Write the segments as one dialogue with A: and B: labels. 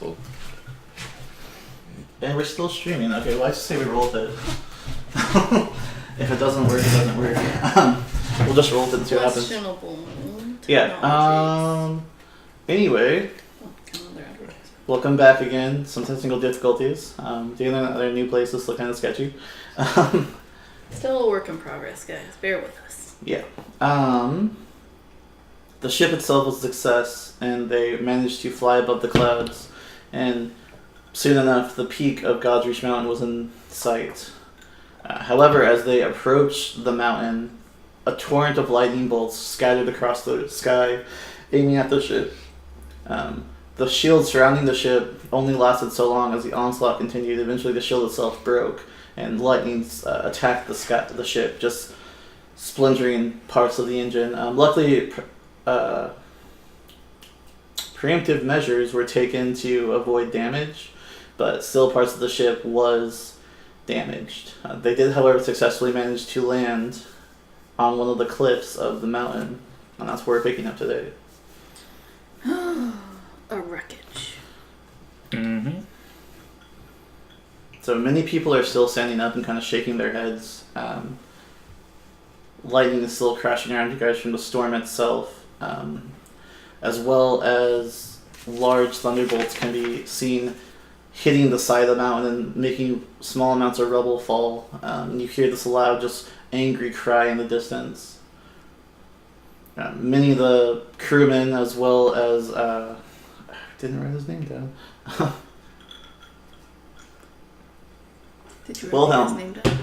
A: canceled.
B: And we're still streaming. Okay, well, I just say we rolled it. If it doesn't work, it doesn't work. We'll just roll it and see what happens.
C: Questionable.
B: Yeah. Anyway, welcome back again. Some technical difficulties. The internet at our new place is still kind of sketchy.
C: Still a work in progress, guys. Bear with us.
B: Yeah. The ship itself was a success, and they managed to fly above the clouds. And soon enough, the peak of God's Reach Mountain was in sight. However, as they approached the mountain, a torrent of lightning bolts scattered across the sky, aiming at the ship. The shield surrounding the ship only lasted so long as the onslaught continued. Eventually, the shield itself broke, and lightning attacked the ship, just splintering parts of the engine. Luckily, preemptive measures were taken to avoid damage, but still parts of the ship was damaged. They did, however, successfully manage to land on one of the cliffs of the mountain, and that's where we're picking up today.
C: A wreckage.
B: Mm-hmm. So many people are still standing up and kind of shaking their heads. Lightning is still crashing around you guys from the storm itself, as well as large thunderbolts can be seen hitting the side of the mountain and making small amounts of rubble fall. And you hear this loud, just angry cry in the distance. Many of the crewmen, as well as I didn't write his name down.
C: Did you
B: Wilhelm.
C: write his name down?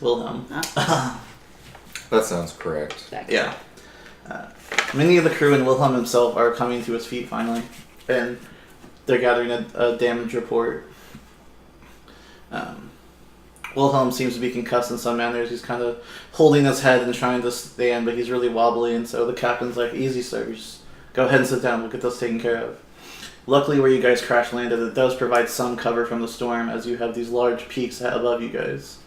B: Wilhelm.
A: That sounds correct.
B: Yeah. Many of the crew and Wilhelm himself are coming to his feet finally, and they're gathering a damage report. Wilhelm seems to be concussed in some manners. He's kind of holding his head and trying to stand, but he's really wobbly, and so the captain's like, "Easy, sir. Just go ahead and sit down. We'll get this taken care of." Luckily, where you guys crash landed, it does provide some cover from the storm, as you have these large peaks above you guys.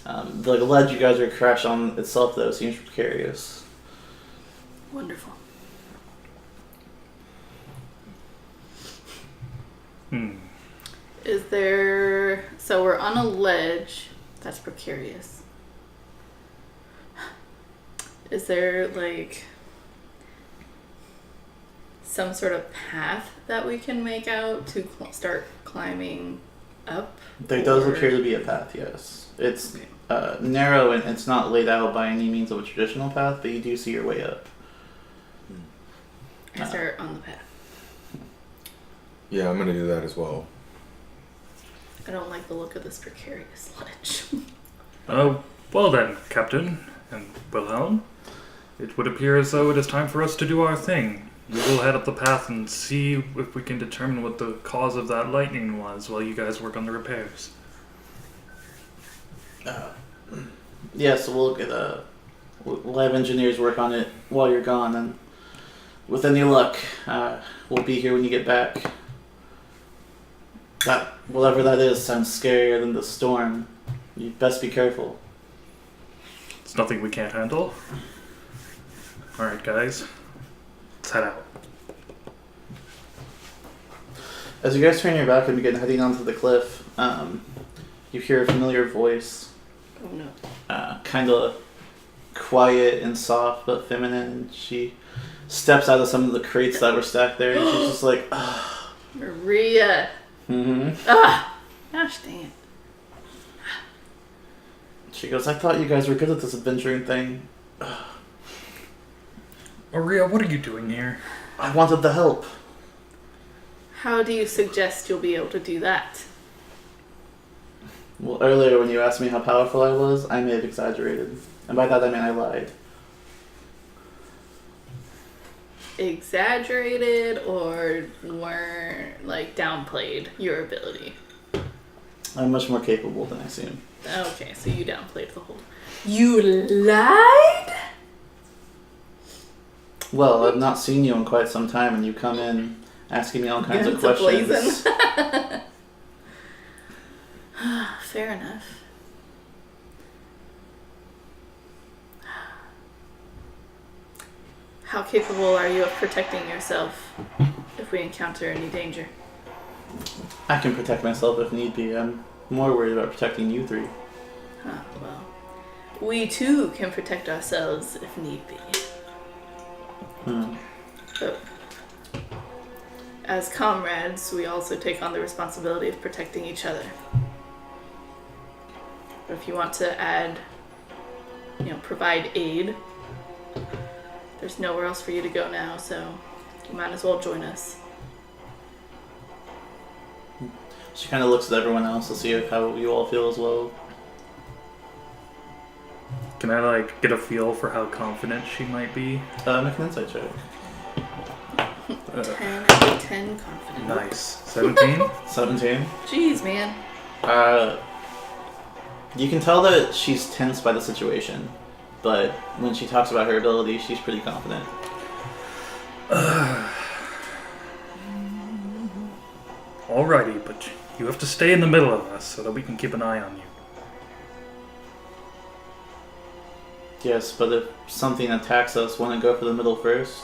B: The ledge you guys are crashed on itself, though, seems precarious.
C: Wonderful. Is there... So we're on a ledge. That's precarious. Is there, like, some sort of path that we can make out to start climbing up?
B: There does appear to be a path, yes. It's narrow and it's not laid out by any means of a traditional path, but you do see your way up.
C: I start on the path.
A: Yeah, I'm gonna do that as well.
C: I don't like the look of this precarious ledge.
D: Well then, Captain and Wilhelm, it would appear as though it is time for us to do our thing. We will head up the path and see if we can determine what the cause of that lightning was while you guys work on the repairs.
B: Yeah, so we'll get we'll have engineers work on it while you're gone, and with any luck, we'll be here when you get back. That, whatever that is, sounds scarier than the storm. You best be careful.
D: It's nothing we can't handle. Alright, guys. Let's head out.
B: As you guys turn your back and begin heading onto the cliff, you hear a familiar voice.
C: Oh no.
B: Kind of quiet and soft, but feminine. She steps out of some of the crates that were stacked there, and she's just like, "Ah."
C: Maria.
B: Mm-hmm.
C: Gosh dang it.
B: She goes, "I thought you guys were good at this adventuring thing.
D: Maria, what are you doing here?
B: I wanted the help."
C: How do you suggest you'll be able to do that?
B: Well, earlier when you asked me how powerful I was, I may have exaggerated. And by that I mean I lied.
C: Exaggerated or weren't, like, downplayed your ability?
B: I'm much more capable than I seem.
C: Okay, so you downplayed the whole... You lied?
B: Well, I've not seen you in quite some time, and you come in asking me all kinds of questions.
C: Fair enough. How capable are you of protecting yourself if we encounter any danger?
B: I can protect myself if need be. I'm more worried about protecting you three.
C: Ah, well. We too can protect ourselves if need be. But as comrades, we also take on the responsibility of protecting each other. But if you want to add, provide aid, there's nowhere else for you to go now, so you might as well join us.
B: She kind of looks at everyone else to see how you all feel as well.
D: Can I get a feel for how confident she might be?
B: Make an insight check.
C: 10 out of 10 confident.
D: Nice. 17?
B: 17.
C: Jeez, man.
B: You can tell that she's tense by the situation, but when she talks about her ability, she's pretty confident.
D: Alrighty, but you have to stay in the middle of us so that we can keep an eye on you.
B: Yes, but if something attacks us, want to go for the middle first?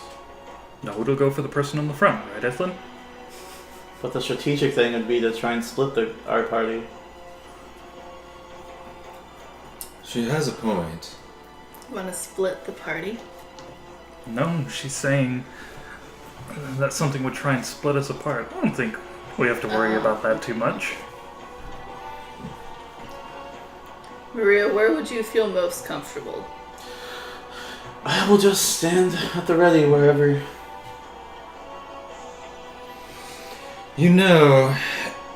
D: No, it'll go for the person in the front, right, Ethlyn?
B: But the strategic thing would be to try and split our party.
A: She has a point.
C: Want to split the party?
D: No, she's saying that something would try and split us apart. I don't think we have to worry about that too much.
C: Maria, where would you feel most comfortable?
B: I will just stand at the ready wherever.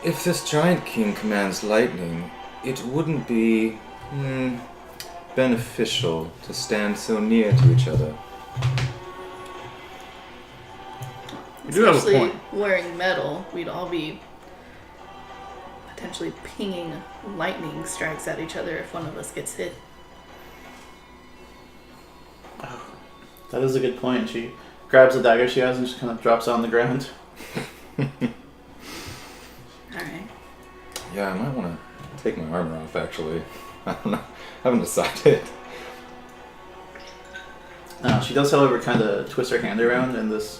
A: If this giant king commands lightning, it wouldn't be beneficial to stand so near to each other.
D: You do have a
C: Especially
D: point.
C: wearing metal, we'd all be potentially pinging lightning strikes at each other if one of us gets hit.
B: That is a good point. She grabs a dagger she has and just kind of drops it on the ground.
C: Alright.
A: Yeah, I might want to take my armor off, actually. I don't know. I haven't decided.
B: She does, however, kind of twist her hand around, and this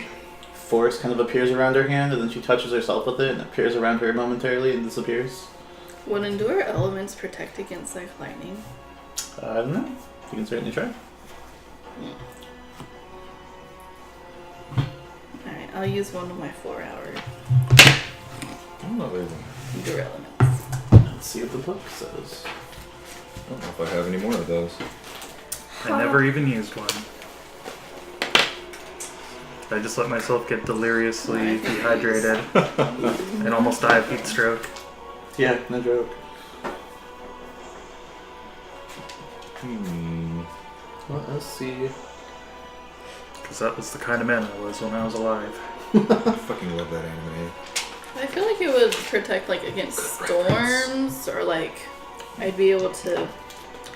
B: force kind of appears around her hand, and then she touches herself with it, and it appears around her momentarily and disappears.
C: Would endure elements protect against lightning?
B: I don't know. You can certainly try.
C: Alright, I'll use one of my 4-hour
A: Oh,
C: endure elements.
B: Let's see what the book says.
A: I don't know if I have any more of those.
D: I never even used one. I just let myself get deliriously dehydrated and almost die of heat stroke.
B: Yeah, no joke. Well, let's see.
D: Because that was the kind of man I was when I was alive.
A: I fucking love that anime.
C: I feel like it would protect against storms, or I'd be able to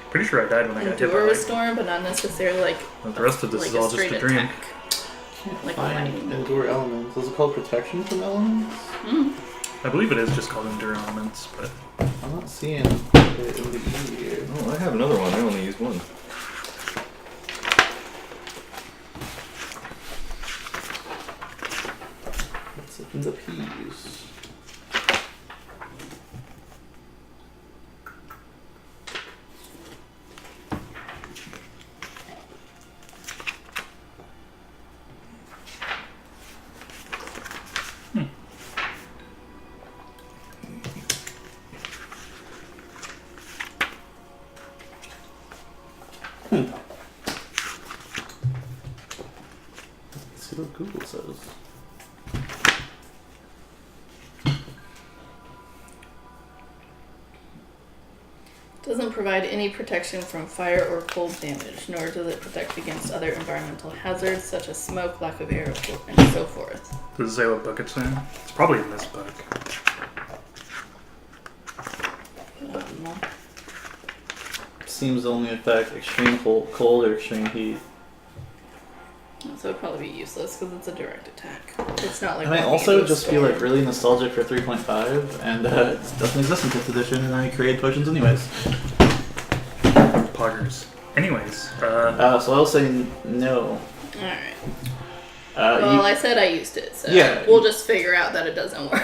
D: Pretty sure I died when I got hit by
C: endure a
D: lightning.
C: storm, but not necessarily
D: The rest of this is all just
C: straight
D: a dream.
C: attack. Like
B: Find
C: lightning.
B: endure elements. Is it called protection from elements?
D: I believe it is just called endure elements, but
B: I'm not seeing it in the E here.
A: Oh, I have another one. I only used one.
B: What's it in the P's? Let's see what Google says.
C: Doesn't provide any protection from fire or cold damage, nor does it protect against other environmental hazards such as smoke, lack of air, and so forth.
D: does it say what book it's in? It's probably in this book.
B: Seems to only affect extreme cold or extreme heat.
C: So it'd probably be useless because it's a direct attack. It's not like.
B: And I
C: walking
B: also
C: into a
B: just feel
C: storm.
B: really nostalgic for 3.5, and it doesn't exist in 5th edition, and I created potions anyways.
D: Poggers. Anyways,
B: So I'll say no.
C: Alright. Well, I said I used it, so
B: Yeah.
C: we'll just figure out that it doesn't work.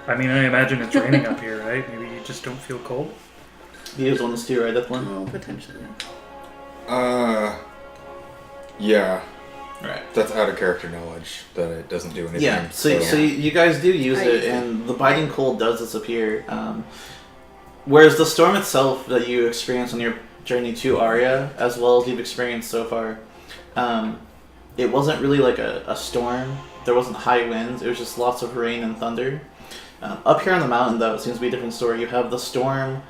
D: I mean, I imagine it's raining up here, right? Maybe you just don't feel cold?
B: You guys want to steer right up one?
C: Oh, potentially.
A: Yeah.
B: Right.
A: That's out of character knowledge that it doesn't do anything.
B: Yeah, so you guys do use
C: I
B: it,
C: use it.
B: and the biting cold does disappear. Whereas the storm itself that you experience on your journey to Aria, as well as you've experienced so far, it wasn't really like a storm. There wasn't high winds. It was just lots of rain and thunder. Up here on the mountain, though, it seems to be a different story. You have the storm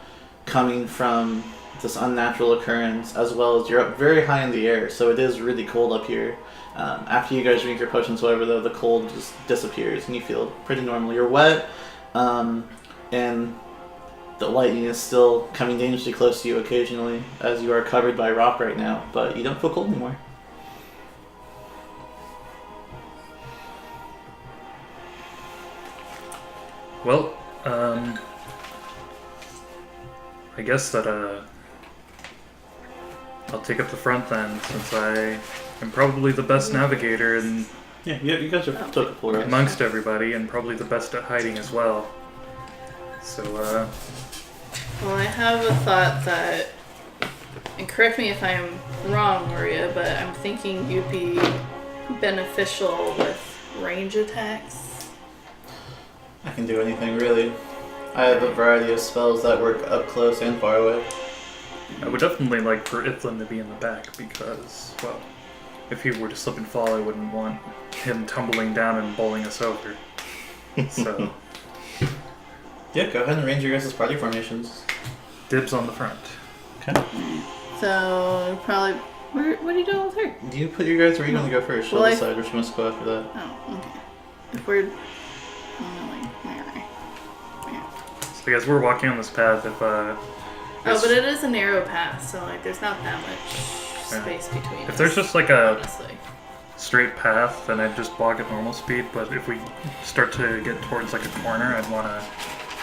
B: coming from this unnatural occurrence, as well as you're up very high in the air, so it is really cold up here. After you guys drink your potions, however, though, the cold just disappears and you feel pretty normal. You're wet, and the lightning is still coming dangerously close to you occasionally, as you are covered by rock right now, but you don't feel cold anymore.
D: Well, I guess that I'll take up the front then, since I am probably the best navigator and
B: Yeah, you guys are took a full rest.
D: amongst everybody, and probably the best at hiding as well. So,
C: Well, I have a thought that, and correct me if I'm wrong, Maria, but I'm thinking you'd be beneficial with range attacks.
B: I can do anything, really. I have a variety of spells that work up close and far away.
D: I would definitely like for Ithlin to be in the back because, well, if he were to slip and fall, I wouldn't want him tumbling down and bowling us over. So,
B: Yeah, go ahead and arrange your guys' party formations.
D: dibs on the front.
B: Okay.
C: So, probably. What are you doing with her?
B: You put your guys where you want to go first. She'll
C: Well,
B: decide which wants to go after that.
C: Oh, okay. If we're.
D: So, guys, we're walking on this path. If
C: Oh, but it is a narrow path, so like there's not that much space between us.
D: if there's just like a
C: honestly.
D: straight path, then I'd just walk at normal speed. But if we start to get towards like a corner, I'd want to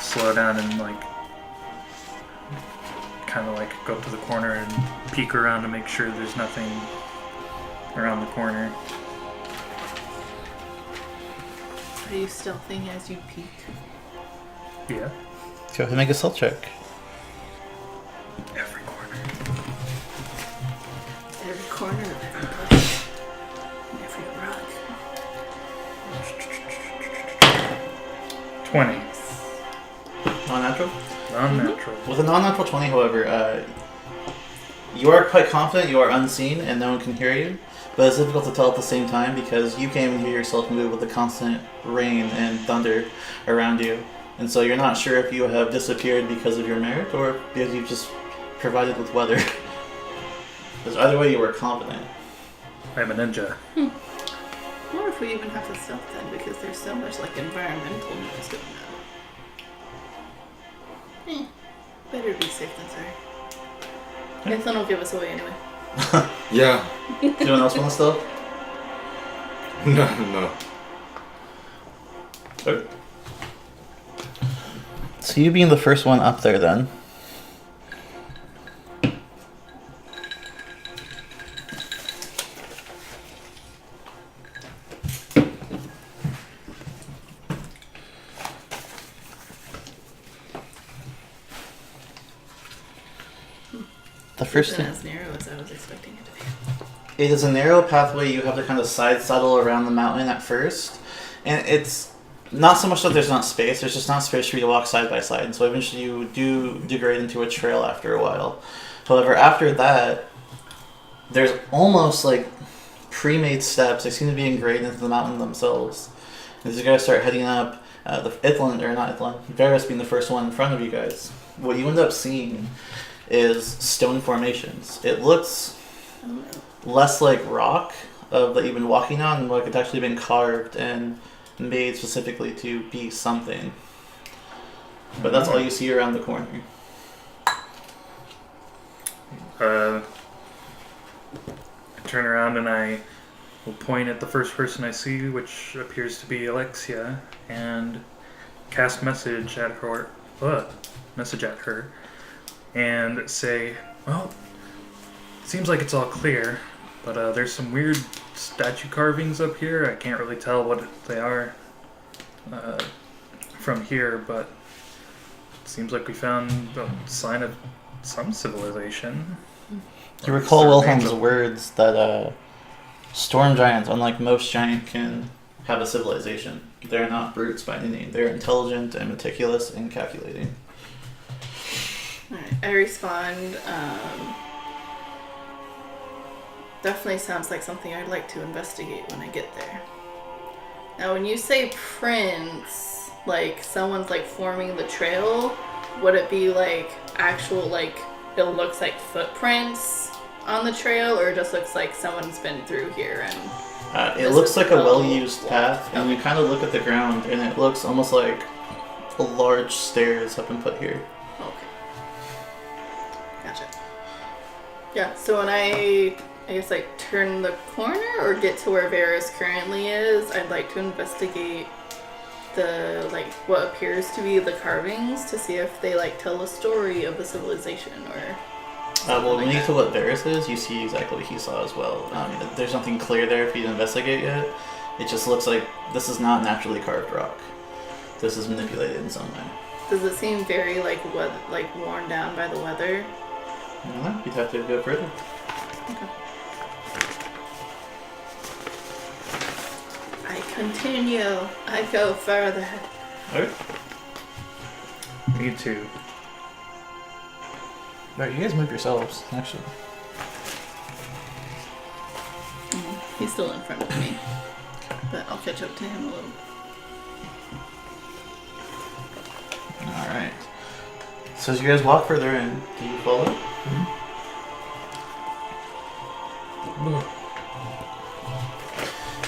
D: slow down and like kind of like go up to the corner and peek around to make sure there's nothing around the corner.
C: Are you stealthing as you peek?
D: Yeah,
B: Go ahead and make a stealth check.
D: every corner.
C: Every corner of every place. Every rock.
D: 20.
B: Non-natural?
D: Non-natural.
B: With a non-natural 20, however, you are quite confident you are unseen and no one can hear you, but it's difficult to tell at the same time because you can't even hear yourself move with the constant rain and thunder around you. And so you're not sure if you have disappeared because of your merit or because you've just provided with weather. Because either way, you are confident.
D: I'm a ninja.
C: I wonder if we even have to stealth then, because there's so much like environmental noise going on. Better be safe than sorry. Nathan will give us away anyway.
A: Yeah.
B: Anyone else want to stealth?
A: No.
B: Okay. So you being the first one up there then. The first
C: Isn't
B: thing.
C: as narrow as I was expecting it to be.
B: It is a narrow pathway. You have to kind of side saddle around the mountain at first. And it's not so much that there's not space, there's just not space for you to walk side by side. And so eventually you do degrade into a trail after a while. However, after that, there's almost like pre-made steps. They seem to be engraved into the mountain themselves. As you guys start heading up, Varus being the first one in front of you guys, what you end up seeing is stone formations. It looks less like rock that you've been walking on, and like it's actually been carved and made specifically to be something. But that's all you see around the corner.
D: I turn around and I will point at the first person I see, which appears to be Alexia, and cast message at her, and say, well, seems like it's all clear, but there's some weird statue carvings up here. I can't really tell what they are. from here, but it seems like we found a sign of some civilization.
B: You recall
D: Remains
B: Wilhelm's
D: of-
B: words that storm giants, unlike most giant, can have a civilization. They're not brutes by any name. They're intelligent and meticulous and calculating.
C: Alright, I respond. Definitely sounds like something I'd like to investigate when I get there. Now, when you say prints, like someone's like forming the trail, would it be like actual, like it looks like footprints on the trail, or it just looks like someone's been through here and
B: It
C: This
B: looks
C: is
B: like a
C: well
B: well-used path, and you
C: okay.
B: kind of look at the ground, and it looks almost like a large stairs have been put here.
C: Okay. Gotcha. Yeah, so when I guess like turn the corner or get to where Varys currently is, I'd like to investigate the like what appears to be the carvings to see if they like tell a story of the civilization or
B: Well, when
C: like
B: you
C: that.
B: get to what Varys is, you see exactly what he saw as well. There's nothing clear there for you to investigate yet. It just looks like this is not naturally carved rock. This is manipulated in some way.
C: Does it seem very like worn down by the weather?
B: No, you'd have to go further.
C: Okay. I continue. I go further.
B: Alright.
D: Me too.
B: Alright, you guys move yourselves, actually.
C: He's still in front of me, but I'll catch up to him a little.
B: Alright. So as you guys walk further in, do you follow?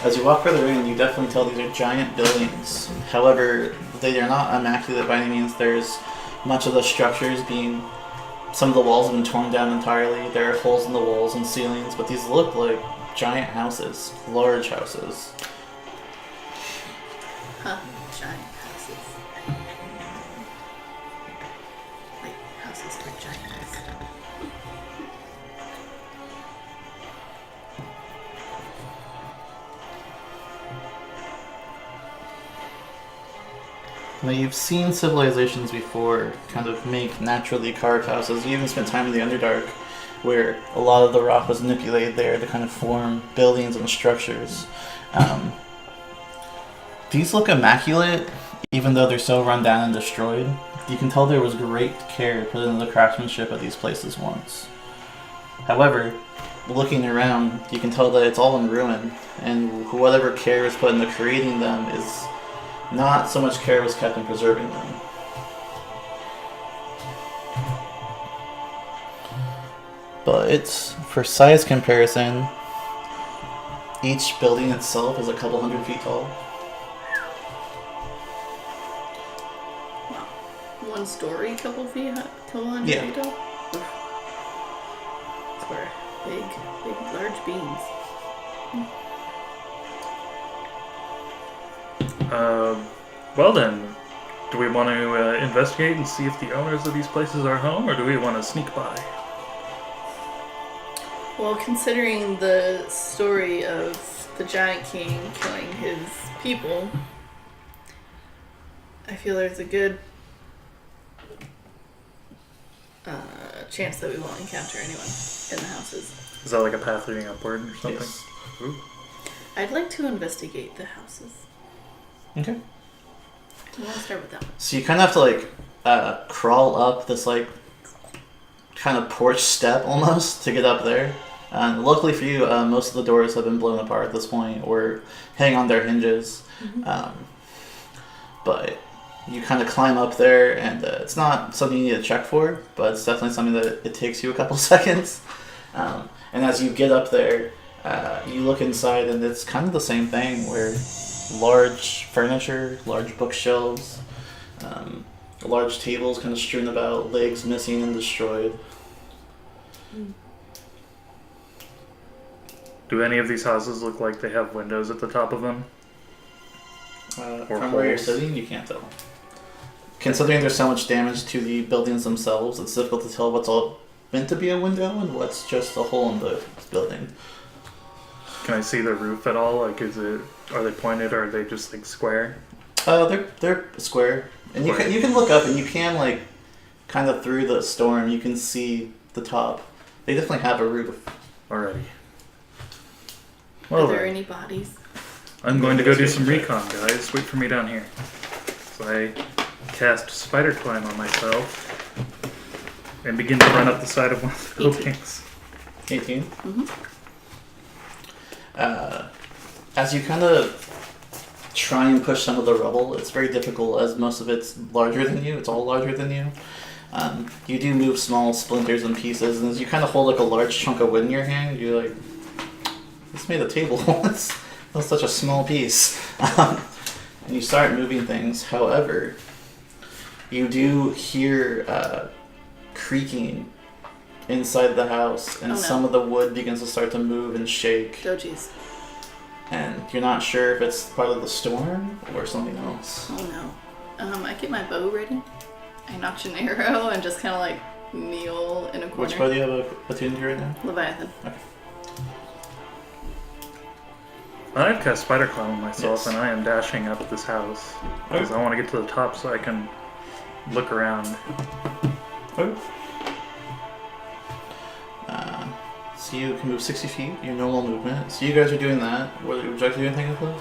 B: As you walk further in, you definitely tell these are giant buildings. However, they are not immaculate by any means. There's much of the structures being... Some of the walls have been torn down entirely. There are holes in the walls and ceilings, but these look like giant houses. Large houses.
C: Huh, giant houses. Like houses for giants.
B: Now, you've seen civilizations before kind of make naturally carved houses. You even spent time in the Underdark, where a lot of the rock was manipulated there to kind of form buildings and structures. These look immaculate, even though they're so run down and destroyed. You can tell there was great care put into the craftsmanship of these places once. However, looking around, you can tell that it's all in ruin, and whatever care was put into creating them is not so much care was kept in preserving them. But it's, for size comparison, each building itself is a couple 100 feet tall.
C: One story, couple hundred
B: Yeah.
C: feet tall. Oof. Swear, big, large beams.
D: Well then, do we want to investigate and see if the owners of these places are home, or do we want to sneak by?
C: Well, considering the story of the Giant King killing his people, I feel there's a good chance that we won't encounter anyone in the houses.
D: Is that like a path leading upward or something?
B: Yes.
D: Ooh.
C: I'd like to investigate the houses.
B: Okay.
C: I want to start with that one.
B: So you kind of have to crawl up this kind of porch step almost to get up there. And luckily for you, most of the doors have been blown apart at this point or hang on their hinges. But you kind of climb up there, and it's not something you need to check for, but it's definitely something that it takes you a couple seconds. And as you get up there, you look inside, and it's kind of the same thing where large furniture, large bookshelves, large tables kind of strewn about, legs missing and destroyed.
D: Do any of these houses look like they have windows at the top of them? Or
B: From where you're
D: holes.
B: sitting, you can't tell. Considering there's so much damage to the buildings themselves, it's difficult to tell what's all meant to be a window and what's just a hole in the building.
D: Can I see the roof at all? Like, are they pointed or are they just like square?
B: They're square, and you can look up and you can like kind of through the storm you can see the top. They definitely have a roof.
D: Alrighty.
C: Are there any bodies?
D: I'm going to go do some recon, guys. Wait for me down here. So I cast Spider Climb on myself and begin to run up the side of one of the
C: 18.
D: buildings.
B: 18.
C: Mm-hmm.
B: As you kind of try and push some of the rubble, it's very difficult as most of it's larger than you. It's all larger than you. You do move small splinters and pieces, and as you kind of hold like a large chunk of wood in your hand, you're like, this made a table. That's such a small piece. And you start moving things. However, you do hear creaking inside the house, and some of the wood begins to start to move and shake.
C: Oh, jeez.
B: And you're not sure if it's part of the storm or something else.
C: Oh, no. I get my bow ready. I notch an arrow and just kind of like kneel in a corner.
B: Which bow do you have attuned to right now?
C: Leviathan.
B: Okay.
D: I've cast Spider Climb on myself,
B: Yes.
D: and I am dashing up this house because I want to get to the top so I can look around.
B: Okay. So you can move 60 feet, your normal movement. So you guys are doing that. Would you like to do anything with it?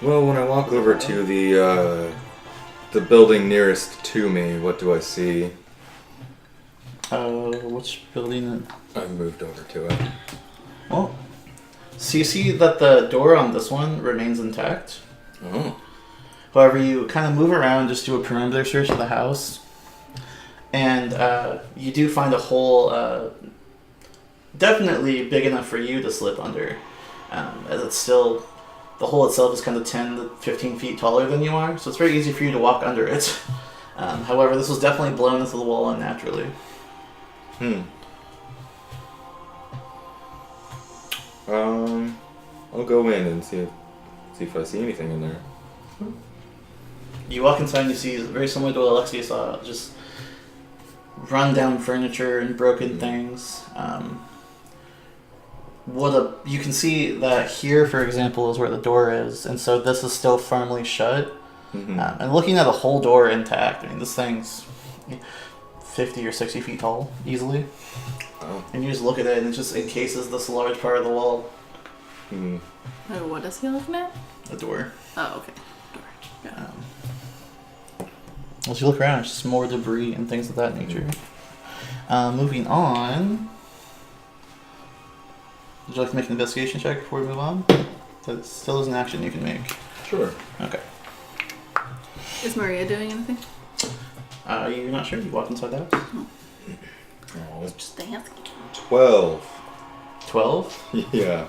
A: Well, when I walk over to the building nearest to me, what do I see?
B: Which building?
A: I moved over to it.
B: Well, so you see that the door on this one remains intact.
A: Oh.
B: However, you kind of move around, just do a perimeter search of the house, and you do find a hole definitely big enough for you to slip under, as it's still, the hole itself is kind of 10 to 15 feet taller than you are, so it's very easy for you to walk under it. However, this was definitely blown into the wall unnaturally.
A: I'll go in and see if I see anything in there.
B: You walk inside and you see, very similar to what Alexia saw, just run down furniture and broken things. You can see that here, for example, is where the door is, and so this is still firmly shut. And looking at the whole door intact, I mean, this thing's 50 or 60 feet tall, easily.
A: Oh.
B: And you just look at it and it just encases this large part of the wall.
C: Oh, what is he looking at?
B: A door.
C: Oh, okay. Door. Yeah.
B: As you look around, it's just more debris and things of that nature. Moving on. Would you like to make an investigation check before we move on? That still is an action you can make.
A: Sure.
B: Okay.
C: Is Maria doing anything?
B: You're not sure? You walk inside the house?
A: Oh.
C: Just dance.
A: 12.
B: 12?
A: Yeah.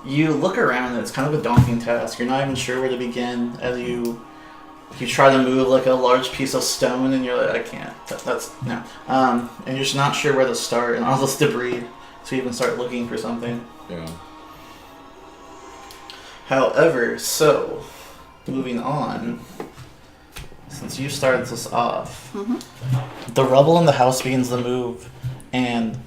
B: You look around and it's kind of a daunting task. You're not even sure where to begin as you try to move like a large piece of stone and you're like, I can't. That's no. And you're just not sure where to start and all this debris to even start looking for something.
A: Yeah.
B: However, so moving on, since you started this off, the rubble in the house begins to move, and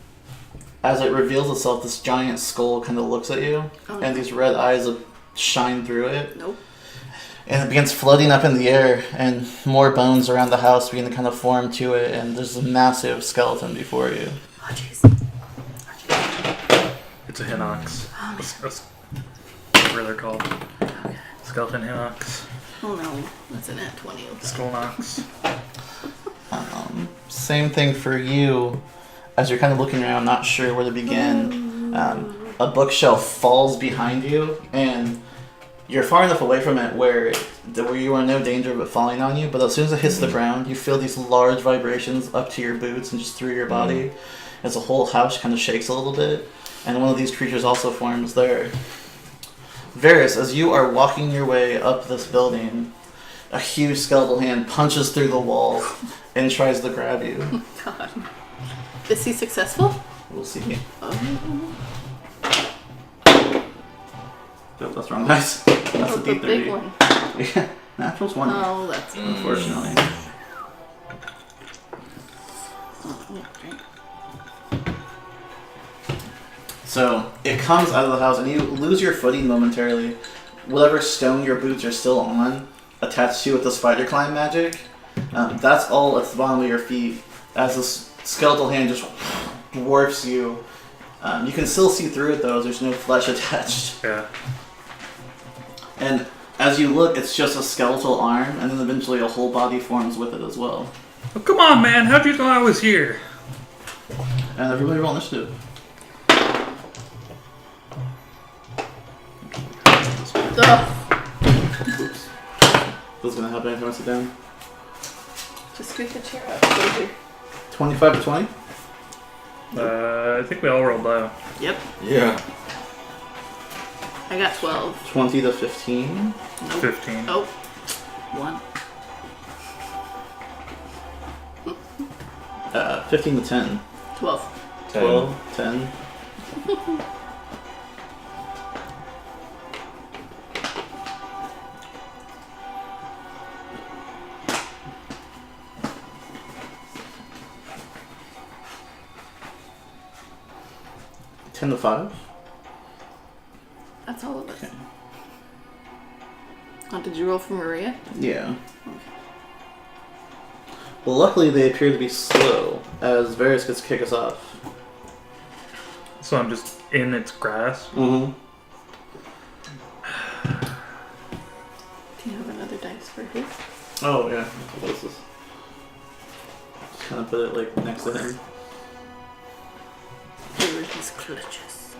B: as it reveals itself, this giant skull kind of looks at you, and these red eyes shine through it.
C: Nope.
B: And it begins floating up in the air, and more bones around the house begin to kind of form to it, and there's a massive skeleton before you.
C: Oh, jeez.
D: It's a Hinox. Whatever they're called.
C: Okay.
D: Skeleton Hinox.
C: Oh no, that's an at 20.
D: Skull Nox.
B: Same thing for you. As you're kind of looking around, not sure where to begin, a bookshelf falls behind you, and you're far enough away from it where you are in no danger of it falling on you, but as soon as it hits the ground, you feel these large vibrations up to your boots and just through your body, as the whole house kind of shakes a little bit, and one of these creatures also forms there. Varys, as you are walking your way up this building, a huge skeletal hand punches through the wall and tries to grab you.
C: God. Is he successful?
B: We'll see.
C: Oh.
B: Nope, that's wrong, guys. That's
C: Oh,
B: the
C: the big
B: D30.
C: one.
B: Yeah, natural's 1.
C: Oh, that's
B: Unfortunately.
C: Oh, okay.
B: So it comes out of the house, and you lose your footing momentarily. Whatever stone your boots are still on, attached to you with the spider climb magic, that's all at the bottom of your feet. As this skeletal hand just dwarfs you. You can still see through it though, there's no flesh attached.
D: Yeah.
B: And as you look, it's just a skeletal arm, and then eventually a whole body forms with it as well.
D: Oh, come on, man! How'd you know I was here?
B: And everybody roll initiative.
C: Ugh.
B: Oops. What's gonna happen if I sit down?
C: Just scoot the chair up. Over.
B: 25 to 20?
D: I think we all rolled low.
C: Yep.
A: Yeah.
C: I got 12.
B: 20 to 15?
D: 15.
C: Oh. 1.
B: 15 to 10.
C: 12.
A: 10.
B: 12, 10. Ten to 5?
C: That's all of us.
B: Okay.
C: Oh, did you roll for Maria?
B: Yeah. Well, luckily they appear to be slow, as Varys gets to kick us off.
D: So I'm just in its grass.
B: Mm-hmm.
C: Do you have another dice for his?
B: Oh, yeah. What is this? Just kind of put it, like, next to him.
C: They were his clutches.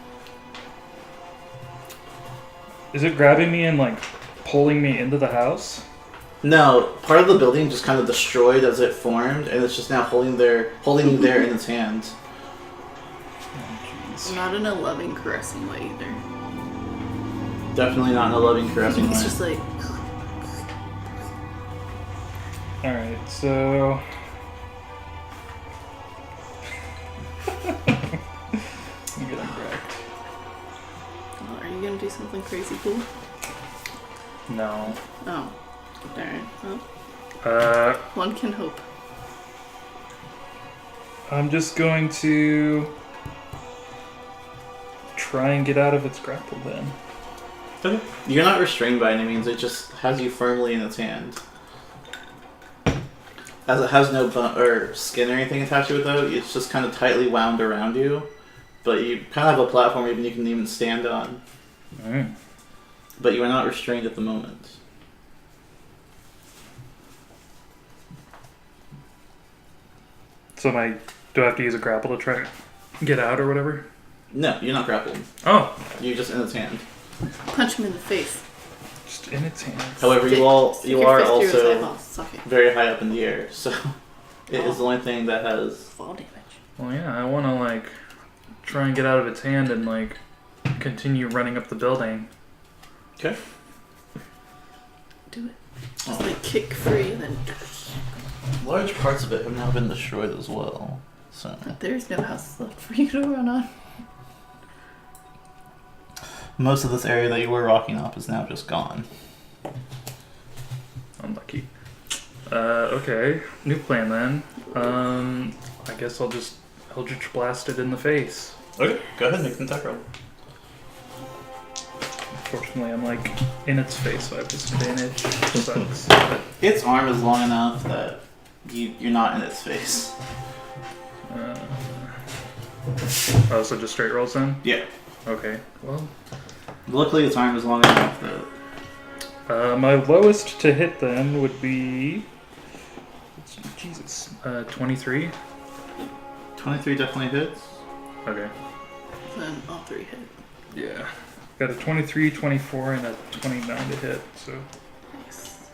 D: Is it grabbing me and like pulling me into the house?
B: No, part of the building just kind of destroyed as it formed, and it's just now holding you there in its hand.
D: Oh, jeez.
C: Not in a loving, caressing way either.
B: Definitely not in a loving, caressing way.
C: It's just like...
D: Alright, so... I'm getting wrecked.
C: Oh, are you gonna do something crazy cool?
D: No.
C: Oh. Darn. Well, one can hope.
D: I'm just going to try and get out of its grapple then.
B: Okay. You're not restrained by any means, it just has you firmly in its hand. As it has no bone or skin or anything attached to it though, it's just kind of tightly wound around you. But you kind of have a platform you can even stand on.
D: Alright.
B: But you are not restrained at the moment.
D: So do I have to use a grapple to try to get out or whatever?
B: No, you're not grappled.
D: Oh,
B: You're just in its hand.
C: Punch him in the face.
D: just in its hands.
B: However,
C: Stick
B: you are
C: your fist through his
B: also
C: eyeballs. Suck it.
B: very high up in the air, so it is the only thing that has.
C: Fall damage.
D: Well, yeah, I want to like try and get out of its hand and like continue running up the building.
B: Okay.
C: Do it. Just like kick free and then...
B: Large parts of it have now been destroyed as well, so.
C: But there's no house left for you to run on.
B: Most of this area that you were rocking up is now just gone.
D: Unlucky. Okay. New plan then. I guess I'll just Eldritch Blast it in the face.
B: Okay, go ahead and make an attack roll.
D: Unfortunately, I'm like in its face, so I have disadvantage. Sucks. But,
B: Its arm is long enough that you're not in its face.
D: oh, so just straight rolls then?
B: Yeah.
D: Okay. Well,
B: Luckily, its arm is long enough that.
D: my lowest to hit then would be. Jesus. 23.
B: 23 definitely hits.
D: Okay.
C: Then all three hit.
D: Yeah. Got a 23, 24, and a 29 to hit, so.
C: Nice.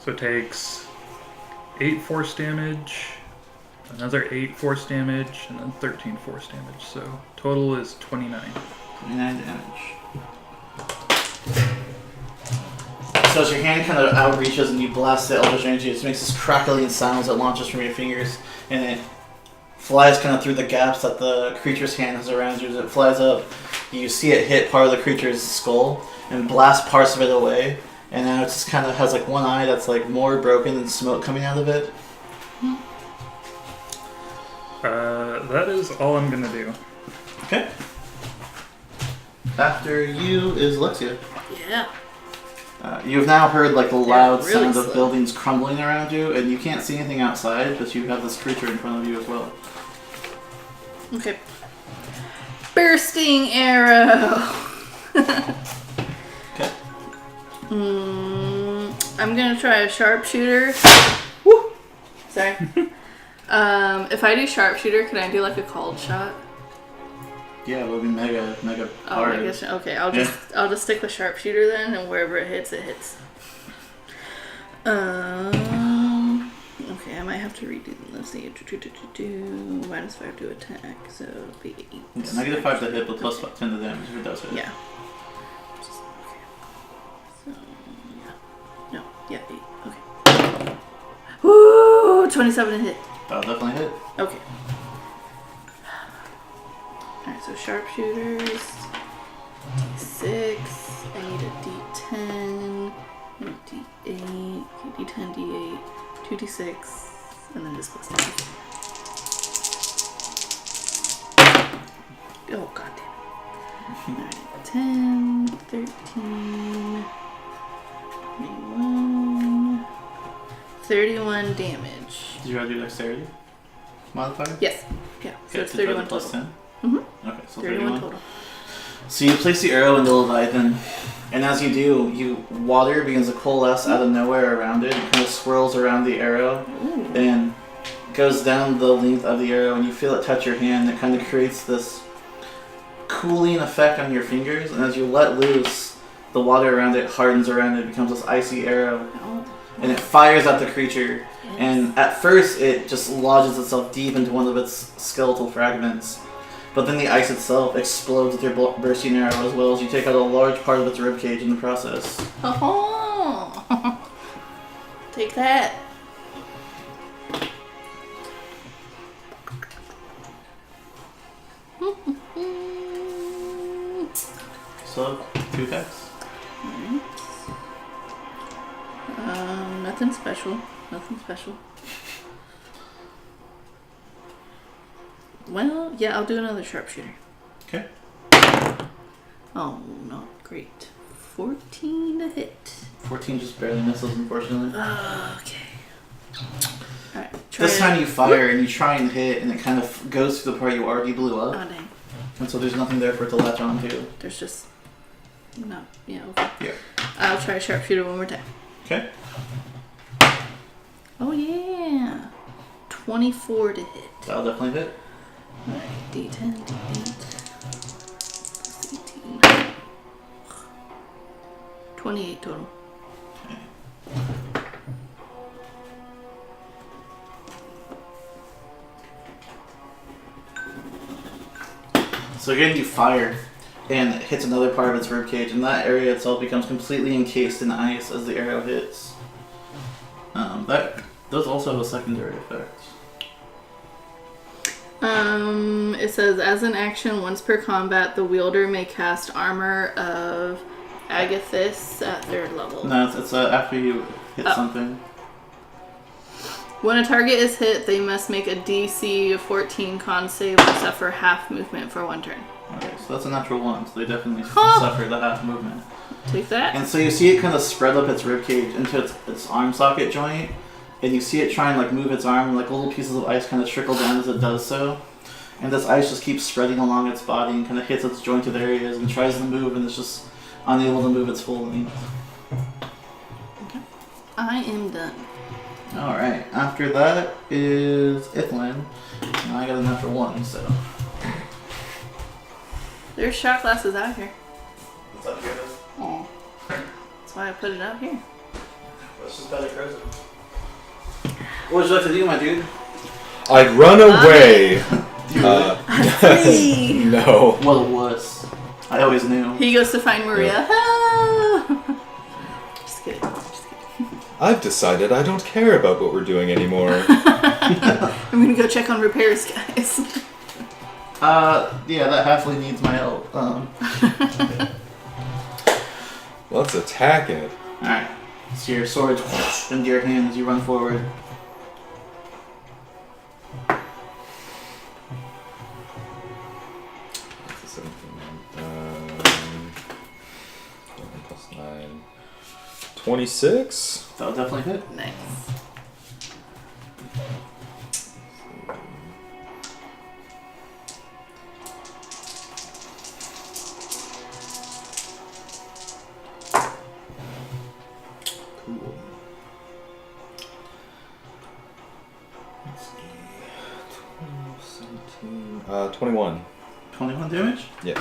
D: So it takes 8 force damage, another 8 force damage, and then 13 force damage. So total is 29.
B: 29 damage. So as your hand kind of outreaches and you blast the Eldritch Energy, it just makes this crackling sounds that launches from your fingers, and it flies kind of through the gaps that the creature's hand has around you. As it flies up, you see it hit part of the creature's skull and blast parts of it away, and now it just kind of has like one eye that's like more broken and smoke coming out of it.
D: That is all I'm gonna do.
B: Okay. After you is Lexia.
C: Yeah.
B: You've now heard like the loud
C: really
B: sound of
C: slow.
B: buildings crumbling around you, and you can't see anything outside, but you have this creature in front of you as well.
C: Okay. Bursting arrow.
B: Okay.
C: I'm gonna try a sharpshooter.
B: Woo!
C: Sorry. If I do sharpshooter, can I do like a called shot?
B: Yeah, it would be mega
C: Oh,
B: hard.
C: I guess okay. I'll just stick with sharpshooter then, and wherever it hits, it hits. Okay, I might have to redo. Let's see. -5 to attack, so it'll be 8.
B: Yeah, -5 to hit, but plus 10 to damage if it does hit.
C: Yeah. Okay. So yeah. No. Yeah. 8. Okay. Woo! 27 to hit.
B: That'll definitely hit.
C: Okay. Alright, so sharpshooters. D6. I need a D10. And a D8. Okay, D10, D8. 2D6. And then this plus 10. Oh, god damn it. Alright, 10, 13, 21. 31 damage.
B: Did you want to do dexterity modifier?
C: Yes. Yeah. So
B: Okay,
C: it's
B: did you
C: 31
B: have the plus
C: total.
B: 10?
C: Mm-hmm.
B: Okay, so
C: 31 total.
B: So you place the arrow in the Leviathan, and as you do, water begins to coalesce out of nowhere around it. It kind of swirls around the arrow
C: Ooh.
B: and goes down the length of the arrow, and you feel it touch your hand. It kind of creates this cooling effect on your fingers, and as you let loose, the water around it hardens around it. It becomes this icy arrow,
C: Oh.
B: and it fires at the creature.
C: Yes.
B: And at first, it just lodges itself deep into one of its skeletal fragments. But then the ice itself explodes with your bursting arrow, as well as you take out a large part of its ribcage in the process.
C: Oh. Take that.
B: So, 2 attacks.
C: Nothing special. Nothing special. Well, yeah, I'll do another sharpshooter.
B: Okay.
C: Oh, not great. 14 to hit.
B: 14 just barely misses, unfortunately.
C: Okay. Alright.
B: This time you fire and you try and hit, and it kind of goes through the part you already blew
C: Oh,
B: up.
C: dang.
B: And so there's nothing there for it to latch onto.
C: There's just... No. Yeah, okay.
B: Yeah.
C: I'll try sharpshooter one more time.
B: Okay.
C: Oh, yeah. 24 to hit.
B: That'll definitely hit.
C: Alright, D10, D8, plus 18. 28 total.
B: So again, you fire, and it hits another part of its ribcage, and that area itself becomes completely encased in ice as the arrow hits. That does also have a secondary effect.
C: It says, as an action, once per combat, the wielder may cast Armor of Agathis at 3rd level.
B: No, it's after you hit something.
C: When a target is hit, they must make a DC 14 con save or suffer half movement for 1 turn.
B: Okay, so that's a natural 1, so they definitely suffer the half movement.
C: Take that.
B: And so you see it kind of spread up its ribcage into its arm socket joint, and you see it try and like move its arm, and like little pieces of ice kind of trickle down as it does so. And this ice just keeps spreading along its body and kind of hits its jointed areas and tries to move, and it's just unable to move its full length.
C: Okay. I am done.
B: Alright, after that is Ithlin. And I got a natural 1, so.
C: There's shot glasses out here.
B: What's up here?
C: Oh. That's why I put it out here.
B: Let's just better present. What would you like to do, my dude?
A: I'd run away.
C: Free!
A: No.
B: What a wuss. I always knew.
C: He goes to find Maria. Ah! Just kidding. Just kidding.
A: I've decided I don't care about what we're doing anymore.
C: I'm gonna go check on repairs, guys.
B: Yeah, that halfling needs my help.
A: Let's attack it.
B: Alright. So your sword into your hand as you run forward.
A: That's a 17. 9 + 9. 26.
B: That'll definitely hit.
C: Nice.
A: Cool. Let's see. 12, 17. 21.
B: 21 damage?
A: Yes.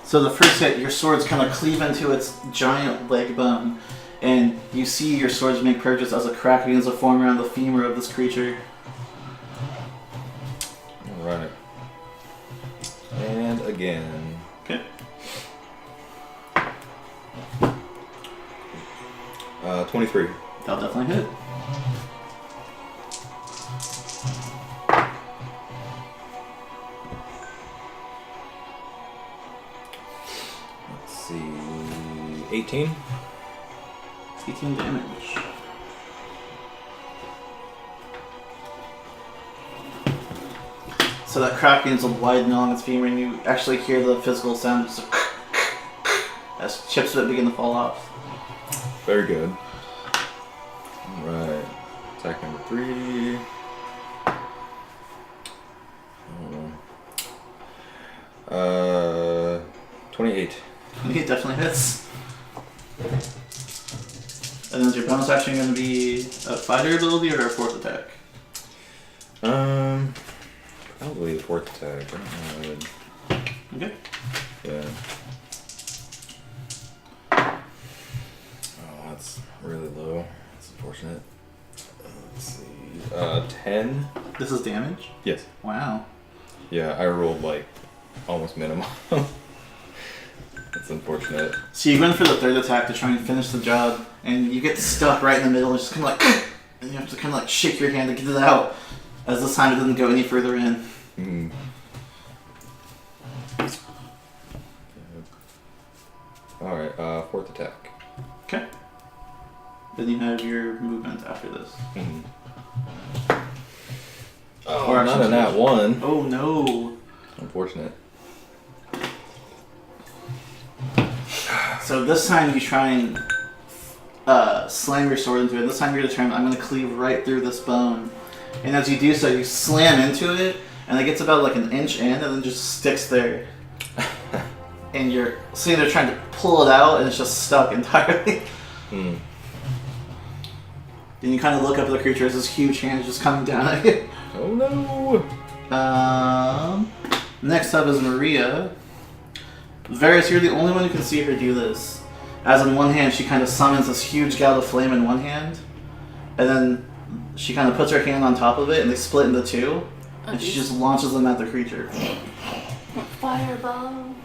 B: So the first hit, your swords kind of cleave into its giant leg bone, and you see your swords make purchase as a crack begins to form around the femur of this creature.
A: Alright. And again.
B: Okay.
A: 23.
B: That'll definitely hit.
A: Let's see. 18.
B: 18 damage. So that crack begins to widen along its femur, and you actually hear the physical sound just as chips of it begin to fall off.
A: Very good. Alright. Attack number 3. Oh. 28.
B: It definitely hits. And then is your bonus action going to be a fighter ability or a fourth attack?
A: Probably the fourth attack. I don't know.
B: Okay.
A: Yeah. Oh, that's really low. That's unfortunate. Let's see. 10.
B: This is damage?
A: Yes.
B: Wow.
A: Yeah, I rolled like almost minimum. That's unfortunate.
B: So you go in for the third attack to try and finish the job, and you get stuck right in the middle, and just kind of like, and you have to kind of like shake your hand to get it out, as this time it doesn't go any further in.
A: Mm. Alright, fourth attack.
B: Okay. Then you have your movement after this.
A: Mm.
B: Or
A: Oh, not in that one.
B: Oh no.
A: Unfortunate.
B: So this time you try and slam your sword into it. This time you're determined, I'm going to cleave right through this bone. And as you do so, you slam into it, and it gets about like an inch in, and then just sticks there. And you're sitting there trying to pull it out, and it's just stuck entirely.
A: Mm.
B: Then you kind of look up at the creature as this huge hand is just coming down at you.
A: Oh no!
B: Next up is Maria. Varys, you're the only one who can see her do this. As in one hand, she kind of summons this huge gout of flame in one hand, and then she kind of puts her hand on top of it, and they split into two, and she just launches them at the creature.
C: Fireballs.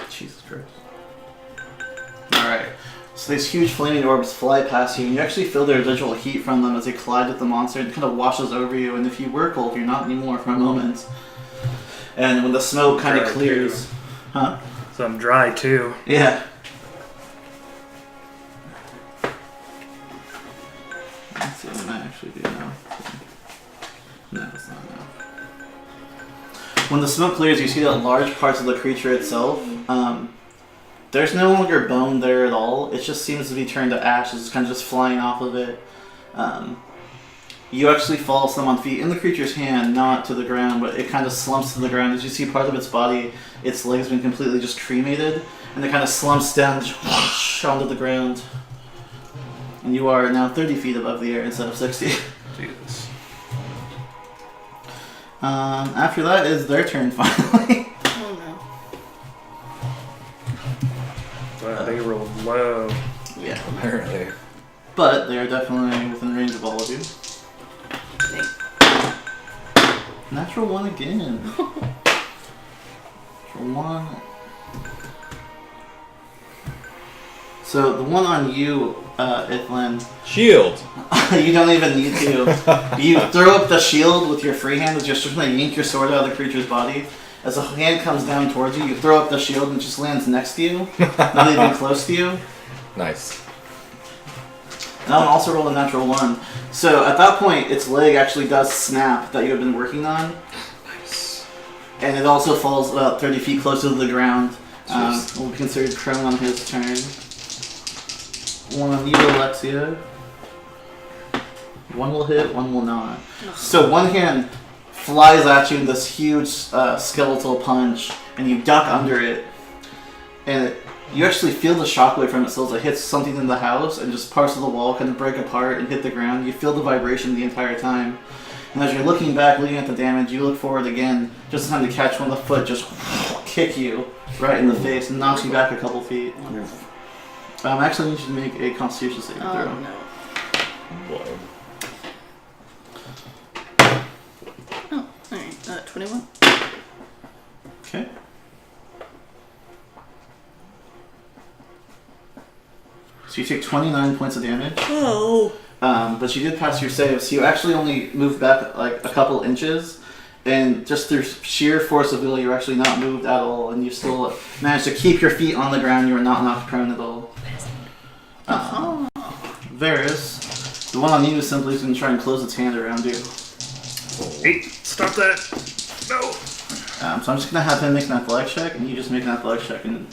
B: Jesus Christ. Alright. So these huge flaming orbs fly past you, and you actually feel the residual heat from them as they collide with the monster. It kind of washes over you, and if you were cold, you're not anymore for a moment. And when the smoke kind of
D: Dry,
B: clears...
D: too.
B: Huh?
D: So I'm dry too.
B: Yeah. Let's see what I actually do now. No, it's not enough. When the smoke clears, you see that large parts of the creature itself, there's no longer bone there at all. It just seems to be turned to ash. It's kind of just flying off of it. You actually fall some on feet in the creature's hand, not to the ground, but it kind of slumps to the ground. As you see part of its body, its legs been completely just cremated, and it kind of slumps down onto the ground. And you are now 30 feet above the air instead of 60.
D: Jesus.
B: After that is their turn finally.
C: Oh no.
D: Wow, they rolled low.
B: Yeah.
A: Apparently.
B: But they are definitely within range of all of you. Natural 1 again. Natural 1. So the one on you, Ithlin,
A: Shield!
B: you don't even need to. You throw up the shield with your free hand as you're just going to yank your sword out of the creature's body. As the hand comes down towards you, you throw up the shield and it just lands next to you, not even close to you.
A: Nice.
B: That one also rolled a natural 1. So at that point, its leg actually does snap that you have been working on.
A: Nice.
B: And it also falls about 30 feet closer to the ground.
A: Jeez.
B: Will be considered prone on his turn. One on you, Alexia. One will hit, one will not. So one hand flies at you in this huge skeletal punch, and you duck under it. And you actually feel the shockwave from it, so as it hits something in the house, and just parts of the wall kind of break apart and hit the ground. You feel the vibration the entire time. And as you're looking back, looking at the damage, you look forward again, just in time to catch one of the foot just kick you right in the face and knocks you back a couple feet. Actually, you should make a Constitution saving throw.
C: Oh no.
A: Boy.
C: Oh, alright. 21.
B: Okay. So you take 29 points of damage.
C: Oh.
B: But you did pass your save, so you actually only moved back like a couple inches, and just through sheer force of will, you're actually not moved at all, and you still managed to keep your feet on the ground. You were not knocked prone at all. Varys, the one on you is simply going to try and close its hand around you.
D: Hey, stop that! No!
B: So I'm just going to have him make an athletics check, and you just make an athletics check in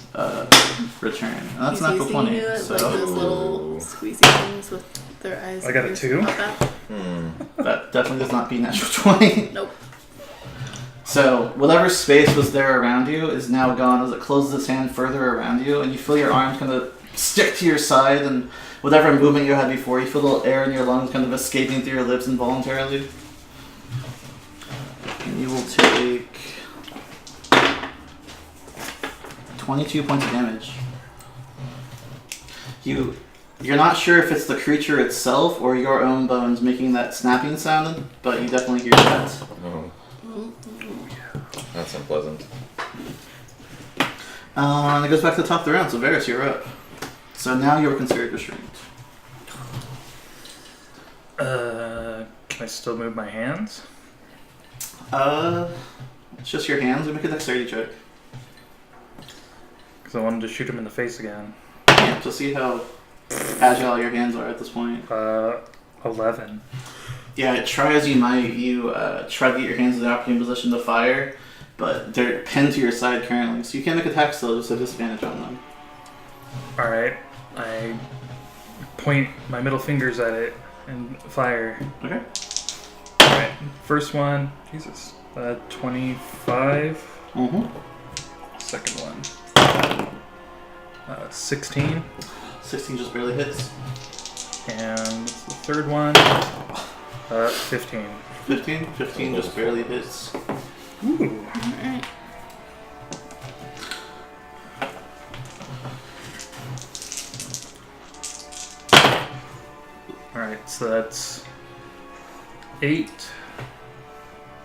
B: return. And that's
C: He's
B: not
C: using
B: 20.
C: you as,
B: So
C: like those little squeezy things with their eyes.
D: I got a 2.
B: that definitely does not beat natural 20.
C: Nope.
B: So whatever space was there around you is now gone as it closes its hand further around you, and you feel your arms kind of stick to your side, and whatever movement you had before, you feel a little air in your lungs kind of escaping through your lips involuntarily. And you will take 22 points of damage. You're not sure if it's the creature itself or your own bones making that snapping sound, but you definitely hear that.
A: Oh. That's unpleasant.
B: And it goes back to the top of the round, so Varys, you're up. So now you're considered restrained.
D: Can I still move my hands?
B: It's just your hands. We make a dexterity check.
D: Because I wanted to shoot him in the face again.
B: Yeah, to see how agile your hands are at this point.
D: 11.
B: Yeah, try as you might, you try to get your hands in the opportune position to fire, but they're pinned to your side currently, so you can't make attacks though, just a disadvantage on them.
D: Alright, I point my middle fingers at it and fire.
B: Okay.
D: Alright, first one, Jesus, 25.
B: Mm-hmm.
D: Second one, 16.
B: 16 just barely hits.
D: And the third one, 15.
B: 15 just barely hits.
D: Ooh.
C: Alright.
D: Alright, so that's 8,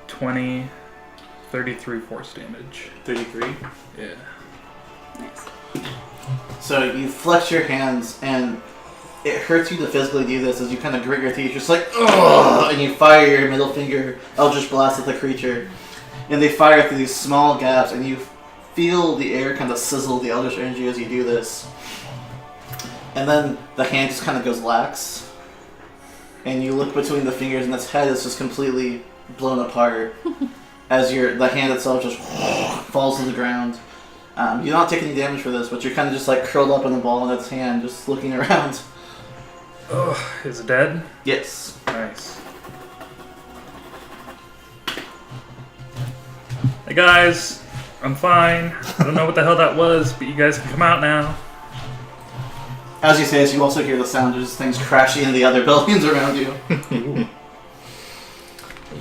D: 20, 33 force damage.
B: 33.
D: Yeah.
C: Nice.
B: So you flex your hands, and it hurts you to physically do this as you kind of grit your teeth, just like, ugh, and you fire your middle finger Eldritch Blast at the creature. And they fire through these small gaps, and you feel the air kind of sizzle the Eldritch energy as you do this. And then the hand just kind of goes lax. And you look between the fingers, and its head is just completely blown apart as the hand itself just falls to the ground. You don't take any damage for this, but you're kind of just like curled up in a ball in its hand, just looking around.
D: Oh, is it dead?
B: Yes.
D: Nice. Hey guys, I'm fine. I don't know what the hell that was, but you guys can come out now.
B: As you say this, you also hear the sound of just things crashing into the other buildings around you.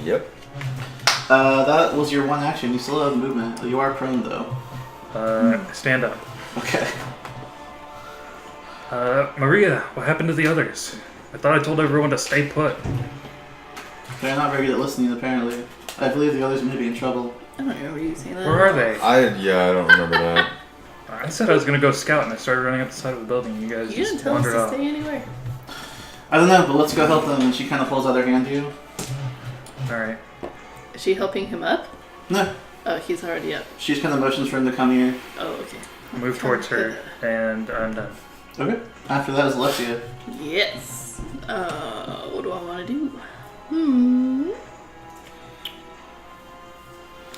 A: Yep.
B: That was your one action. You still have movement. You are prone, though.
D: Stand up.
B: Okay.
D: Maria, what happened to the others? I thought I told everyone to stay put.
B: They're not very good at listening, apparently. I believe the others may be in trouble.
C: I don't remember you saying that.
D: Where are they?
A: I don't remember that.
D: I said I was gonna go scout, and I started running up the side of the building. You guys
C: You didn't
D: just
C: tell us
D: wandered
C: to
D: off.
C: stay anywhere.
B: I don't know, but let's go help them. And she kind of pulls out her hand to you.
D: All right.
C: Is she helping him up?
B: No.
C: Oh, he's already up.
B: She just kind of motions for him to come here.
C: Oh, okay.
D: Move towards her, and I'm done.
B: Okay. After that is Alexia.
C: Yes. What do I want to do?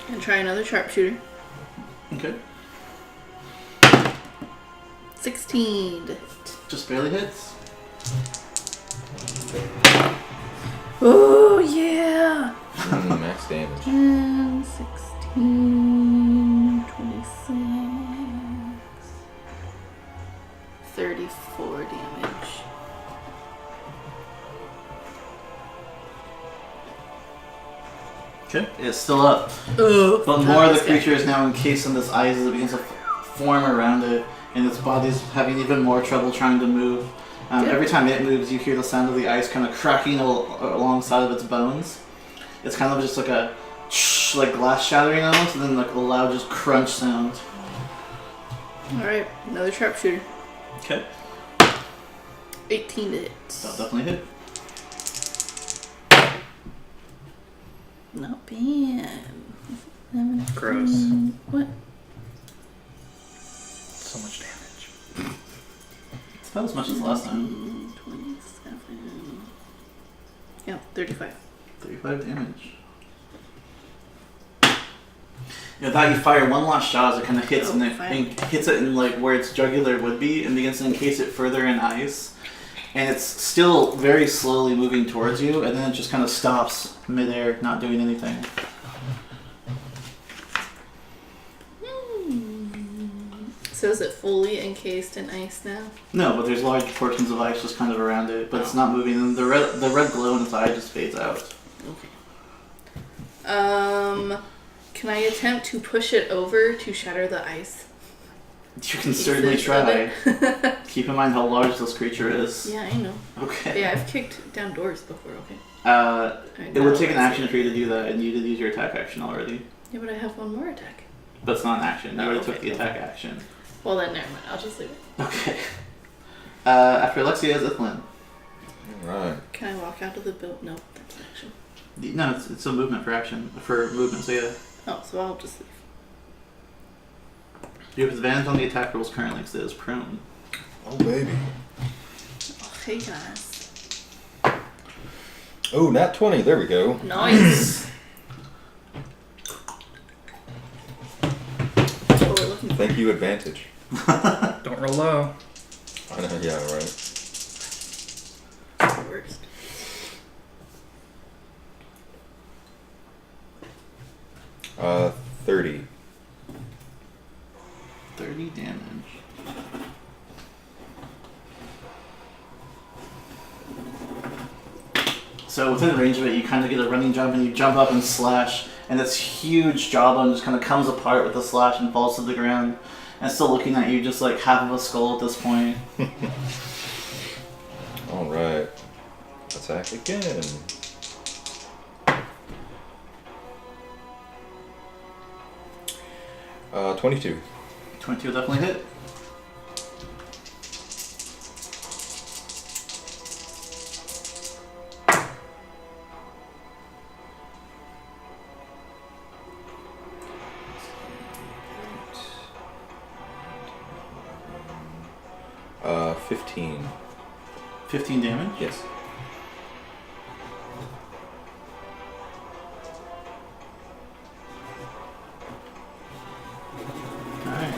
C: And try another sharpshooter.
B: Okay.
C: 16 to hit.
B: Just barely hits.
C: Oh, yeah.
A: Max damage.
C: And 16, 26, 34 damage.
B: Okay. It's still up.
C: Oh,
B: But more of the creature is now encased in this ice as it begins to form around it, and its body's having even more trouble trying to move. Every time it moves, you hear the sound of the ice kind of cracking alongside of its bones. It's kind of just like a like glass shattering almost, and then like a loud just crunch sound.
C: Alright, another sharpshooter.
B: Okay.
C: 18 to hit.
B: That'll definitely hit.
C: Not bad. 17.
D: Gross.
C: What?
D: So much damage.
B: It's about as much as last time.
C: 27. Yeah, 35.
B: 35 damage. Yeah, that you fire one last shot as it kind of hits and hits it in like where its jugular would be and begins to encase it further in ice. And it's still very slowly moving towards you, and then it just kind of stops midair, not doing anything.
C: So is it fully encased in ice now?
B: No, but there's large portions of ice just kind of around it, but it's not moving, and the red glow in its eye just fades out.
C: Okay. Can I attempt to push it over to shatter the ice?
B: You can certainly try. Keep in mind how large this creature is.
C: Yeah, I know.
B: Okay.
C: Yeah, I've kicked down doors before, okay.
B: It would take an action for you to do that, and you did use your attack action already.
C: Yeah, but I have one more attack.
B: But it's not an action. You
C: Oh,
B: already
C: okay.
B: took the attack action.
C: Well then, never mind. I'll just leave it.
B: Okay. After Alexia is Ithlin.
A: Alright.
C: Can I walk out of the build? No, that's action.
B: No, it's a movement for action. For movement, so yeah.
C: Oh, so I'll just leave.
B: You have advantage on the attack rolls currently because it is prone.
A: Oh, baby.
C: Oh, hey guys.
A: Oh, nat 20. There we go.
C: Nice. That's what we're looking for.
A: Thank you, advantage.
D: Don't roll low.
A: I know, yeah, right.
C: It's the worst.
A: Uh, 30.
B: 30 damage. So within range of it, you kind of get a running jump and you jump up and slash, and this huge jawbone just kind of comes apart with the slash and falls to the ground. And still looking at you, just like half of a skull at this point.
A: Alright. Attack again. Uh, 22.
B: 22 will definitely hit.
A: Uh, 15.
B: 15 damage.
A: Yes.
B: Alright.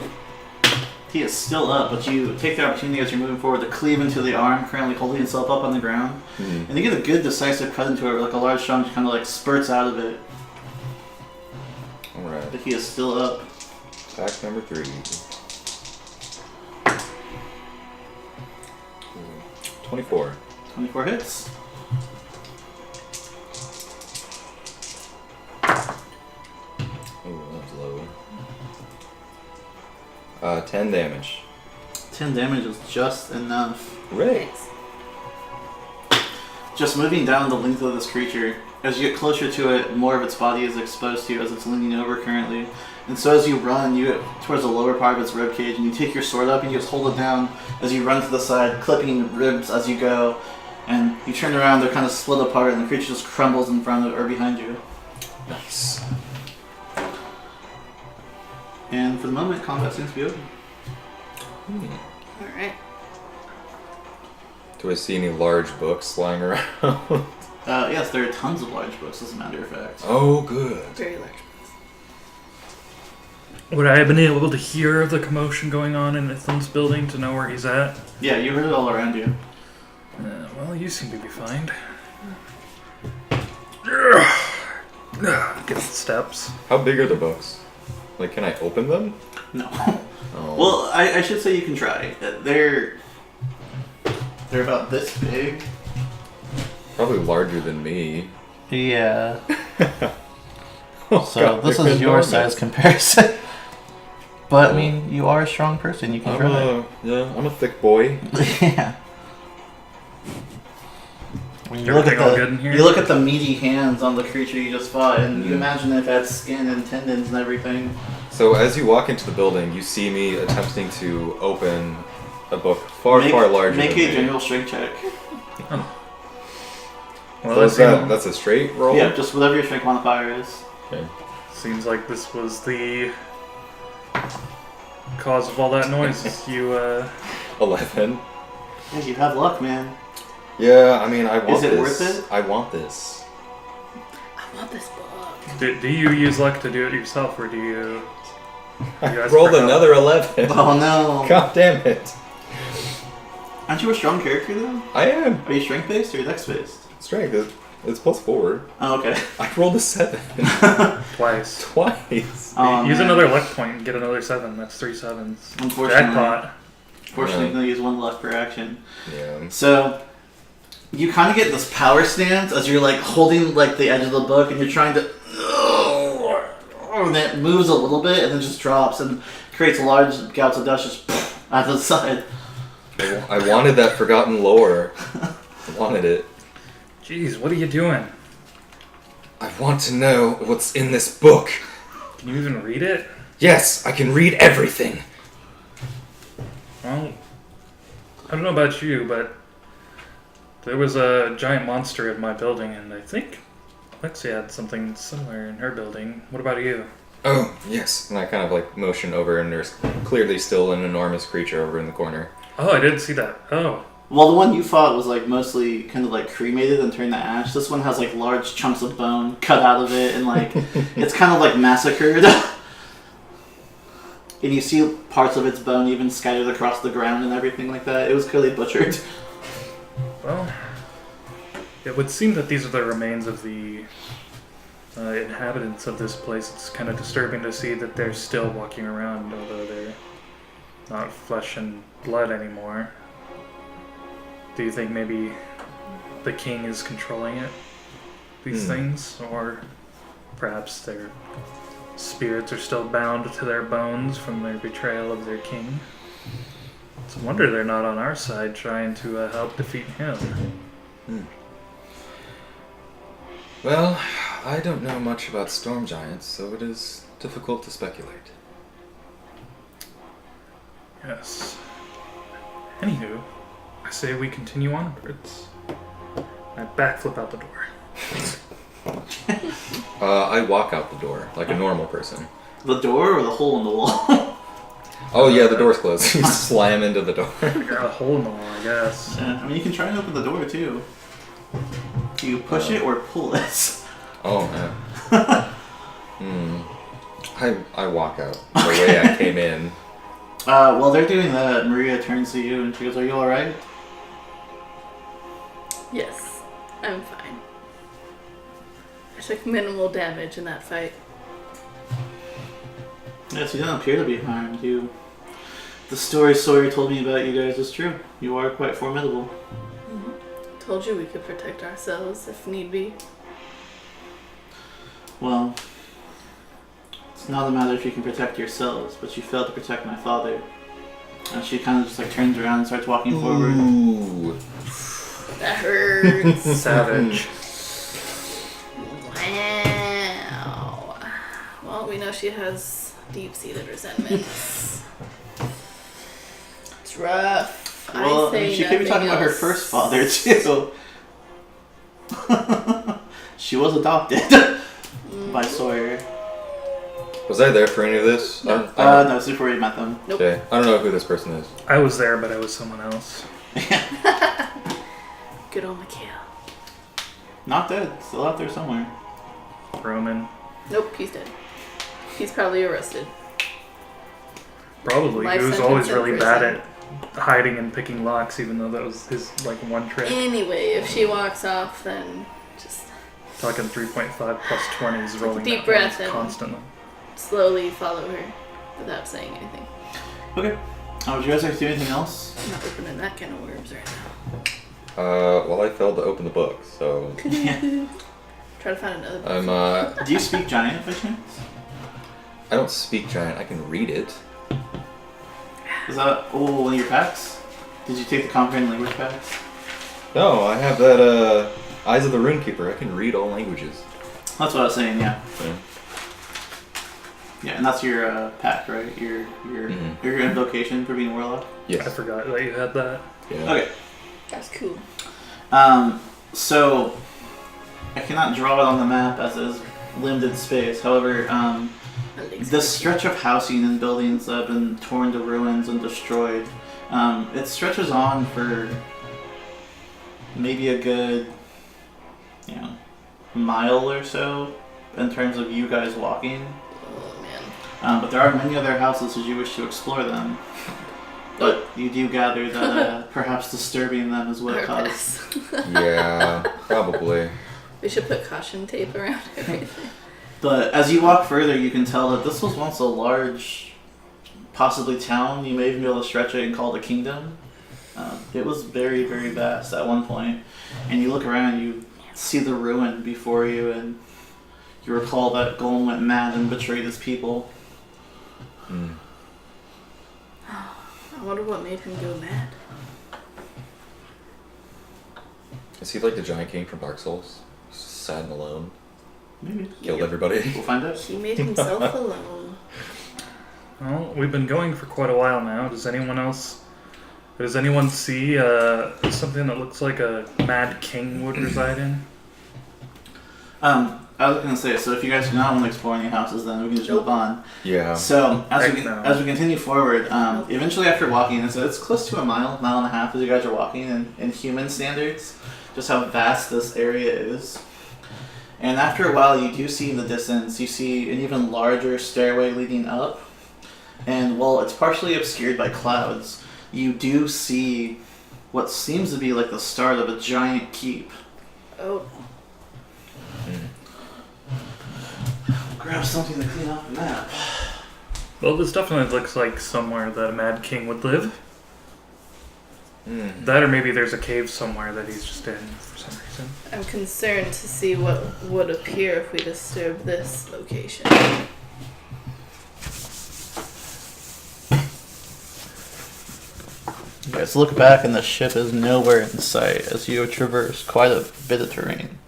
B: He is still up, but you take the opportunity as you're moving forward to cleave into the arm, currently holding itself up on the ground.
A: Mm-hmm.
B: And you get a good decisive cut into it, where like a large chunk kind of like spurts out of it.
A: Alright.
B: But he is still up.
A: Attack number 3. 24.
B: 24 hits.
A: Oh, that was low. 10 damage.
B: 10 damage is just enough.
A: Great.
B: Just moving down the length of this creature, as you get closer to it, more of its body is exposed to you as it's leaning over currently. And so as you run, you get towards the lower part of its ribcage, and you take your sword up and you just hold it down as you run to the side, clipping ribs as you go. And you turn around, they're kind of split apart, and the creature just crumbles in front of or behind you.
A: Nice.
B: And for the moment, combat seems to be over.
C: Alright.
A: Do I see any large books lying around?
B: Yes, there are tons of large books, as a matter of fact.
A: Oh, good.
C: Very large.
D: Would I have been able to hear the commotion going on in Ithan's building to know where he's at?
B: Yeah, you heard it all around you.
D: Well, you seem to be fine. Get the steps.
A: How big are the books? Like, can I open them?
B: No.
A: Oh.
B: Well, I should say you can try. They're about this big.
A: Probably larger than me.
B: Yeah.
A: Oh,
B: So
A: God,
B: this
A: they're
B: is your
A: enormous.
B: size comparison. But I mean, you are a strong person. You can try.
A: I'm a thick boy.
B: Yeah. When you
D: Everything all good in here?
B: you look at the meaty hands on the creature you just fought, and you imagine if it had skin and tendons and everything.
A: So as you walk into the building, you see me attempting to open a book far
B: Make
A: larger
B: Make
A: than
B: a
A: me.
B: general strength check.
D: Well,
A: So
D: that
A: is that's a straight roll?
B: Yeah, just whatever your strength modifier is.
A: Okay.
D: seems like this was the cause of all that noise. You,
A: 11.
B: Yeah, you have luck, man.
A: Yeah, I mean, I want
B: Is it
A: this.
B: worth it?
A: I want this.
C: I want this book.
D: do you use luck to do it yourself, or do you
A: I
D: ask
A: rolled
D: for help?
A: another 11.
B: Oh no!
A: God damn it.
B: Aren't you a strong character though?
A: I am.
B: Are you strength based or dex based?
A: Strength. It's +4.
B: Oh, okay.
A: I rolled a 7.
D: Twice?
A: Twice.
B: Oh,
D: Use
B: man.
D: another luck point and get another 7. That's 3 sevens.
B: Unfortunately,
D: Jackpot.
B: Unfortunately, you can only use one luck per action.
A: Yeah.
B: So you kind of get this power stance as you're like holding like the edge of the book, and you're trying to. And it moves a little bit, and then just drops and creates large gouts of dust just out the side.
A: I wanted that forgotten lore. I wanted it.
D: Jeez, what are you doing?
A: I want to know what's in this book.
D: Can you even read it?
A: Yes, I can read everything.
D: Well, I don't know about you, but there was a giant monster in my building, and I think Alexia had something similar in her building. What about you?
A: Oh, yes. And I kind of like motion over, and there's clearly still an enormous creature over in the corner.
D: Oh, I didn't see that. Oh.
B: Well, the one you fought was like mostly kind of like cremated and turned to ash. This one has like large chunks of bone cut out of it, and like it's kind of like massacred. And you see parts of its bone even scattered across the ground and everything like that. It was clearly butchered.
D: Well, it would seem that these are the remains of the inhabitants of this place. It's kind of disturbing to see that they're still walking around, although they're not flesh and blood anymore. Do you think maybe the king is controlling it? These things? Or perhaps their spirits are still bound to their bones from their betrayal of their king? It's a wonder they're not on our side trying to help defeat him.
A: Well, I don't know much about storm giants, so it is difficult to speculate.
D: Yes. Anywho, I say we continue onwards. I backflip out the door.
A: I walk out the door like a normal person.
B: The door or the hole in the wall?
A: Oh yeah, the door's closed. You slam into the door.
D: Got a hole in the wall, I guess.
B: Yeah, I mean, you can try and open the door too. You push it or pull it.
A: Oh man. I walk out the way I came in.
B: While they're doing that, Maria turns to you and she goes, "Are you alright?"
C: Yes, I'm fine. I took minimal damage in that fight.
B: Yes, you don't appear to be harmed. The story Sawyer told me about you guys is true. You are quite formidable.
C: told you we could protect ourselves if need be.
B: Well, it's not a matter if you can protect yourselves, but you failed to protect my father. And she kind of just like turns around and starts walking forward.
A: Ooh.
C: That hurts.
D: Savage.
C: Wow. Well, we know she has deep-seated resentments. It's rough.
B: Well,
C: I say
B: she could be talking about her
C: else.
B: first father too. She was adopted by Sawyer.
A: Was I there for any of this?
C: No.
B: No, it's before you met them.
C: Nope.
A: Okay. I don't know who this person is.
D: I was there, but I was someone else.
C: Good old Mikhail.
B: Not dead. Still out there somewhere.
D: Roman.
C: Nope, he's dead. He's probably arrested.
D: Probably.
C: Life
D: He was
C: sentence
D: always
C: in
D: really
C: prison.
D: bad at hiding and picking locks, even though that was his like one trick.
C: Anyway, if she walks off, then just
D: Talking 3.5 plus 20s rolling
C: deep
D: that
C: breath
D: dice
C: and-
D: constantly.
C: slowly follow her without saying anything.
B: Okay. Would you guys like to do anything else?
C: I'm not opening that can of worms right
A: Well, I failed to open the book, so
C: now. Try to find another book.
A: I'm.
B: Do you speak giant by chance?
A: I don't speak giant. I can read it.
B: Is that one of your packs? Did you take the comprehend language packs?
A: No, I have that Eyes of the Runekeeper. I can read all languages.
B: That's what I was saying. Yeah.
A: Yeah.
B: Yeah, and that's your pack, right? Your
A: Mhm.
B: your invocation for being a warlock.
A: Yes.
D: I forgot that you had that.
A: Yeah.
B: Okay.
C: That's cool.
B: So I cannot draw it on the map as it is limited space. However, the stretch of housing and buildings that have been torn to ruins and destroyed, it stretches on for maybe a good, mile or so in terms of you guys walking.
C: Oh man.
B: But there are many other houses as you wish to explore them. But you do gather that perhaps disturbing them is what it caused.
A: Yeah, probably.
C: We should put caution tape around everything.
B: But as you walk further, you can tell that this was once a large, possibly town. You may even be able to stretch it and call it a kingdom. It was very, very vast at one point. And you look around, you see the ruin before you, and you recall that Golem went mad and betrayed his people.
A: Mm.
C: I wonder what made him go mad.
A: Is he like the Giant King from Dark Souls? Sad and alone.
B: Maybe.
A: Killed everybody.
B: We'll find out.
C: He made himself alone.
D: Well, we've been going for quite a while now. Does anyone see something that looks like a Mad King would reside in?
B: I was going to say, so if you guys do not want to explore any houses, then we can just move on.
A: Yeah.
B: So as
D: No.
B: we continue forward, eventually after walking, it's close to a mile and a half as you guys are walking in human standards, just how vast this area is. And after a while, you do see in the distance, you see an even larger stairway leading up. And while it's partially obscured by clouds, you do see what seems to be like the start of a giant keep.
C: Oh.
B: Grab something to clean off the map.
D: Well, this definitely looks like somewhere that a Mad King would live.
A: Mm.
D: That or maybe there's a cave somewhere that he's just in for some reason.
C: I'm concerned to see what would appear if we disturb this location.
B: You guys look back and the ship is nowhere in sight as you traverse quite a bit of terrain.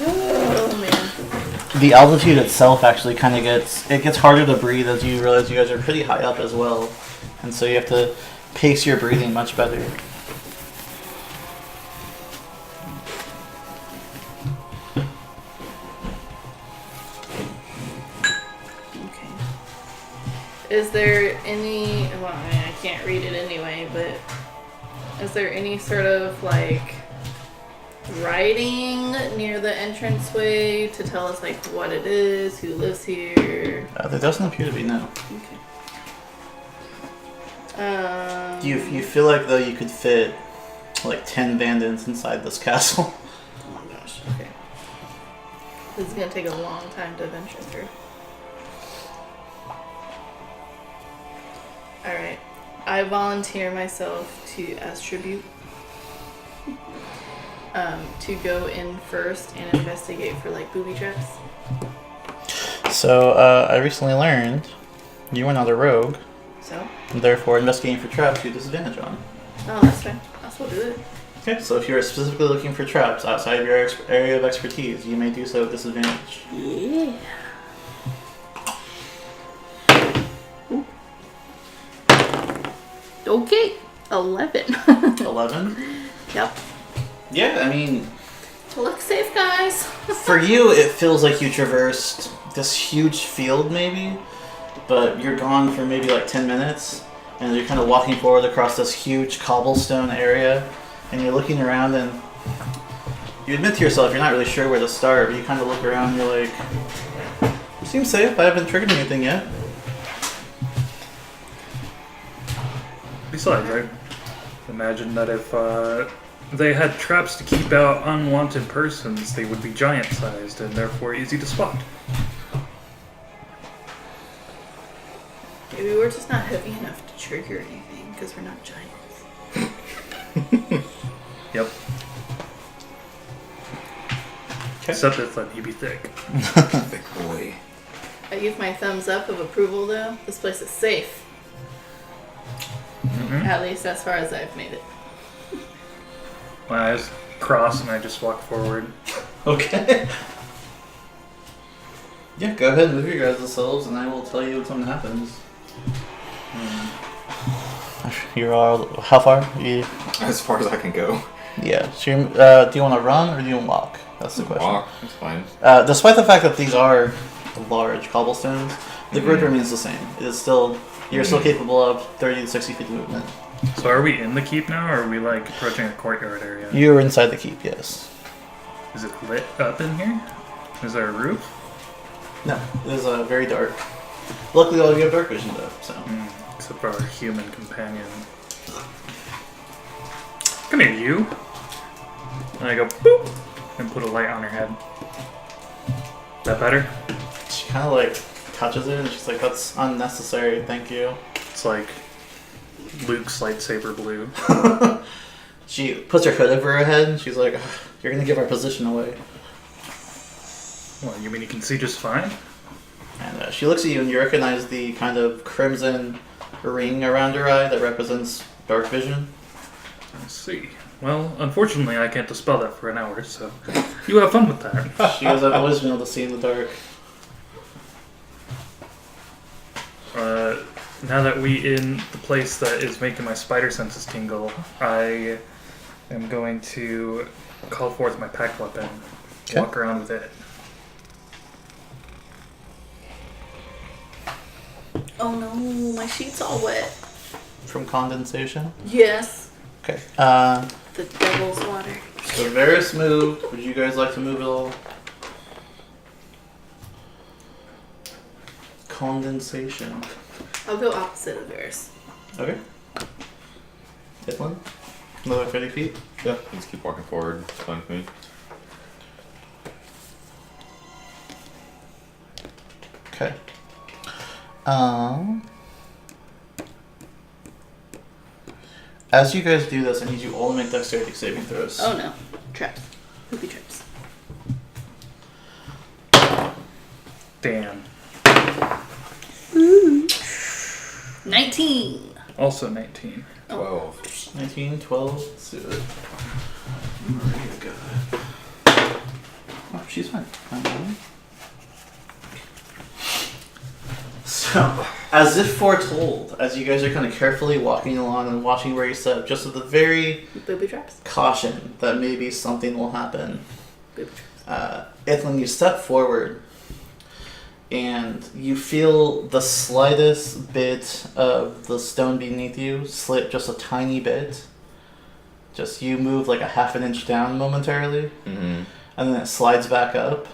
C: Oh man.
B: The altitude itself actually kind of gets harder to breathe as you realize you guys are pretty high up as well. And so you have to pace your breathing much better.
C: Okay. Is there any? Well, I mean, I can't read it anyway, but is there any sort of like writing near the entranceway to tell us like what it is, who lives here?
B: There doesn't appear to be, no.
C: Okay.
B: You feel like though you could fit like 10 bandits inside this castle.
C: Oh my gosh. Okay. This is gonna take a long time to venture through. All right. I volunteer myself as tribute to go in first and investigate for like booby traps.
B: So, I recently learned you are not a rogue,
C: So,
B: and therefore investigating for traps you have disadvantage on.
C: oh, that's fine. I'll still do it.
B: Okay, so if you're specifically looking for traps outside of your area of expertise, you may do so with disadvantage.
C: Yeah. Okay, 11.
B: 11?
C: Yep.
B: Yeah, I mean,
C: Look safe, guys.
B: for you, it feels like you traversed this huge field, maybe, but you're gone for maybe like 10 minutes, and you're kind of walking forward across this huge cobblestone area, and you're looking around, and you admit to yourself you're not really sure where to start, but you kind of look around and you're like, seems safe, I haven't triggered anything yet.
D: Besides, I imagine that if they had traps to keep out unwanted persons, they would be giant-sized and therefore easy to spot.
C: Maybe we're just not heavy enough to trigger anything because we're not giants.
D: Yep.
B: Okay.
D: Except that he'd be thick.
A: Thick boy.
C: I give my thumbs up of approval though. This place is safe.
D: Mm-hmm.
C: At least as far as I've made it.
D: My eyes cross and I just walk forward.
B: Okay. Yeah, go ahead and move your guys' selves, and I will tell you when something happens. You're all how far?
A: As far as I can go.
B: Yeah. So do you want to run or do you want to walk? That's the question.
A: Walk. That's fine.
B: Despite the fact that these are large cobblestones, the grid remains the same. It is still you're still capable of 30 to 60 feet of movement.
D: So are we in the keep now, or are we like approaching a courtyard area?
B: You're inside the keep, yes.
D: Is it lit up in here? Is there a roof?
B: No, it is very dark. Luckily, all of you have dark vision though, so.
D: Except for our human companion. Come here, you. And I go boop and put a light on her head. Is that better?
B: She kind of like touches it and she's like, "That's unnecessary, thank you."
D: It's like Luke's lightsaber blue.
B: She puts her hood over her head and she's like, "Ugh, you're gonna give our position away."
D: Well, you mean you can see just fine?
B: And she looks at you and you recognize the kind of crimson ring around her eye that represents dark vision.
D: Let's see. Well, unfortunately, I can't dispel that for an hour, so you have fun with that.
B: She goes, "I've always been able to see in the dark."
D: Now that we in the place that is making my spider senses tingle, I am going to call forth my pack weapon,
B: Okay.
D: walk around with it.
C: Oh no, my sheet's all wet.
B: From condensation.
C: Yes.
B: Okay.
C: The devil's water.
B: So Varys moved. Would you guys like to move at all? Condensation.
C: I'll go opposite of yours.
B: Okay. Hit one. Another 30 feet.
A: Yeah, just keep walking forward. It's fine with me.
B: Okay. As you guys do this, I need you all to make dexterity saving throws.
C: Oh no. Traps. Booby traps.
D: Damn.
C: 19.
D: Also 19.
A: 12.
B: 19, 12. Let's do it. Maria's got it. Oh, she's fine. So, as if foretold, as you guys are kind of carefully walking along and watching where you step, just with the very
C: Booby traps.
B: caution that maybe something will happen.
C: Booby traps.
B: Ithlin, you step forward and you feel the slightest bit of the stone beneath you slip just a tiny bit. Just you move like a half an inch down momentarily,
A: Mm-hmm.
B: and then it slides back up.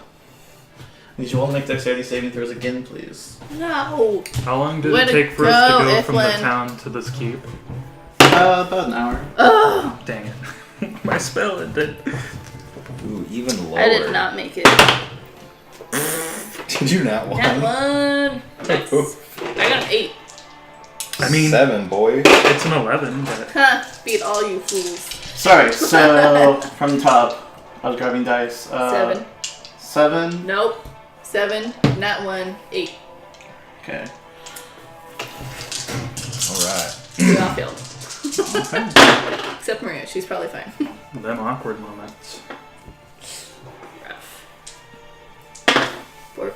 B: Need you all to make dexterity saving throws again, please.
C: No.
D: How long did
C: Way
D: it
C: to
D: take for us to
C: go,
D: go from the
C: Iflin.
D: town to this keep?
B: About an hour.
C: Ugh.
D: Dang it. My spell ended.
A: Ooh, even lower.
C: I did not make it.
A: Did you not want?
C: That one. Nice. I got an 8.
D: I mean,
A: 7, boy.
D: it's an 11, but
C: Ha! Beat all you fools.
B: Sorry, so from the top, I was grabbing dice.
C: 7.
B: 7?
C: Nope. 7. Not 1. 8.
B: Okay.
A: Alright.
C: We all failed.
B: Okay.
C: Except Maria. She's probably fine.
D: them awkward moments.
C: Rough. Bork.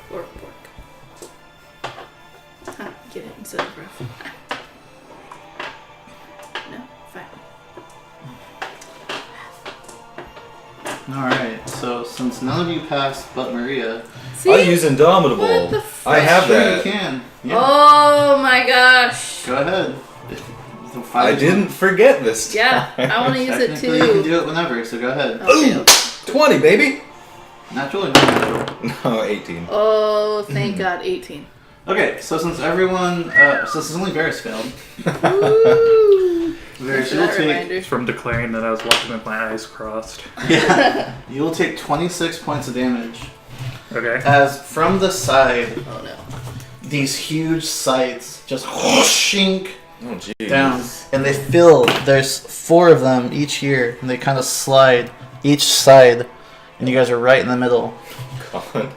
C: Ha! Get it instead of rough. No? Fine.
B: Alright, so since none of you passed but Maria,
C: See?
A: I use Indomitable.
C: What the
A: I have
B: sure
A: that.
B: you can. Yeah.
C: Oh my gosh.
B: Go ahead.
A: I didn't forget this
C: Yeah,
A: time.
C: I want to use it
B: Technically, you can
C: too.
B: do it whenever, so go ahead.
C: Okay.
A: 20, baby.
B: Natural or non-natural?
A: No, 18.
C: Oh, thank God, 18.
B: Okay, so since everyone, since only Varys failed,
C: Woo!
B: Varys,
C: Thanks for
B: you'll
C: that
B: take,
C: reminder.
D: From declaring that I was walking with my eyes crossed.
B: yeah, you will take 26 points of damage.
D: Okay.
B: As from the side,
C: Oh no.
B: these huge sights just whooshing
A: Oh, jeez.
B: down, and they fill. There's 4 of them each here, and they kind of slide each side, and you guys are right in the middle.
A: God.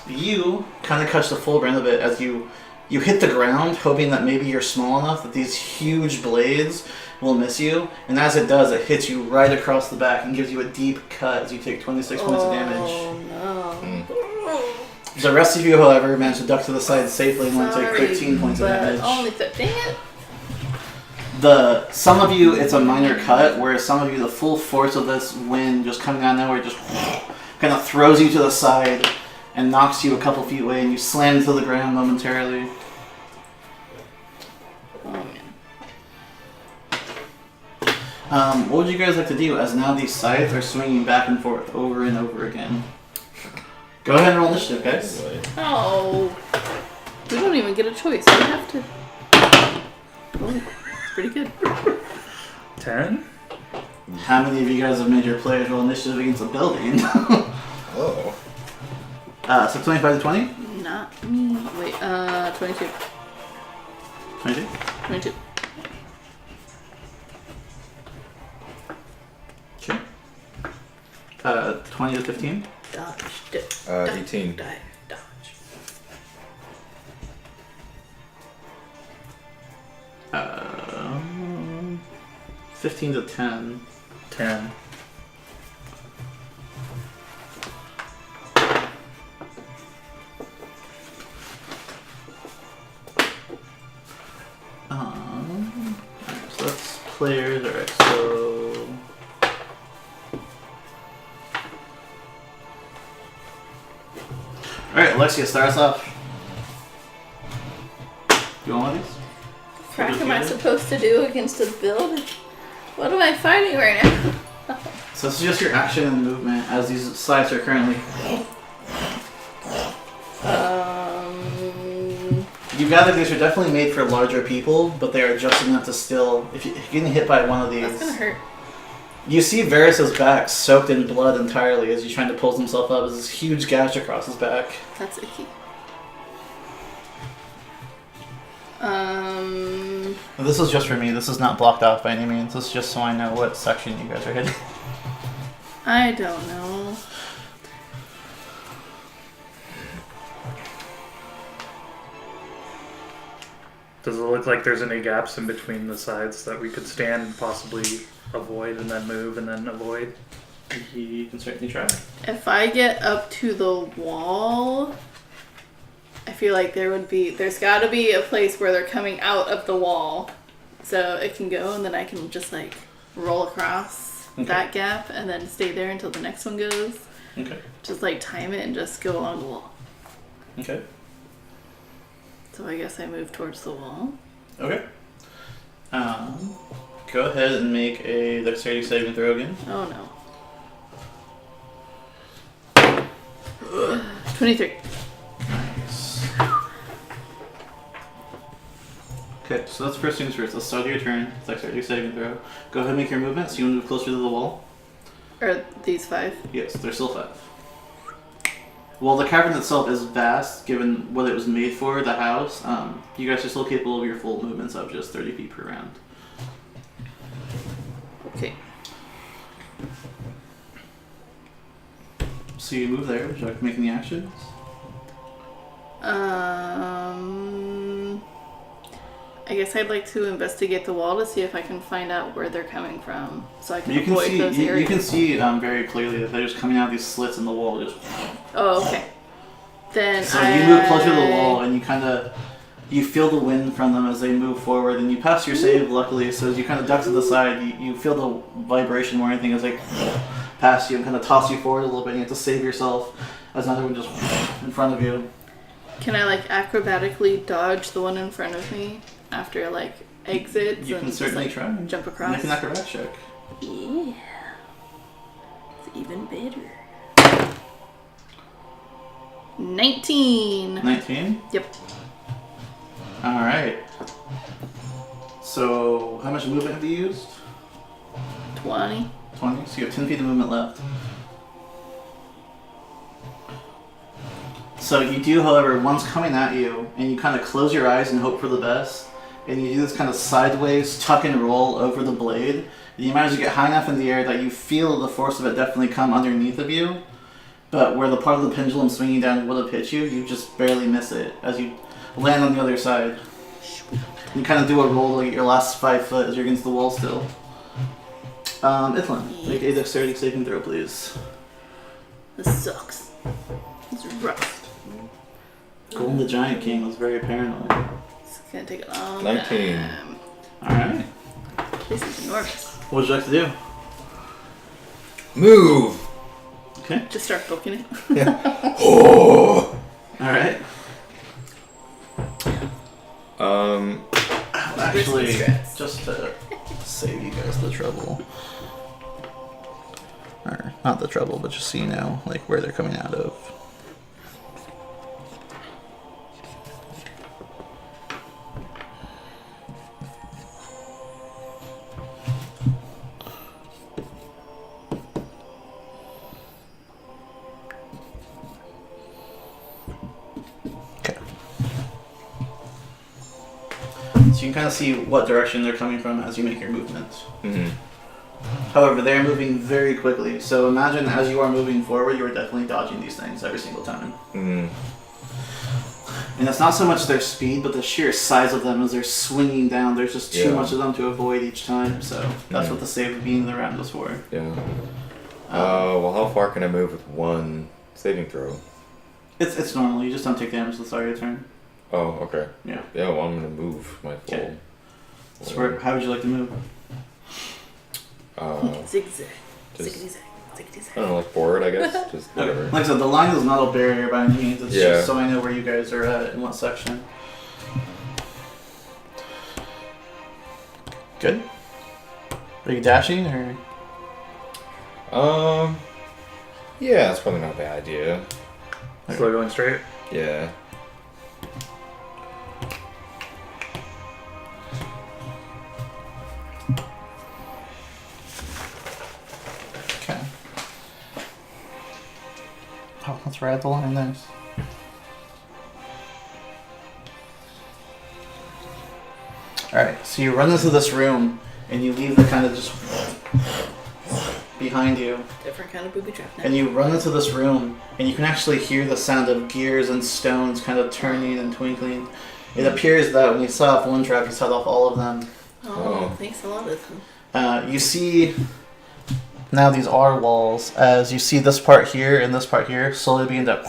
B: You kind of catch the full brunt of it as you hit the ground, hoping that maybe you're small enough that these huge blades will miss you, and as it does, it hits you right across the back and gives you a deep cut as you take 26 points of damage.
C: Oh no.
B: The rest of you, however, managed to duck to the side safely and only take 13 points of
C: but
B: damage.
C: Only dang it.
B: Some of you, it's a minor cut, whereas some of you, the full force of this wind just coming out of nowhere just kind of throws you to the side and knocks you a couple feet away, and you slam to the ground momentarily.
C: Oh man.
B: What would you guys like to do as now these scythes are swinging back and forth over and over again? Go ahead and roll initiative, guys.
C: Oh. We don't even get a choice. We have to. Oh, it's pretty good.
D: 10?
B: How many of you guys have made your players roll initiative against a building?
A: Oh.
B: So 25 to 20?
C: Not me. Wait, 22.
B: 22?
C: 22.
B: Sure. 20 to 15?
C: Dodge. Dip.
A: 18.
C: Dive. Dodge.
B: Uh, 15 to 10.
D: 10.
B: Alright, so that's players. Alright, so. Alright, Alexia, start us off. You want one of these?
C: What am I supposed to do against a build? What am I fighting right now?
B: So this is just your action and movement as these sites are currently. You gather these are definitely made for larger people, but they are just enough to still. If you're getting hit by one of these,
C: That's gonna hurt.
B: you see Varys' back soaked in blood entirely as he's trying to pull himself up. There's this huge gash across his back.
C: That's icky.
B: This is just for me. This is not blocked off by any means. This is just so I know what section you guys are hitting.
C: I don't know.
D: Does it look like there's any gaps in between the sides that we could stand and possibly avoid and then move and then avoid?
B: You can certainly try.
C: If I get up to the wall, I feel like there's gotta be a place where they're coming out of the wall. So it can go and then I can just like roll across that gap and then stay there until the next one goes.
B: Okay.
C: Just like time it and just go along the wall.
B: Okay.
C: So I guess I move towards the wall.
B: Okay. Go ahead and make a dexterity saving throw again.
C: Oh no. 23.
B: Nice. Okay, so that's first things first. Let's start your turn. Dexterity saving throw. Go ahead and make your movement. So you want to move closer to the wall?
C: Are these 5?
B: Yes, they're still 5. While the cavern itself is vast, given what it was made for, the house, you guys are still capable of your full movements of just 30 feet per round.
C: Okay.
B: So you move there. Would you like to make any actions?
C: I guess I'd like to investigate the wall to see if I can find out where they're coming from, so I can
B: You can
C: avoid
B: see.
C: those
B: You
C: areas.
B: can see very clearly that they're just coming out of these slits in the wall. Just.
C: Oh, okay. Then
B: So you move closer to the wall, and you feel the wind from them as they move forward, and you pass your save, luckily, so as you kind of duck to the side, you feel the vibration more than anything as they pass you and kind of toss you forward a little bit, and you have to save yourself as another one just in front of you.
C: Can I, like, acrobatically dodge the one in front of me after it, like, exits?
B: You can
C: and
B: certainly
C: just, like,
B: try.
C: jump across?
B: Make an acrobat check.
C: Yeah. It's even better. 19.
B: 19?
C: Yep.
B: Alright. So, how much movement have you used?
C: 20.
B: 20? So you have 10 feet of movement left. So you do, however, one's coming at you, and you kind of close your eyes and hope for the best, and you do this kind of sideways tuck and roll over the blade, and you manage to get high enough in the air that you feel the force of it definitely come underneath of you, but where the part of the pendulum swinging down would have hit you, you just barely miss it as you land on the other side. You kind of do a roll to get your last 5 foot as you're against the wall still. Ithlin, make a dexterity saving throw, please.
C: This sucks. It's rough.
B: Golden the Giant King was very paranoid.
C: It's gonna take a long
A: 19.
C: time.
B: Alright.
C: This is enormous.
B: What would you like to do?
A: Move!
B: Okay.
C: Just start booking it.
A: Oh!
B: Alright. Actually,
C: Risky strats.
B: just to save you guys the trouble. Or, not the trouble, but just so you know, like, where they're coming out of. Okay. So you can kind of see what direction they're coming from as you make your movement.
A: Mm-hmm.
B: However, they're moving very quickly, so imagine as you are moving forward, you are definitely dodging these things every single time.
A: Mm-hmm.
B: And it's not so much their speed, but the sheer size of them as they're swinging down. There's just too much of them to avoid each time, so that's what the save of being the round was for.
A: Yeah. Well, how far can I move with one saving throw?
B: It's normal, you just don't take damage till the start of your turn.
A: Oh, okay.
B: Yeah.
A: Yeah, well, I'm gonna move my full.
B: Okay. So how would you like to move?
C: Zigzag.
A: Just-
C: Ziggity zag. Ziggity
A: I
C: zag.
A: don't know, like forward, I guess. Just whatever.
B: Like I said, the line is not a barrier by any means. It's
A: Yeah.
B: just so I know where you guys are at in what section. Good. Are you dashing or?
A: Yeah, that's probably not a bad idea.
D: So we're going straight.
A: Yeah.
B: Okay. Oh, that's right at the line there. Alright, so you run into this room and you leave the kind of just behind you.
C: Different kind of booby trap now.
B: And you run into this room and you can actually hear the sound of gears and stones kind of turning and twinkling. It appears that when you set off one trap, you set off all of them.
C: Oh, thanks a lot, Ethan.
B: You see now these are walls as you see this part here and this part here slowly begin to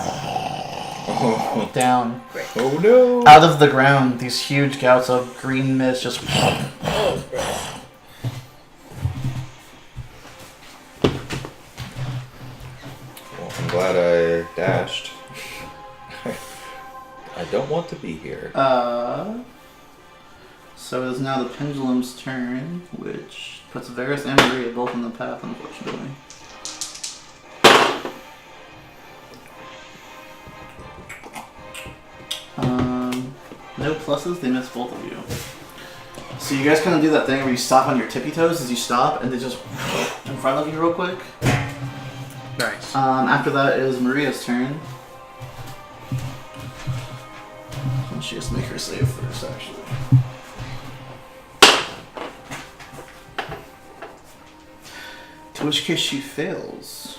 A: Oh,
B: down.
A: oh no!
B: Out of the ground, these huge gouts of green mist just
C: Oh, gross.
A: Well, I'm glad I dashed. I don't want to be here.
B: So it is now the pendulum's turn, which puts Varys and Maria both in the path, unfortunately. No pluses, they miss both of you. So you guys kind of do that thing where you stop on your tippy toes as you stop, and they just in front of you real quick.
D: Nice.
B: After that is Maria's turn. And she has to make her save first, actually. To which case she fails.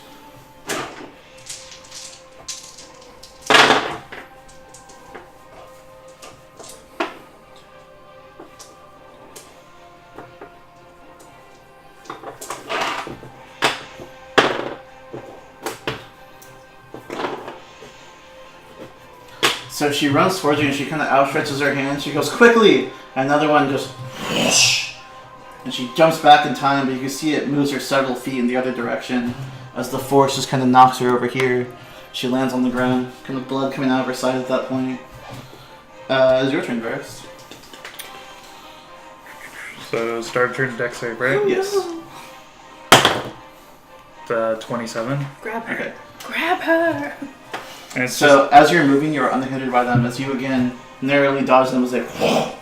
B: So she runs towards you and she kind of outstretches her hand. She goes, quickly! Another one just... And she jumps back in time, but you can see it moves her several feet in the other direction as the force just kind of knocks her over here. She lands on the ground, kind of blood coming out of her side at that point. It's your turn, Varys.
D: So start turn deck save, right?
B: Yes.
D: 27.
C: Grab her.
B: Okay.
C: Grab her.
D: And it's
B: So as you're moving, you're unhindered by them. As you again narrowly dodge them as they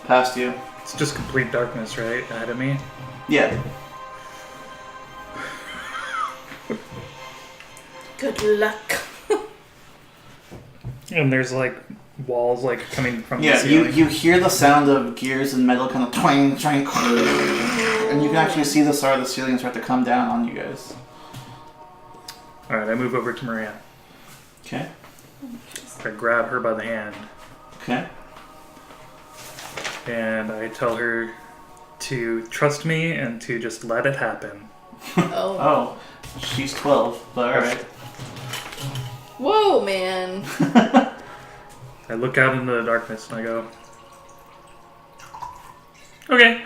B: past you.
D: it's just complete darkness, right, ahead of me.
B: Yeah.
C: Good luck.
D: And there's like walls like coming from the
B: Yeah,
D: ceiling.
B: you hear the sound of gears and metal kind of twang, twang, and you can actually see the start of the ceiling start to come down on you guys.
D: Alright, I move over to Maria.
B: Okay.
D: I grab her by the hand
B: Okay.
D: and I tell her to trust me and to just let it happen.
C: Oh.
B: Oh, she's 12, but alright.
C: Whoa, man.
D: I look out into the darkness and I go, okay.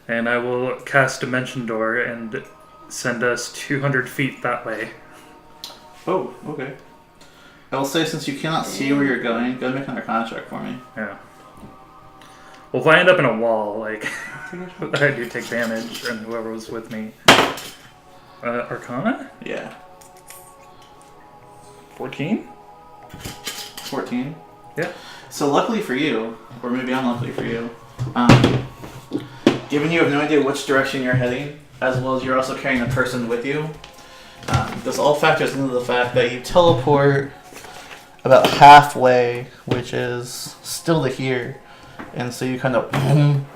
D: And I will cast Dimension Door and send us 200 feet that way.
B: Oh, okay. I will say, since you cannot see where you're going, go make another contract for me.
D: Yeah. Well, if I end up in a wall, like, I do take damage, and whoever was with me. Arcana?
B: Yeah.
D: 14?
B: 14.
D: Yeah.
B: So luckily for you, or maybe unluckily for you, given you have no idea which direction you're heading, as well as you're also carrying a person with you, this all factors into the fact that you teleport about halfway, which is still to here, and so you kind of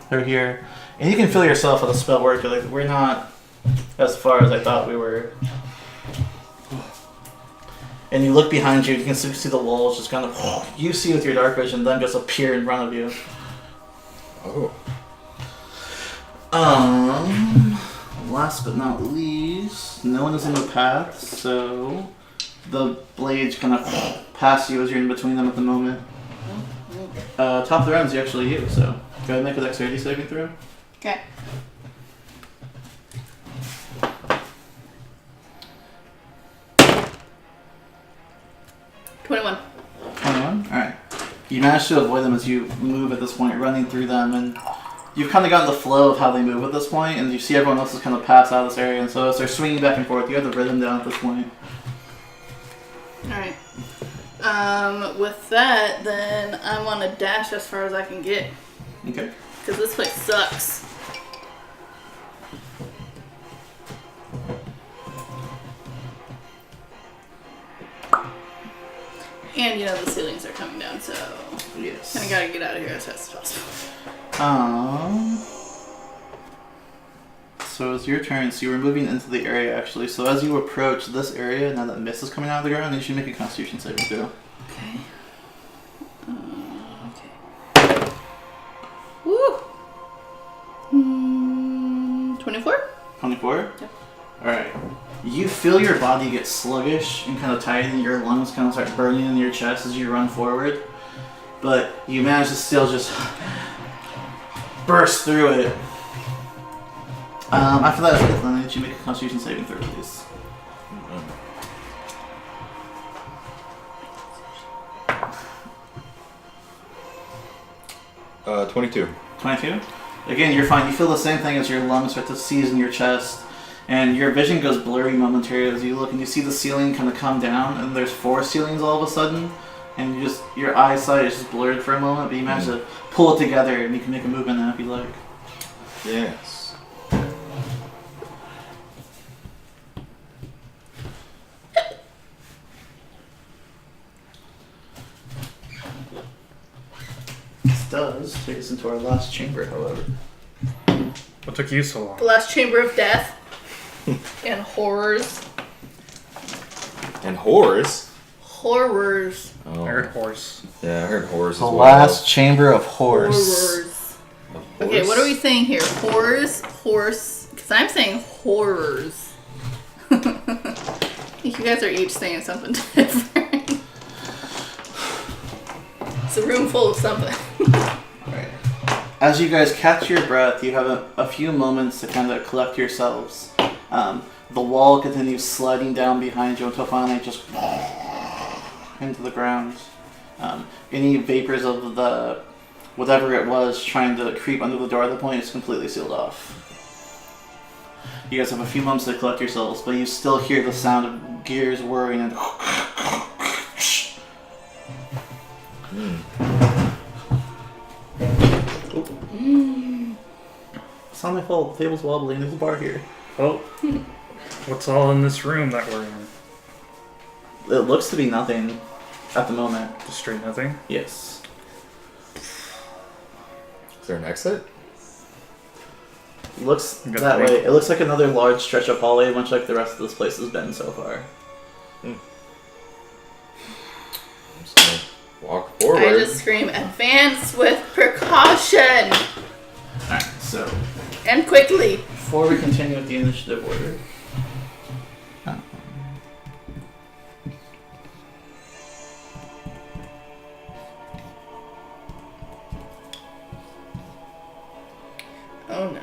B: through here, and you can feel yourself with the spell work. You're like, we're not as far as I thought we were. And you look behind you, you can see the walls just kind of, you see with your dark vision, them just appear in front of you.
A: Oh.
B: Last but not least, no one is in the path, so the blades kind of pass you as you're in between them at the moment. Top of the round is actually you, so go ahead and make a dexterity saving throw.
C: Okay. $21.
B: 21? Alright. You manage to avoid them as you move at this point, running through them, and you've kind of gotten the flow of how they move at this point, and you see everyone else is kind of pass out of this area, and so as they're swinging back and forth, you have the rhythm down at this point.
C: Alright. With that, then I want to dash as far as I can get.
B: Okay.
C: Because this place sucks. And, you know, the ceilings are coming down, so
B: Yes.
C: kind of gotta get out of here as fast as possible.
B: So it's your turn. So you were moving into the area, actually. So as you approach this area, now that mist is coming out of the ground, you should make a Constitution saving throw.
C: Okay. Okay. Woo! 24?
B: 24?
C: Yep.
B: Alright. You feel your body get sluggish and kind of tight, and your lungs kind of start burning in your chest as you run forward. But you manage to still just burst through it. After that, I need you make a Constitution saving throw, please.
A: 22.
B: 22? Again, you're fine. You feel the same thing as your lungs start to seize in your chest. And your vision goes blurry momentarily as you look and you see the ceiling kind of come down, and there's 4 ceilings all of a sudden, and your eyesight is just blurred for a moment, but you manage to pull it together and you can make a movement now if you like.
A: Yes.
B: does take us into our last chamber, however.
D: What took you so long?
C: The last chamber of death and horrors.
A: And whores.
C: Horrors.
A: Oh.
D: I heard horse.
A: Yeah, I heard whores
B: The
A: as well.
B: last chamber of horrors.
C: Horrors.
A: Of
C: Okay,
A: horse?
C: what are we saying here? Horrors, horse. Because I'm saying horrors. You guys are each saying something different. It's a room full of something.
B: Right. As you guys catch your breath, you have a few moments to kind of collect yourselves. The wall continues sliding down behind you until finally just into the ground. Any vapors of the whatever it was trying to creep under the door at the point is completely sealed off. You guys have a few moments to collect yourselves, but you still hear the sound of gears whirring and It's not my fault. The table's wobbling. There's a bar here.
D: Oh, what's all in this room that we're in?
B: It looks to be nothing at the moment.
D: Just straight nothing?
B: Yes.
A: Is there an exit?
B: Looks
D: You got
B: that
D: the
B: way.
D: link?
B: It looks like another large stretch of hallway, much like the rest of this place has been so far.
A: I'm just gonna walk forward.
C: I just scream, advance with precaution!
B: Alright, so
C: And quickly.
B: before we continue with the initiative order.
C: Oh no.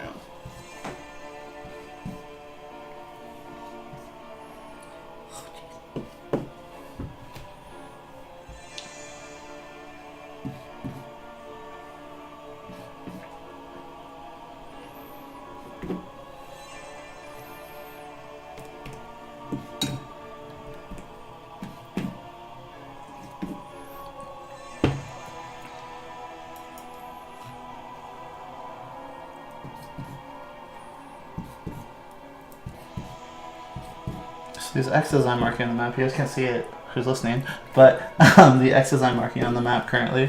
B: These X's I'm marking on the map, you guys can't see it, who's listening, but the X's I'm marking on the map currently,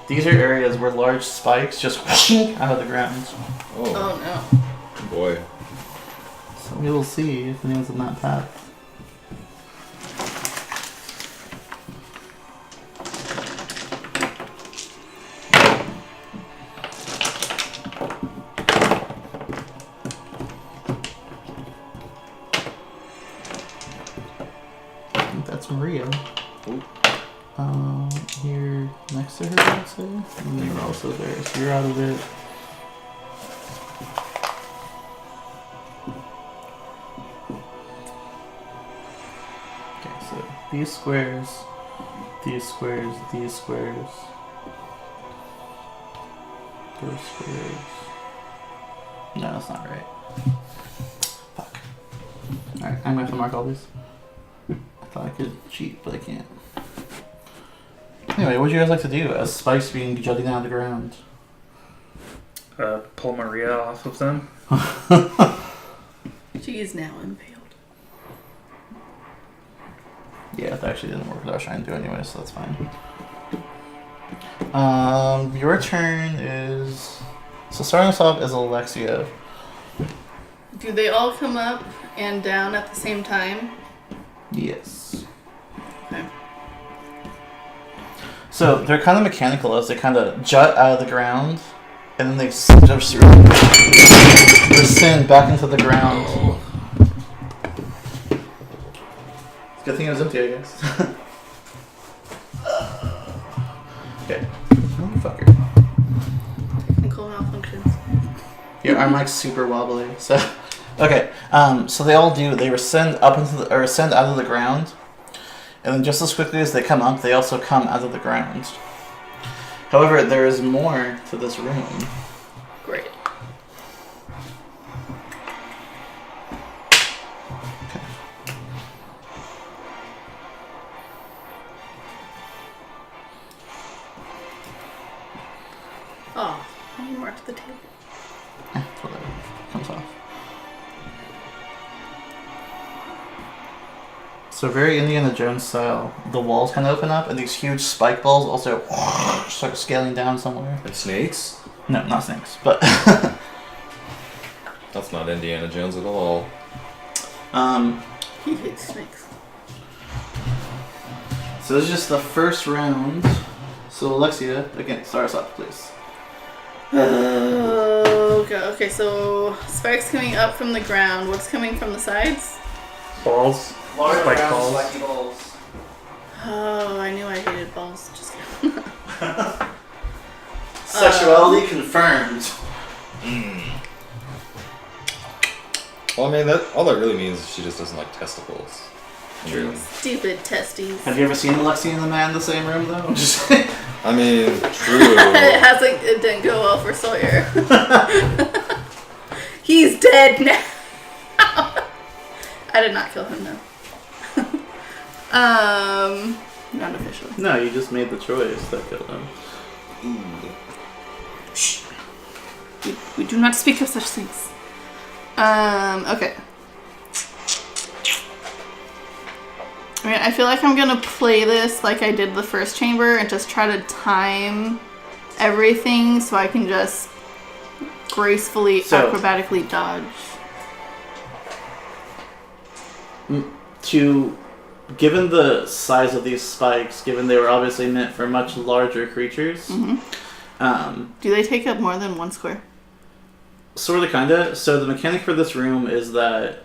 B: these are areas where large spikes just whoosh out of the ground.
A: Oh,
C: Oh
A: boy.
B: So we will see if anyone's in that path. I think that's Maria.
A: Ooh.
B: Here next to her, I'd say. And they were also there, so you're out of it. Okay, so these squares, those squares. No, that's not right. Fuck. Alright, I'm gonna have to mark all these. I thought I could cheat, but I can't. Anyway, what would you guys like to do as spikes being jutting out of the ground?
D: Pull Maria off of them.
C: She is now impaled.
B: Yeah, that actually didn't work what I was trying to do anyway, so that's fine. Your turn is... So starting us off is Alexia.
C: Do they all come up and down at the same time?
B: Yes.
C: Okay.
B: So they're kind of mechanical as they kind of jut out of the ground, and then they descend back into the ground.
A: Oh.
B: Good thing it was empty, I guess. Okay. Motherfucker.
C: Technical malfunctions.
B: Yeah, our mic's super wobbly. So, okay. So they all do. They ascend up into the, or ascend out of the ground, and then just as quickly as they come up, they also come out of the ground. However, there is more to this room.
C: Great. Oh, I marked the table.
B: Whatever. Comes off. So very Indiana Jones style. The walls kind of open up, and these huge spike balls also start scaling down somewhere.
A: And snakes?
B: No, not snakes, but
A: That's not Indiana Jones at all.
C: He hates snakes.
B: So this is just the first round. So Alexia, again, start us off, please.
C: Oh, God. Okay, so spikes coming up from the ground. What's coming from the sides?
D: Balls.
B: Large
D: Spike
B: round
D: balls.
B: spiky balls.
C: Oh, I knew I hated balls. Just kidding.
B: Sexuality confirmed.
A: Well, I mean, all that really means is she just doesn't like testicles.
B: True.
C: Stupid testes.
B: Have you ever seen Alexia and the man in the same room, though? Just
A: I mean, true.
C: It didn't go well for Sawyer. He's dead now. I did not kill him, no. Not officially.
B: No, you just made the choice that killed him.
C: Shh. We do not speak of such things. Okay. I mean, I feel like I'm gonna play this like I did the first chamber and just try to time everything so I can just gracefully, acrobatically dodge.
B: Given the size of these spikes, given they were obviously meant for much larger creatures,
C: Do they take up more than one square?
B: sort of, kinda. So the mechanic for this room is that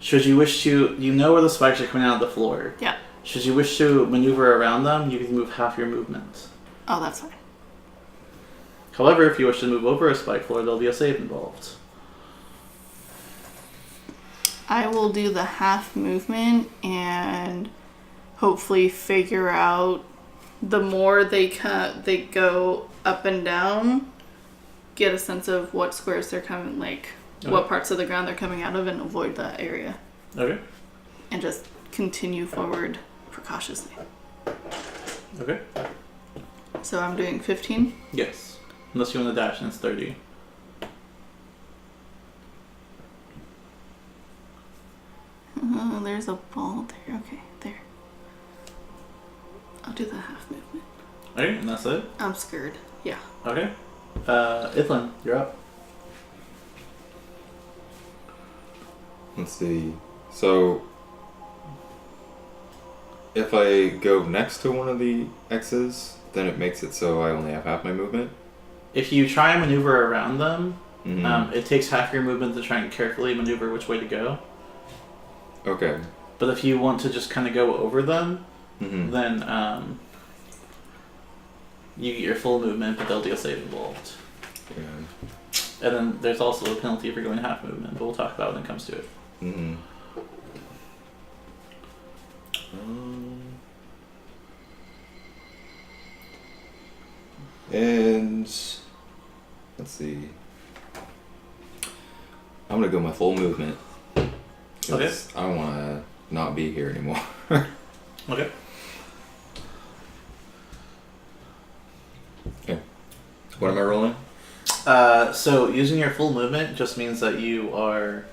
B: should you wish to, you know where the spikes are coming out of the floor.
C: Yeah.
B: Should you wish to maneuver around them, you can move half your movement.
C: Oh, that's fine.
B: However, if you wish to move over a spike floor, there'll be a save involved.
C: I will do the half movement and hopefully figure out the more they go up and down, get a sense of what squares they're coming, what parts of the ground they're coming out of, and avoid that area.
B: Okay.
C: And just continue forward precautiously.
B: Okay.
C: So I'm doing 15.
B: Yes. Unless you want to dash, and it's 30.
C: There's a ball there. Okay, there. I'll do the half movement.
B: Okay, and that's it?
C: I'm scared. Yeah.
B: Okay. Ithlin, you're up.
A: Let's see. So, if I go next to one of the X's, then it makes it so I only have half my movement?
B: If you try and maneuver around them,
A: Mm-hmm.
B: it takes half your movement to try and carefully maneuver which way to go.
A: Okay.
B: But if you want to just kind of go over them,
A: Mm-hmm.
B: then you get your full movement, but there'll be a save involved.
A: Yeah.
B: And then there's also a penalty for going half movement, but we'll talk about it when it comes to it.
A: Mm-hmm. And let's see. I'm gonna go my full movement. 'Cause
B: Okay.
A: I want to not be here anymore.
B: Okay.
A: Okay. What am I rolling?
B: So using your full movement just means that you are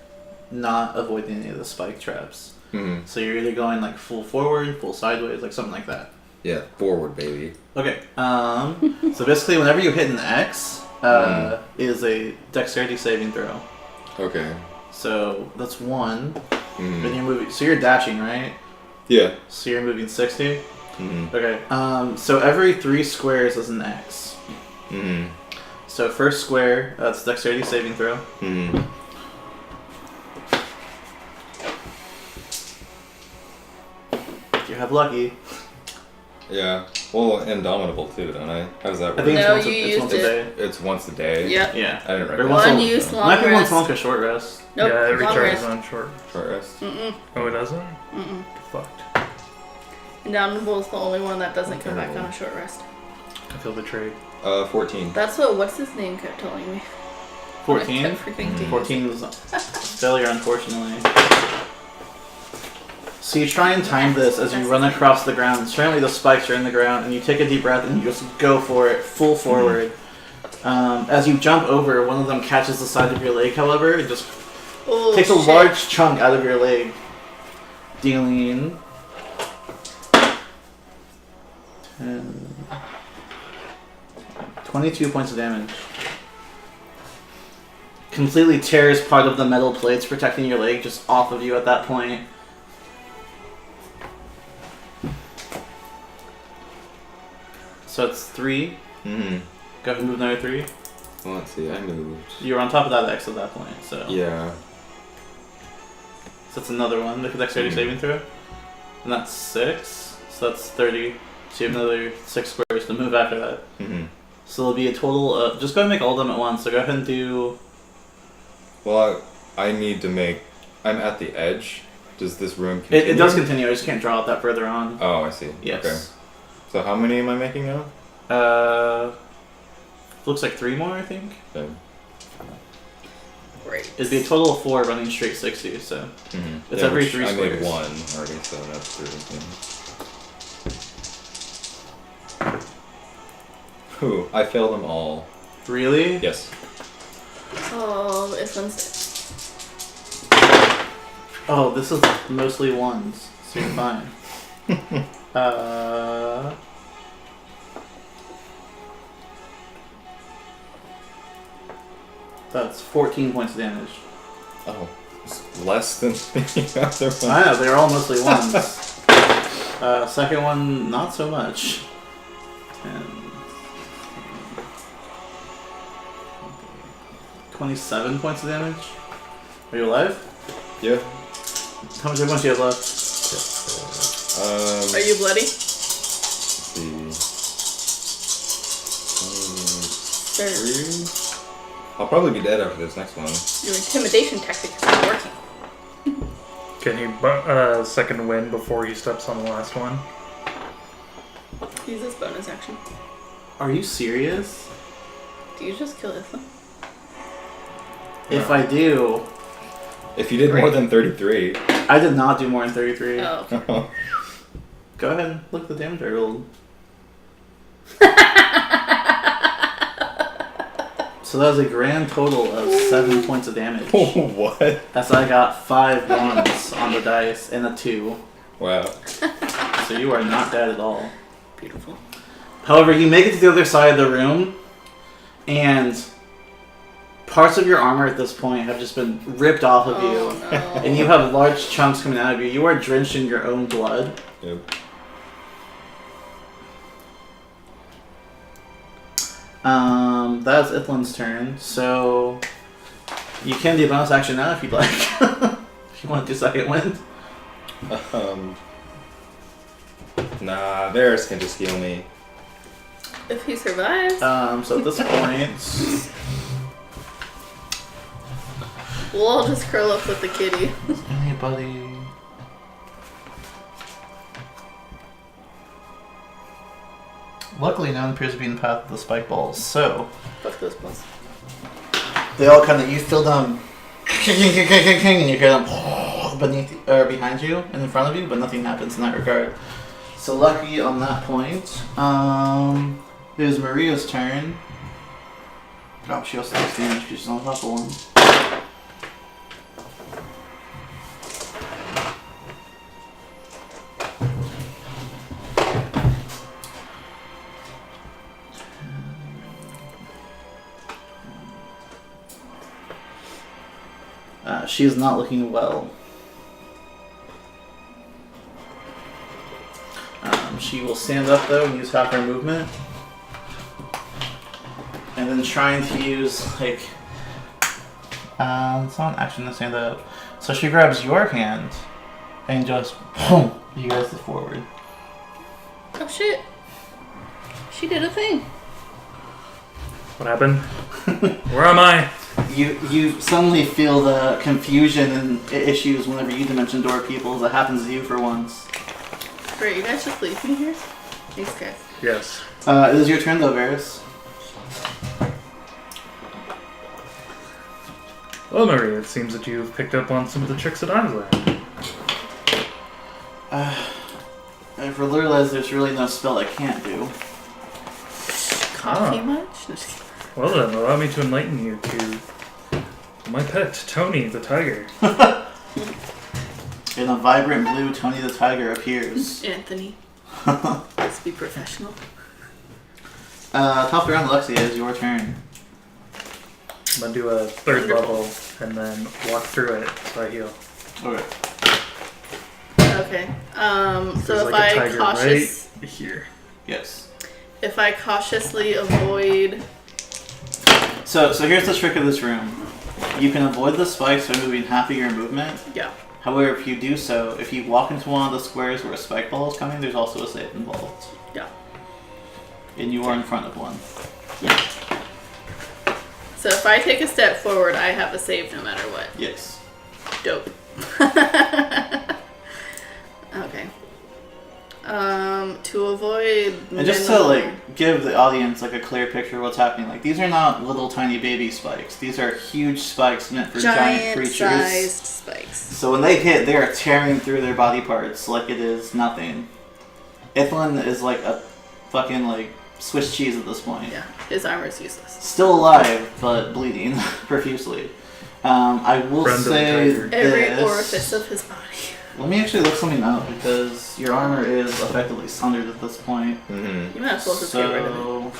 B: not avoiding any of the spike traps.
A: Mm-hmm.
B: So you're either going like full forward, full sideways, like something like that.
A: Yeah, forward, baby.
B: Okay. So basically, whenever you hit an X, it is a dexterity saving throw.
A: Okay.
B: So that's 1.
A: Mm-hmm.
B: Then you're moving. So you're dashing, right?
A: Yeah.
B: So you're moving 60.
A: Mm-hmm.
B: Okay. So every 3 squares is an X.
A: Mm-hmm.
B: So first square, that's dexterity saving throw.
A: Mm-hmm.
B: If you have lucky.
A: Yeah. Well, Indomitable too, don't I? How does that
B: I
A: work?
B: think
C: No,
B: it's
C: you
B: once
C: used
B: a
C: it.
B: day.
A: It's once a day.
C: Yep.
B: Yeah.
A: I didn't
B: Or
A: recognize
B: once
C: One
B: a-
C: use, long
B: Might be once
C: rest.
B: a month or short rest.
C: Nope.
D: Yeah, it
C: long
D: recharges
C: rest.
D: on short.
A: Short rest.
C: Mm-mm.
D: Oh, it doesn't?
C: Mm-mm.
D: Fucked.
C: Indomitable is the only one that doesn't come back on a short rest.
D: I feel betrayed.
A: 14.
C: That's what's his name kept telling me.
B: 14?
C: I kept forgetting to use
B: 14 is a failure, unfortunately. So you try and time this as you run across the ground. Certainly the spikes are in the ground, and you take a deep breath and you just go for it, full forward. As you jump over, one of them catches the side of your leg, however, it just
C: Oh,
B: takes a
C: shit.
B: large chunk out of your leg, dealing And 22 points of damage. Completely tears part of the metal plates protecting your leg just off of you at that point. So it's 3.
A: Mm-hmm.
B: Go ahead and move another 3.
A: Well, let's see. I moved.
B: You were on top of that X at that point, so.
A: Yeah.
B: So that's another one. Make a dexterity saving throw. And that's 6. So that's 30. So you have another 6 squares to move after that.
A: Mm-hmm.
B: So it'll be a total of. Just go ahead and make all of them at once. So go ahead and do.
A: Well, I need to make. I'm at the edge. Does this room continue?
B: It does continue. I just can't draw it that further on.
A: Oh, I see.
B: Yes.
A: Okay. So how many am I making now?
B: Looks like 3 more, I think.
A: Okay.
C: Great.
B: It'd be a total of 4 running straight 60. So
A: Mm-hmm.
B: it's every
A: which
B: 3
A: I
B: squares.
A: made 1 already, so that's 13. Ooh, I failed them all.
B: Really?
A: Yes.
C: Oh, it's Wednesday.
B: Oh, this is mostly 1s, so you're fine. That's 14 points of damage.
A: Oh, it's less than the other one.
B: I know, they're all mostly 1s. Second one, not so much. And 27 points of damage. Are you alive?
A: Yeah.
B: How much points do you have left?
C: Are you bloody?
A: Let's see. 23. I'll probably be dead after this next one.
C: Your intimidation tactic is not working.
D: Can he second win before he steps on the last one?
C: Use this bonus action.
B: Are you serious?
C: Do you just kill Isla?
B: If I do,
A: If you did more than 33.
B: I did not do more than 33.
C: Oh, okay.
B: Go ahead and look at the damage I rolled. So that was a grand total of 7 points of damage.
A: What?
B: As I got 5 1s on the dice and a 2.
A: Wow.
B: So you are not dead at all.
C: Beautiful.
B: However, you make it to the other side of the room, and parts of your armor at this point have just been ripped off of you.
C: Oh, no.
B: And you have large chunks coming out of you. You are drenched in your own blood.
A: Yep.
B: That is Ithlin's turn, so you can do a bonus action now if you'd like. If you want to do second wind.
A: Nah, Varys can just heal me.
C: If he survives,
B: So at this point,
C: we'll all just curl up with the kitty.
B: anybody. Luckily, no one appears to be in the path of the spike balls, so
C: Fuck those balls.
B: they all kind of, you feel them, and you hear them beneath or behind you and in front of you, but nothing happens in that regard. So lucky on that point. It is Maria's turn. Oh, she also takes damage because she's on top of one. She is not looking well. She will stand up though and use half her movement. And then trying to use, like... it's not an action to stand up. So she grabs your hand and just, boom, you guys to forward.
C: Oh shit. She did a thing.
D: What happened? Where am I?
B: You suddenly feel the confusion and issues whenever you dimension door people. That happens to you for once.
C: Great, you guys just leave me here? Thanks, guys.
D: Yes.
B: It is your turn though, Varys.
D: Well, Maria, it seems that you've picked up on some of the tricks that I've learned.
B: I've realized there's really no spell I can't do.
C: Coffee
D: Ah.
C: much? Just kidding.
D: Well then, allow me to enlighten you to my pet, Tony the tiger.
B: And a vibrant blue Tony the Tiger appears.
C: Anthony. Let's be professional.
B: Top of the round, Alexia, is your turn.
D: I'm gonna do a third
C: Wonderful.
D: level and then walk through it so I heal.
B: Okay.
C: Okay. So
D: There's
C: if
D: like a
C: I
D: tiger
C: cautious,
D: right here.
B: Yes.
C: if I cautiously avoid,
B: So here's the trick of this room. You can avoid the spikes by moving half of your movement.
C: yeah.
B: However, if you do so, if you walk into one of the squares where a spike ball is coming, there's also a save involved.
C: Yeah.
B: And you are in front of one.
C: So if I take a step forward, I have a save no matter what.
B: Yes.
C: Dope. Okay. To avoid.
B: And just to like give the audience like a clear picture of what's happening, like these are not little tiny baby spikes. These are huge spikes meant for giant creatures.
C: Giant-sized spikes.
B: So when they hit, they are tearing through their body parts like it is nothing. Ithlin is like a fucking like Swiss cheese at this point.
C: Yeah, his armor is useless.
B: Still alive, but bleeding profusely. I will
D: Friend of the
B: say
D: tiger.
C: Every
B: this.
C: orifice of his body.
B: Let me actually look something up because your armor is effectively sundered at this point.
A: Mm-hmm.
C: You might as well just get rid of it.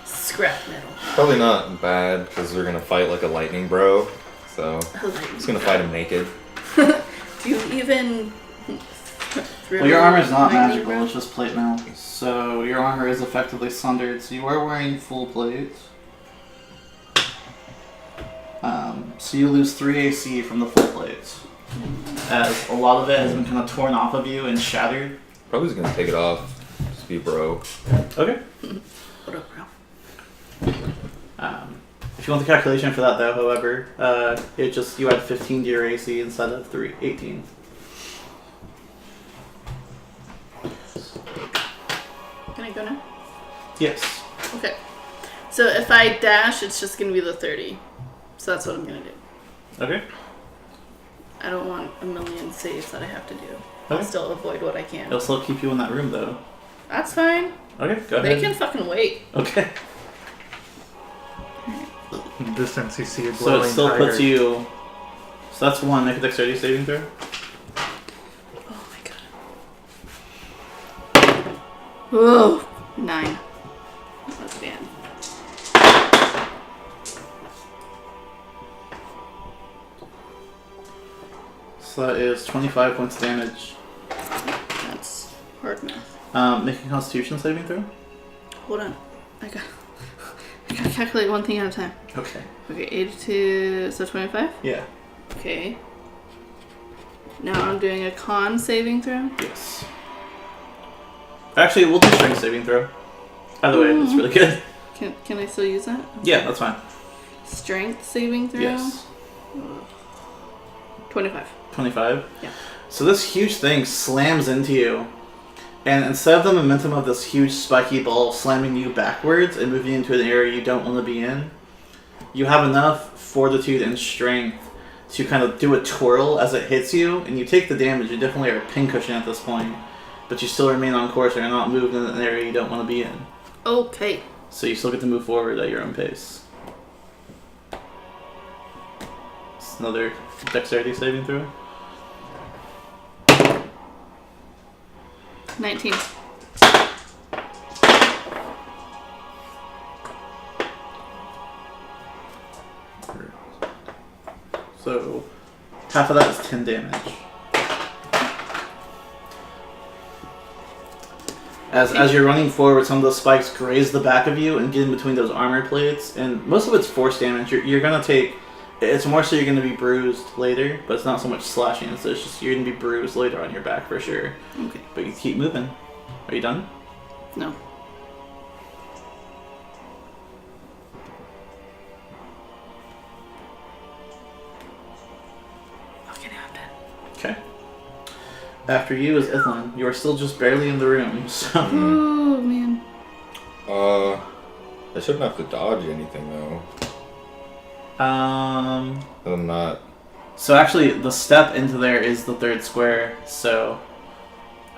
B: So
C: Scrap metal.
A: Probably not bad because we're gonna fight like a lightning bro. So
C: I like
A: just gonna fight him naked.
C: Do you even?
B: well, your armor is not
C: Lightning
B: magical;
C: round?
B: it's just plate mail. So your armor is effectively sundered. So you are wearing full plate. So you lose 3 AC from the full plate, as a lot of it has been kind of torn off of you and shattered.
A: Probably just gonna take it off. Just be bro.
B: Okay.
C: What up, bro?
B: If you want the calculation for that, though, however, it just you add 15 to your AC instead of 18.
C: Can I go now?
B: Yes.
C: Okay. So if I dash, it's just gonna be the 30. So that's what I'm gonna do.
B: Okay.
C: I don't want a million saves that I have to do. I'll
B: Okay.
C: still avoid what I can.
B: It'll still keep you in that room, though.
C: That's fine.
B: Okay, go
C: They
B: ahead.
C: can fucking wait.
B: Okay.
D: In the distance, you see a
B: So
D: glowing
B: it still
D: tiger.
B: puts you. So that's one. Make a dexterity saving throw.
C: Oh my god. Oh, 9. That's bad.
B: So that is 25 points of damage.
C: That's hard math.
B: Make a Constitution saving throw.
C: Hold on. I gotta calculate one thing at a time.
B: Okay.
C: Okay, 82, so 25?
B: Yeah.
C: Okay. Now I'm doing a con saving throw.
B: Yes. Actually, we'll do strength saving throw. Either way, it's really good.
C: Can I still use that?
B: Yeah, that's fine.
C: Strength saving throw?
B: Yes.
C: 25.
B: 25?
C: Yeah.
B: So this huge thing slams into you, and instead of the momentum of this huge spiky ball slamming you backwards and moving you into an area you don't want to be in, you have enough fortitude and strength to kind of do a twirl as it hits you, and you take the damage. You definitely are a pincushion at this point, but you still remain on course and are not moved in an area you don't want to be in.
C: Okay.
B: So you still get to move forward at your own pace. It's another dexterity saving throw.
C: 19.
B: So half of that is 10 damage. As you're running forward, some of those spikes graze the back of you and get in between those armor plates, and most of it's force damage. You're gonna take. It's more so you're gonna be bruised later, but it's not so much slashing. It's just you're gonna be bruised later on your back for sure.
C: Okay.
B: But you keep moving. Are you done?
C: No. Okay, now I'm done.
B: Okay. After you is Ithlin. You are still just barely in the room, so.
C: Oh, man.
A: I shouldn't have to dodge anything though.
B: Um.
A: I'm not.
B: So actually, the step into there is the third square. So.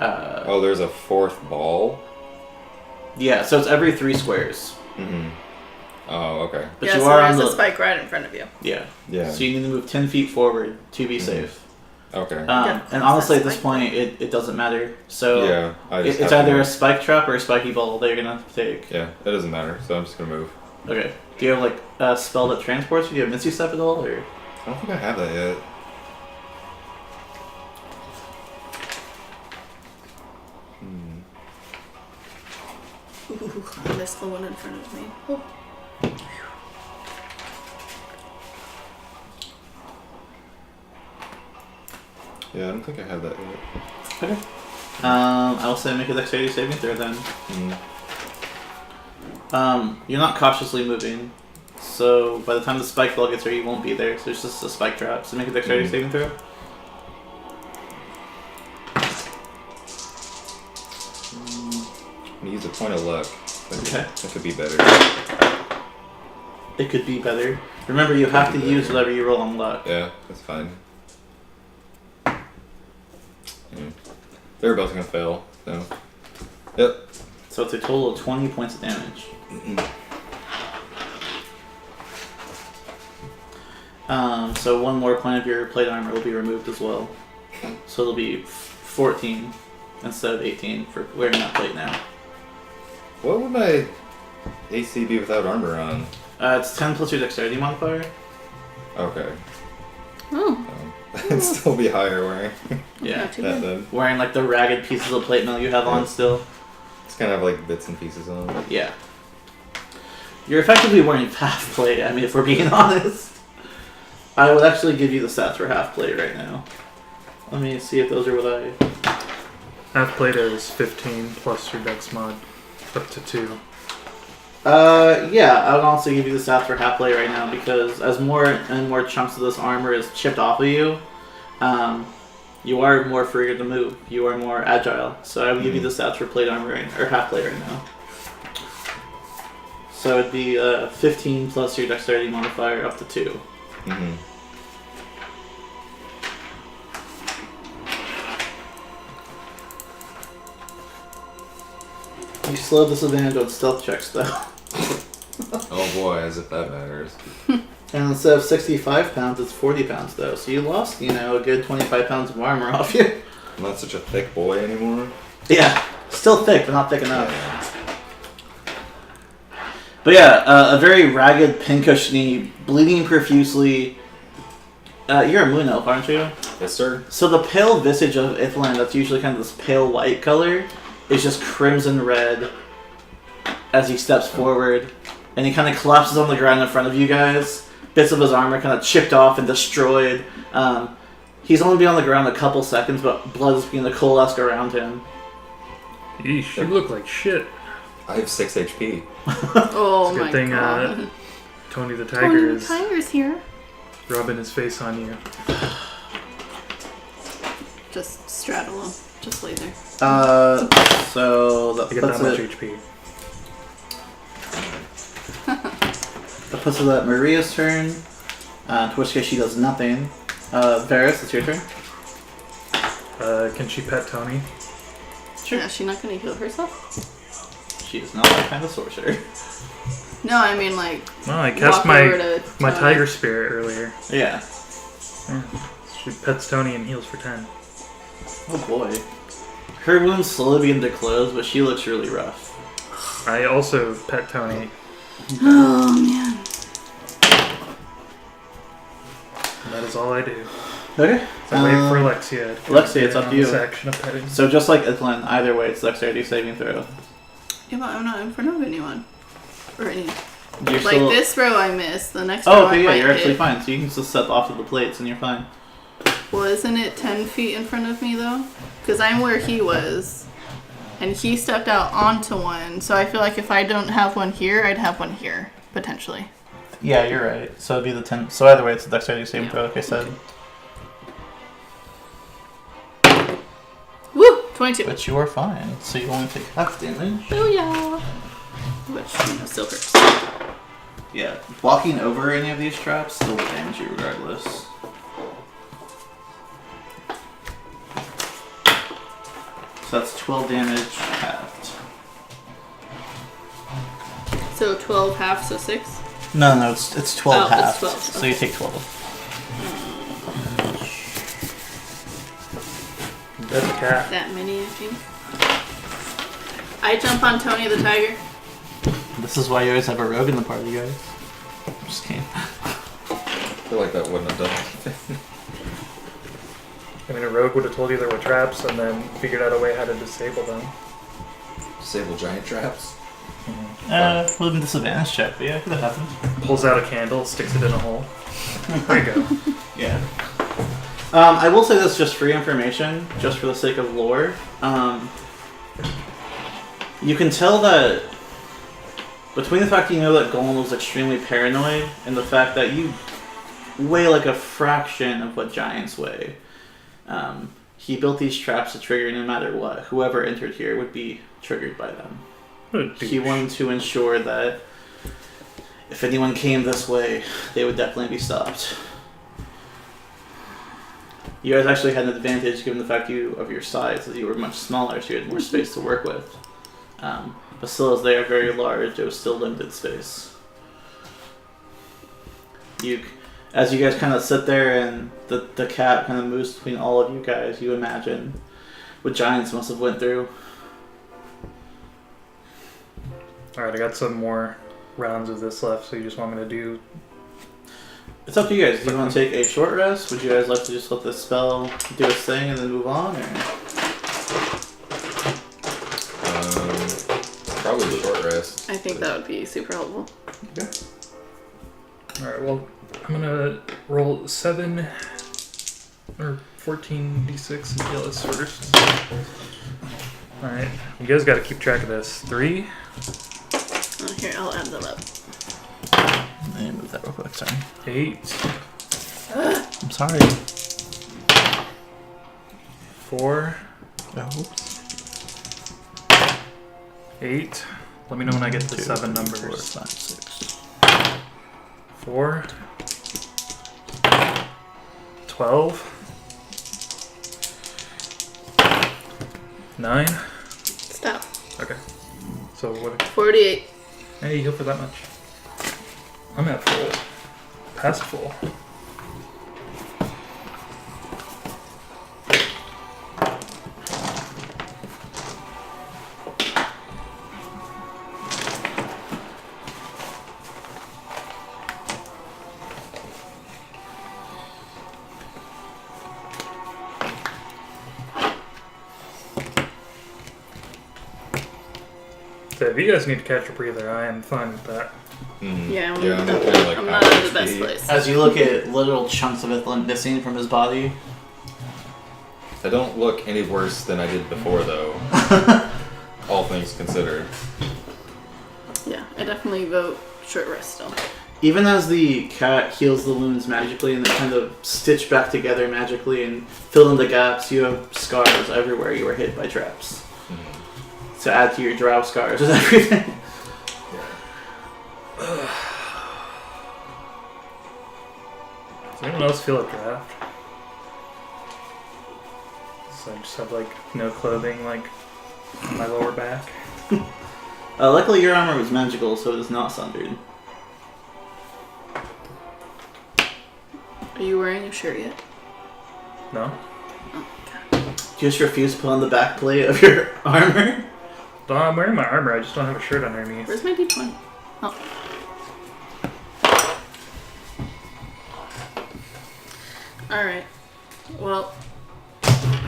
A: Oh, there's a fourth ball.
B: Yeah. So it's every 3 squares.
A: Mm-hmm. Oh, okay.
B: But
C: yeah,
B: you
C: so
B: are
C: there's
B: on
C: a
B: the.
C: spike right in front of you.
B: Yeah.
A: Yeah.
B: So you need to move 10 feet forward to be safe.
A: Okay.
B: And honestly, at this point, it doesn't matter. So
A: Yeah, I just
B: it's
A: have to
B: either a
A: move.
B: spike trap or a spiky ball that you're gonna take.
A: Yeah, it doesn't matter. So I'm just gonna move.
B: Okay. Do you have like a spell that transports you? Do you have Misty Step at all, or?
A: I don't think I have that yet.
C: Ooh, I missed the one in front of me. Oh.
A: Yeah, I don't think I have that yet.
B: Okay. I'll say make a dexterity saving throw then. You're not cautiously moving, so by the time the spike ball gets there, you won't be there. So it's just a spike trap. So make a dexterity saving throw.
A: I'm gonna use a point of luck. That could be better.
B: It could be better. Remember, you have to use whatever you roll on luck.
A: Yeah, that's fine. They're both gonna fail, so. Yep.
B: So it's a total of 20 points of damage. So one more point of your plate armor will be removed as well. So it'll be 14 instead of 18 for wearing that plate now.
A: What would my AC be without armor on?
B: It's 10 plus your dexterity modifier.
A: Okay.
C: Oh.
A: It'd still be higher wearing
B: Yeah.
C: Not too
A: that
C: bad.
A: then.
B: Wearing like the ragged pieces of plate mail you have on still.
A: It's kind of like bits and pieces on it.
B: Yeah. You're effectively wearing half plate, I mean, if we're being honest. I would actually give you the stats for half plate right now. Let me see if those are what I...
D: Half plate is 15 plus your dex mod up to 2.
B: Yeah, I would also give you the stats for half plate right now because as more and more chunks of this armor is chipped off of you, you are more free to move. You are more agile. So I would give you the stats for plate armor or half plate right now. So it'd be 15 plus your dexterity modifier up to 2.
A: Mm-hmm.
B: You still have disadvantage on stealth checks though.
A: Oh boy, as if that matters.
B: And instead of 65 pounds, it's 40 pounds though. So you lost, a good 25 pounds of armor off you.
A: I'm not such a thick boy anymore.
B: Yeah, still thick, but not thick enough.
A: Yeah.
B: But yeah, a very ragged, pinkish knee, bleeding profusely. You're a moon elf, aren't you?
A: Yes, sir.
B: So the pale visage of Ithlan, that's usually kind of this pale white color, is just crimson red as he steps forward. And he kind of collapses on the ground in front of you guys. Bits of his armor kind of chipped off and destroyed. He's only been on the ground a couple seconds, but blood is beginning to coalesce around him.
D: Yeesh, you look like shit.
A: I have 6 HP.
C: Oh
D: It's a
C: my
D: good thing
C: god.
D: Tony the
C: Tony
D: Tiger
C: the
D: is
C: Tiger's here.
D: rubbing his face on you.
C: Just straddle him. Just lay there.
B: So that
D: I get
B: puts
D: that much
B: it.
D: HP.
B: That puts it at Maria's turn. To which case she does nothing. Varys, it's your turn.
D: Can she pet Tony?
B: Sure.
C: Yeah, is she not going to heal herself?
B: She is not that kind of sorcerer.
C: No, I mean like.
D: Well, I cast
C: walk over to
D: my
C: Tony.
D: tiger spirit earlier.
B: Yeah.
D: Yeah. She pets Tony and heals for 10.
B: Oh boy. Her wounds slowly begin to close, but she looks really rough.
D: I also pet Tony.
C: Oh man.
D: And that is all I do.
B: Okay.
D: So I wait for Alexia. to
B: Alexia, it's
D: get
B: up
D: on
B: to you.
D: this action of petting.
B: So just like Ithlin, either way, it's dexterity saving throw.
C: Yeah, but I'm not in front of anyone. Or any.
B: You're
C: Like
B: still...
C: this row I missed. The next row
B: Oh,
C: I
B: okay, yeah,
C: might
B: you're actually
C: hit.
B: fine. So you can just step off of the plates and you're fine.
C: Well, isn't it 10 feet in front of me though? Because I'm where he was. And he stepped out onto one. So I feel like if I don't have one here, I'd have one here. Potentially.
B: Yeah, you're right. So it'd be the 10. So either way, it's a dexterity saving
C: Yeah.
B: throw, like I said.
C: Woo! 22.
B: But you are fine. So you only take half damage.
C: Booyah! Which, still hurts.
B: Yeah, walking over any of these traps still will damage you regardless. So that's 12 damage halved.
C: So 12 half, so 6?
B: No, it's 12
C: Oh, it's
B: halved.
C: 12,
B: So you take 12.
D: That's a cat.
C: That many, I think. I jump on Tony the Tiger.
B: This is why you always have a rogue in the party, guys. Just kidding.
A: I feel like that wouldn't have done anything.
D: I mean, a rogue would have told you there were traps and then figured out a way how to disable them.
A: Disable giant traps.
B: Would have been disadvantage check, but yeah, could have happened.
D: Pulls out a candle, sticks it in a hole. There you go.
B: Yeah. I will say this just for your information, just for the sake of lore. You can tell that between the fact that you know that Golem was extremely paranoid and the fact that you weigh like a fraction of what giants weigh, he built these traps to trigger no matter what. Whoever entered here would be triggered by them. He wanted to ensure that if anyone came this way, they would definitely be stopped. You guys actually had an advantage given the fact of your size, as you were much smaller, so you had more space to work with. But still, as they are very large, it was still limited space. As you guys kind of sit there and the cat kind of moves between all of you guys, you imagine what giants must have went through.
D: Alright, I got some more rounds of this left, so you just want me to do...
B: It's up to you guys. Do you want to take a short rest? Would you guys like to just let this spell do its thing and then move on? Or?
A: Probably a short rest.
C: I think that would be super helpful.
B: Okay.
D: Alright, well, I'm gonna roll 7 or 14d6 and heal us first. Alright, you guys gotta keep track of this. 3.
C: Oh, here, I'll add them up.
B: Let me move that real quick, sorry.
D: 8.
B: I'm sorry.
D: 4.
B: Oops.
D: 8. Let me know when I get to 7 numbers.
B: 4, 5, 6.
D: 4. 12. 9.
C: Stop.
D: Okay. So what?
C: 48.
D: Hey, you go for that much. I'm at full. Past full. So if you guys need to catch a breather, I am fine with that.
A: Mm.
C: Yeah, I'm,
A: Yeah,
C: I'm not in the best place.
B: As you look at literal chunks of it missing from his body.
A: I don't look any worse than I did before, though. All things considered.
C: Yeah, I definitely vote short rest still.
B: Even as the cat heals the wounds magically and they kind of stitch back together magically and fill in the gaps, you have scars everywhere you were hit by traps.
A: Mm.
B: To add to your drow scars and everything.
D: Does anyone else feel a draft? So I just have like no clothing, like on my lower back.
B: Luckily your armor was magical, so it is not sundered.
C: Are you wearing a shirt yet?
D: No?
C: Oh, God.
B: You just refuse to put on the back plate of your armor?
D: No, I'm wearing my armor, I just don't have a shirt underneath.
C: Where's my D20? Oh. Alright. Well,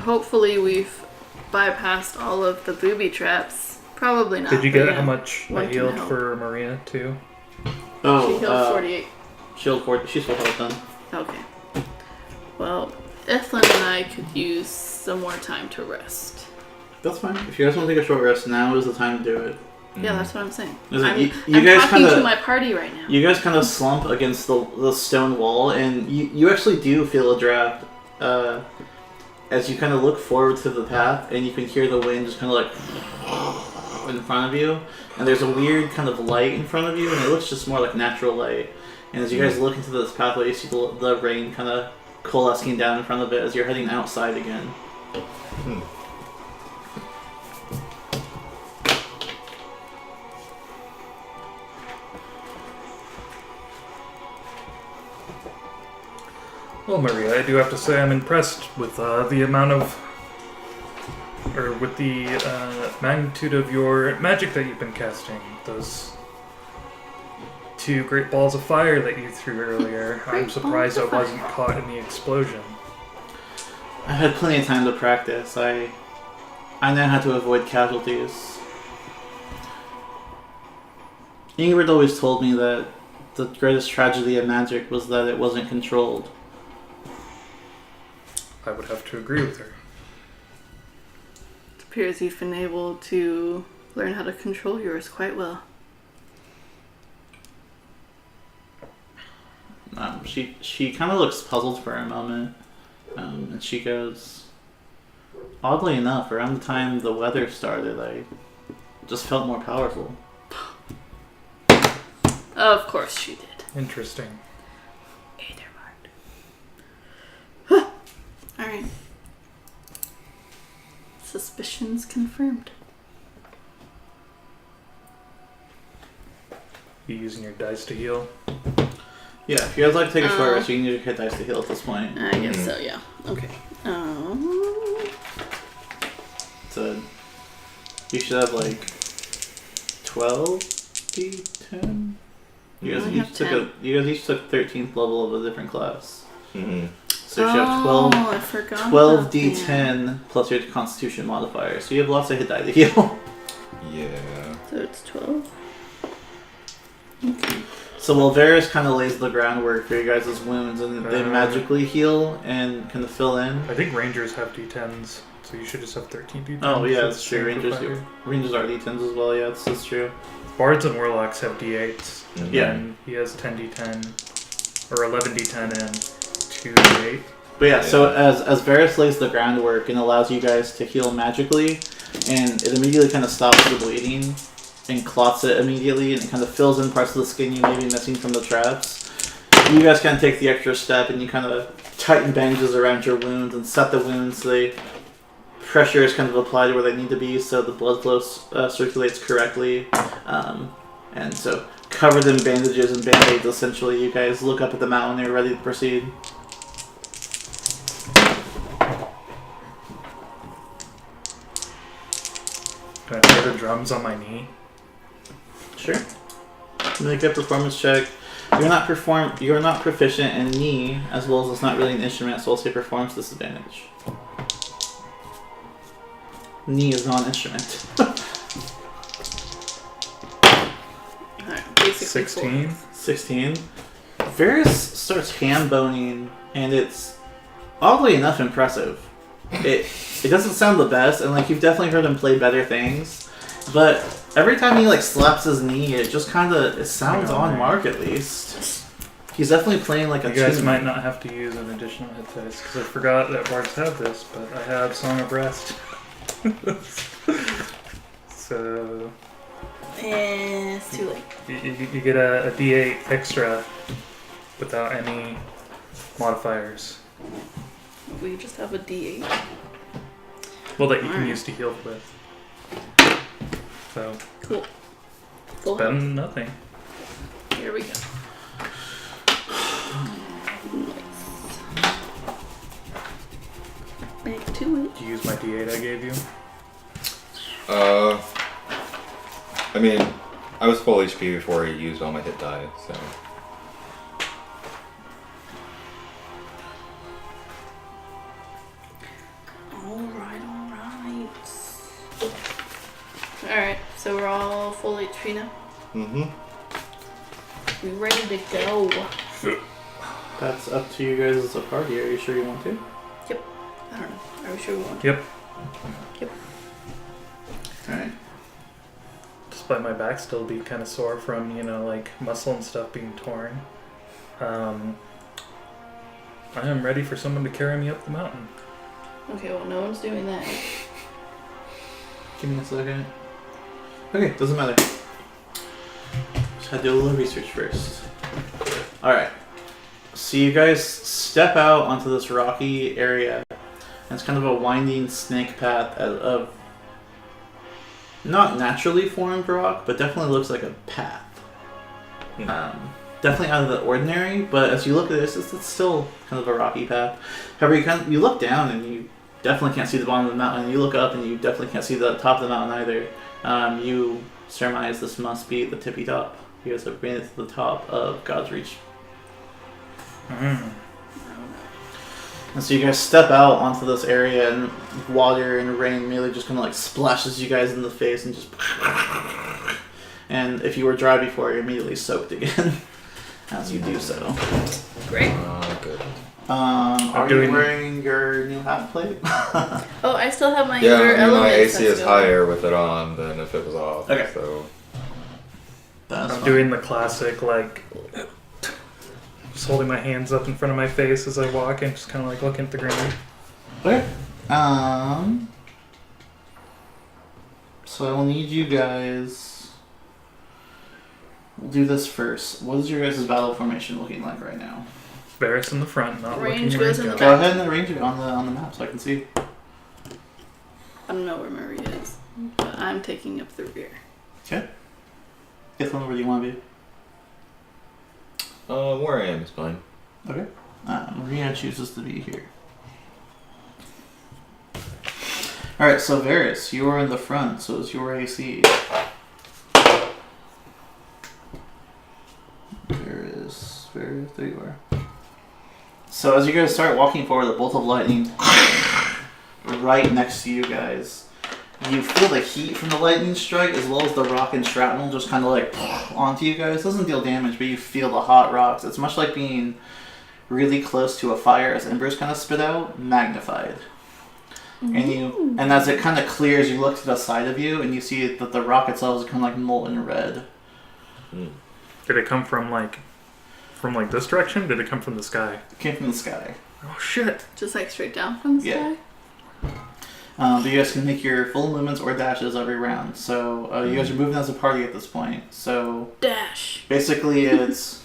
C: hopefully we've bypassed all of the booby traps. Probably not.
D: Did you
C: but
D: get
C: yeah,
D: how much I
C: one can
D: healed
C: help.
D: for Maria too?
B: Oh,
C: She healed 48.
B: Shield 40. She's full health done.
C: Okay. Well, Ethlyn and I could use some more time to rest.
B: That's fine. If you guys want to take a short rest, now is the time to do it.
C: Yeah, that's what I'm saying.
B: Listen,
C: I'm,
B: you
C: I'm
B: guys
C: talking
B: kinda-
C: to my party right now.
B: You guys kind of slump against the stone wall, and you actually do feel a draft as you kind of look forward to the path, and you can hear the wind just kind of like in front of you, and there's a weird kind of light in front of you, and it looks just more like natural light. And as you guys look into this pathway, you see the rain kind of coalescing down in front of it as you're heading outside again.
A: Hmm.
D: Well, Maria, I do have to say I'm impressed with the amount of or with the magnitude of your magic that you've been casting, those 2 great balls of fire that you threw earlier, I'm surprised I wasn't caught in the explosion.
B: I had plenty of time to practice. I know how to avoid casualties. Ingrid always told me that the greatest tragedy of magic was that it wasn't controlled.
D: I would have to agree with her.
C: It appears you've been able to learn how to control yours quite well.
B: She kind of looks puzzled for a moment, and she goes, oddly enough, around the time the weather started, I just felt more powerful.
C: Of course she did.
D: Interesting.
C: Alright. Suspicions confirmed.
D: You using your dice to heal?
B: Yeah, if you guys like to take a short rest, you can use your hit dice to heal at this point.
C: I guess so, yeah. Okay.
B: So, you should have like 12 d10? You guys each took 13th level of a different class.
A: Mm-hmm.
B: So you should have 12,
C: I forgot
B: 12
C: about
B: d10
C: that.
B: plus your constitution modifier. So you have lots of hit die to heal.
A: Yeah.
C: So it's 12? Okay.
B: So while Varys kind of lays the groundwork for you guys' wounds, and they
D: Uh.
B: magically heal and kind of fill in.
D: I think Rangers have D10s, so you should just have 13 D10s.
B: Oh yeah,
D: That's
B: that's true.
D: same for
B: Rangers are d10s as well. Yeah, that's true.
D: Bards and Warlocks have D8s. And
B: Yeah.
D: then he has 10 D10, or 11 D10 and 2 D8.
B: But yeah, so as Varys lays the groundwork and allows you guys to heal magically, and it immediately kind of stops the bleeding and clots it immediately, and it kind of fills in parts of the skin you may be missing from the traps. You guys kind of take the extra step and you kind of tighten bandages around your wounds and set the wounds so the pressure is kind of applied where they need to be so the blood flow circulates correctly. And so covered in bandages and band-aids, essentially, you guys look up at the mountain and you're ready to proceed.
D: Can I play the drums on my knee?
B: Sure. Make a performance check. You're not proficient in knee, as well as it's not really an instrument, so I'll say performance disadvantage. Knee is not an instrument.
C: Alright, basically
D: 16.
B: 16. Varys starts hand boning, and it's oddly enough impressive. It doesn't sound the best, and like you've definitely heard him play better things, but every time he like slaps his knee, it just kind of it sounds on mark at least. He's definitely playing like a
D: You guys
B: tune.
D: might not have to use an additional hit dice, because I forgot that bards have this, but I have Song of Rest. So
C: it's too late.
D: you get a D8 extra without any modifiers.
C: We just have a D8.
D: Well, that you can
C: Alright.
D: use to heal with. So,
C: Cool. Full
D: better
C: health.
D: than nothing.
C: Here we go. Nice. Back to it.
D: Did you use my D8 I gave you?
A: I mean, I was full HP before I used all my hit die, so.
C: Alright. Alright, so we're all full HP now?
A: Mm-hmm.
C: We ready to go?
B: That's up to you guys as a party. Are you sure you want to?
C: I don't know. Are we sure we want to?
D: Yep.
B: Alright.
D: Despite my back still be kind of sore from, like muscle and stuff being torn. I am ready for someone to carry me up the mountain.
C: Okay, well, no one's doing that.
B: Give me a second. Okay, doesn't matter. Just had to do a little research first. Alright. So you guys step out onto this rocky area. And it's kind of a winding snake path of not naturally formed rock, but definitely looks like a path. Definitely out of the ordinary, but as you look at this, it's still kind of a rocky path. However, you look down and you definitely can't see the bottom of the mountain. You look up and you definitely can't see the top of the mountain either. You surmise this must be the tippy top. You guys have made it to the top of God's Reach. And so you guys step out onto this area, and water and rain merely just kind of like splashes you guys in the face and just... And if you were dry before, you're immediately soaked again as you do so.
C: Great.
A: Good.
B: Are you wearing your new half plate?
C: Oh, I still have my
A: Yeah,
C: inner
A: I mean, my
C: elements.
A: AC is higher with it on than if it was off.
B: Okay.
A: So
B: That's
D: I'm
B: fine.
D: doing the classic, like, just holding my hands up in front of my face as I walk and just kind of like looking at the ground.
B: Okay. So I will need you guys. We'll do this first. What is your guys' battle formation looking like right now?
D: Varys in the front, not
C: Range
D: looking
C: goes
D: where
C: in
D: it
C: the
B: Go
C: back.
B: ahead and arrange it on the map so I can see.
C: I don't know where Maria is, but I'm taking up the rear.
B: Okay. Ethan, where do you want to be?
A: where I am is fine.
B: Okay. Maria chooses to be here. Alright, so Varys, you are in the front, so is your AC. Varys, there you are. So as you guys start walking forward, the bolt of lightning right next to you guys. You feel the heat from the lightning strike as well as the rock and shrapnel just kind of like onto you guys. It doesn't deal damage, but you feel the hot rocks. It's much like being really close to a fire as embers kind of spit out, magnified. And as it kind of clears, you look to the side of you and you see that the rock itself is kind of like molten red.
D: Did it come from like this direction? Did it come from the sky?
B: It came from the sky.
D: Oh shit!
C: Just like straight down from the
B: Yeah.
C: sky?
B: But you guys can make your full movements or dashes every round. So you guys are moving as a party at this point. So
C: Dash.
B: basically it's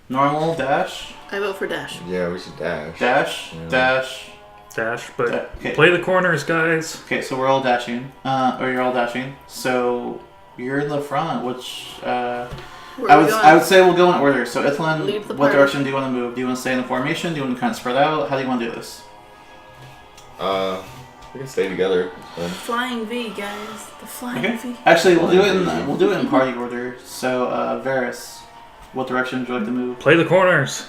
B: normal, dash,
C: I vote for dash.
A: Yeah, we should dash.
B: dash,
A: Yeah.
B: dash.
D: Dash, but
B: Okay.
D: play the corners, guys.
B: Okay, so we're all dashing. Or you're all dashing. So you're in the front, which
C: Where
B: I
C: are we
B: would
C: going?
B: I would say we'll go in order. So
C: Lead
B: Ithlin,
C: the
B: what
C: party.
B: direction do you want to move? Do you want to stay in the formation? Do you want to kind of spread out? How do you want to do this?
A: We can stay together. Then.
C: Flying V, guys. The flying
B: Okay.
C: V.
B: Actually, we'll do it in party order. So Varys, what direction would you like to move?
D: Play the corners.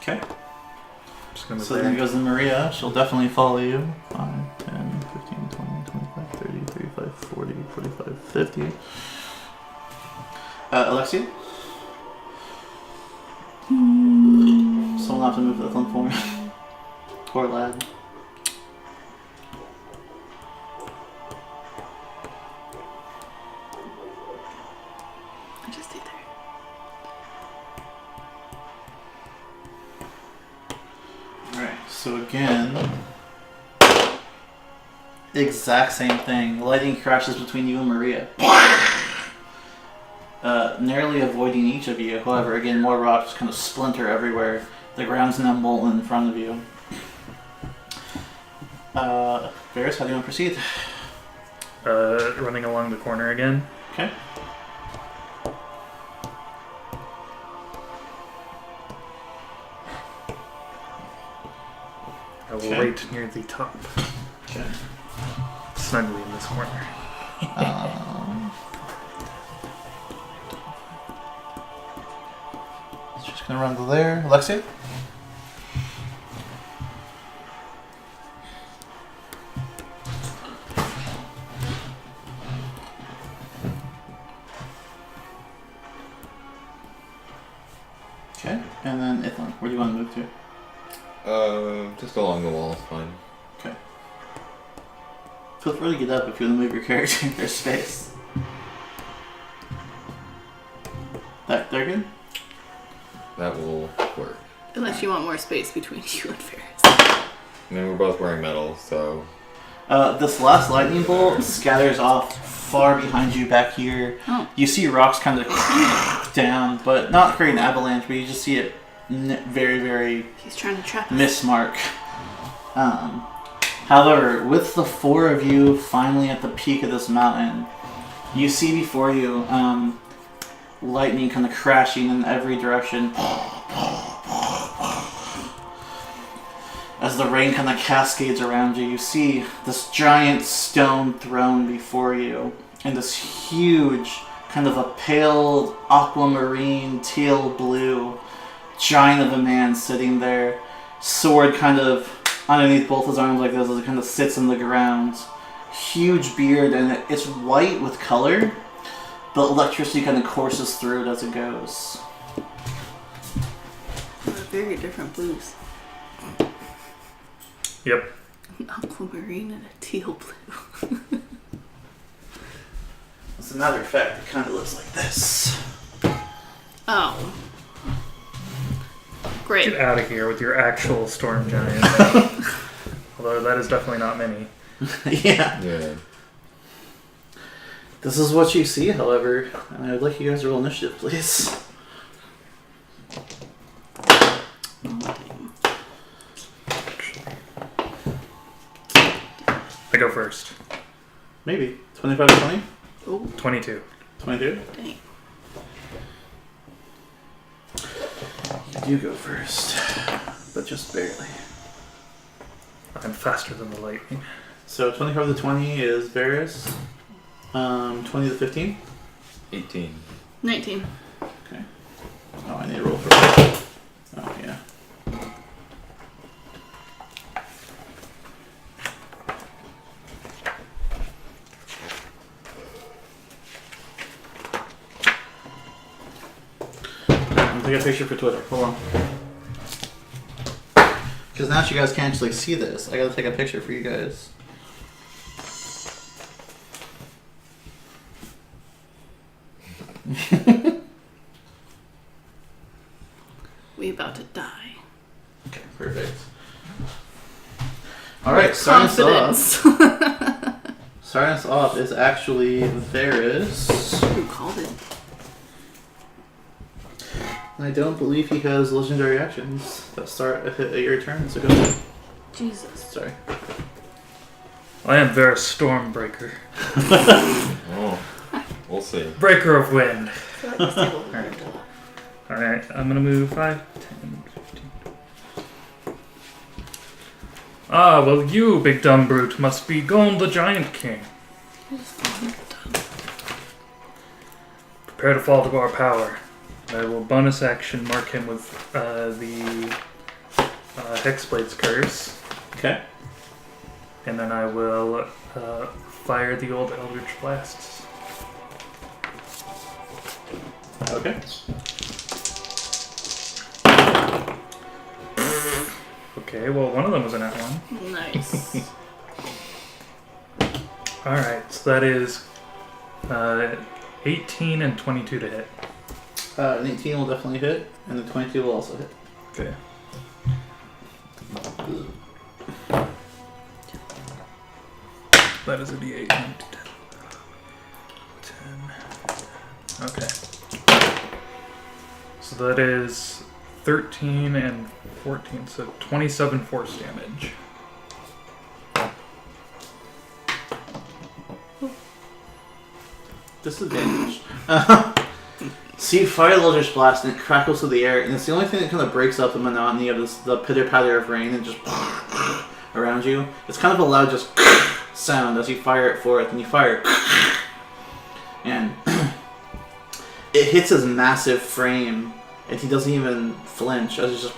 B: Okay.
D: Just gonna
B: So
D: say.
B: then it goes to Maria. She'll definitely follow you. 5, 10, 15, 20, 25, 30, 35, 40, 45, 50. Alexia? Someone will have to move the thumb for me. Poor lad.
C: I just stayed there.
B: Alright, so again, exact same thing. Lightning crashes between you and Maria. Narrowly avoiding each of you. However, again, more rocks kind of splinter everywhere. The ground's now molten in front of you. Varys, how do you want to proceed?
D: Running along the corner again.
B: Okay.
D: I will
B: Okay.
D: wait near the top,
B: Okay.
D: snugly in this corner.
B: Just gonna run to there. Alexia? Okay, and then Ithlin, where do you want to move to?
A: Just along the wall is fine.
B: Feel free to get up if you want to move your character in their space. They're good?
A: That will work.
C: Unless you want more space between you and Ferris.
A: I mean, we're both wearing metal, so
B: This last lightning bolt scatters off far behind you back here.
C: Oh.
B: You see rocks kind of down, but not create an avalanche, but you just see it very, very
C: He's trying to trap us.
B: mismark. However, with the four of you finally at the peak of this mountain, you see before you lightning kind of crashing in every direction. As the rain kind of cascades around you, you see this giant stone throne before you, and this huge, kind of a pale aquamarine teal blue giant of a man sitting there, sword kind of underneath both his arms like this as it kind of sits in the ground. Huge beard, and it's white with color, but electricity kind of courses through it as it goes.
C: Very different blues.
D: Yep.
C: An aquamarine and a teal blue.
B: As a matter of fact, it kind of looks like this.
C: Oh. Great.
D: Get out of here with your actual storm giant. Although that is definitely not many.
B: Yeah.
A: Yeah.
B: This is what you see, however, and I would like you guys to roll initiative, please.
D: I go first.
B: Maybe. 25 to 20?
C: Oh,
D: 22.
B: 22?
C: dang.
B: You go first, but just barely.
D: I'm faster than the lightning.
B: So 25 to 20 is Varys. 20 to 15?
A: 18.
C: 19.
B: Okay. Oh, I need to roll for it. Oh, yeah. I'm gonna take a picture for Twitter. Hold on. Because now you guys can't actually see this. I gotta take a picture for you guys.
C: We about to die.
B: Okay, perfect. Alright, starting us off is actually Varys.
C: Who called it?
B: I don't believe he has legendary actions that start at your turn, so go ahead.
C: Jesus.
B: Sorry.
D: I am Varys Stormbreaker.
A: Oh, we'll see.
D: Breaker of wind.
C: I feel like this table would
D: Alright.
C: moved a lot.
D: Alright, I'm gonna move 5, 10, 15. Ah, well you, big dumb brute, must be Gon the Giant King.
C: I just don't know.
D: Prepare to fall to our power. I will bonus action mark him with the Hexblade's Curse.
B: Okay.
D: And then I will fire the old Eldritch Blasts.
B: Okay.
D: Okay, well one of them was a nat 1.
C: Nice.
D: Alright, so that is 18 and 22 to hit.
B: An 18 will definitely hit, and the 22 will also hit.
D: Okay. That is a d8. 9 to 10. 10. Okay. So that is 13 and 14, so 27 force damage.
B: Disadvantage. So you fire the Eldritch Blast and it crackles through the air, and it's the only thing that kind of breaks up the monotony of this, the pitter-patter of rain and just around you. It's kind of a loud just sound as you fire it forth, and you fire and it hits his massive frame, and he doesn't even flinch as it's just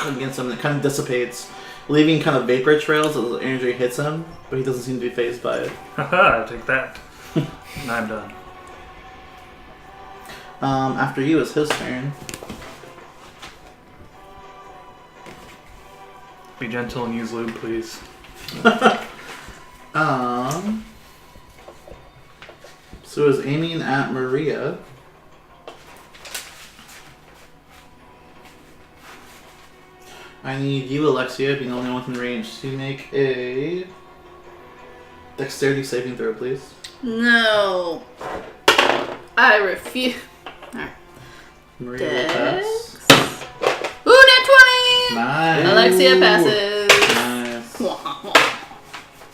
B: against him, and it kind of dissipates, leaving kind of vapor trails as the energy hits him, but he doesn't seem to be fazed by it.
D: Haha, take that. And I'm done.
B: After you, it's his turn.
D: Be gentle and use lube, please.
B: So is aiming at Maria. I need you, Alexia, being the only one in range, to make a dexterity saving throw, please.
C: No. I refuse. Alright.
B: Maria will pass.
C: Ooh, nat 20!
B: Nice.
C: Alexia passes.
B: Nice.
C: Wah, wah.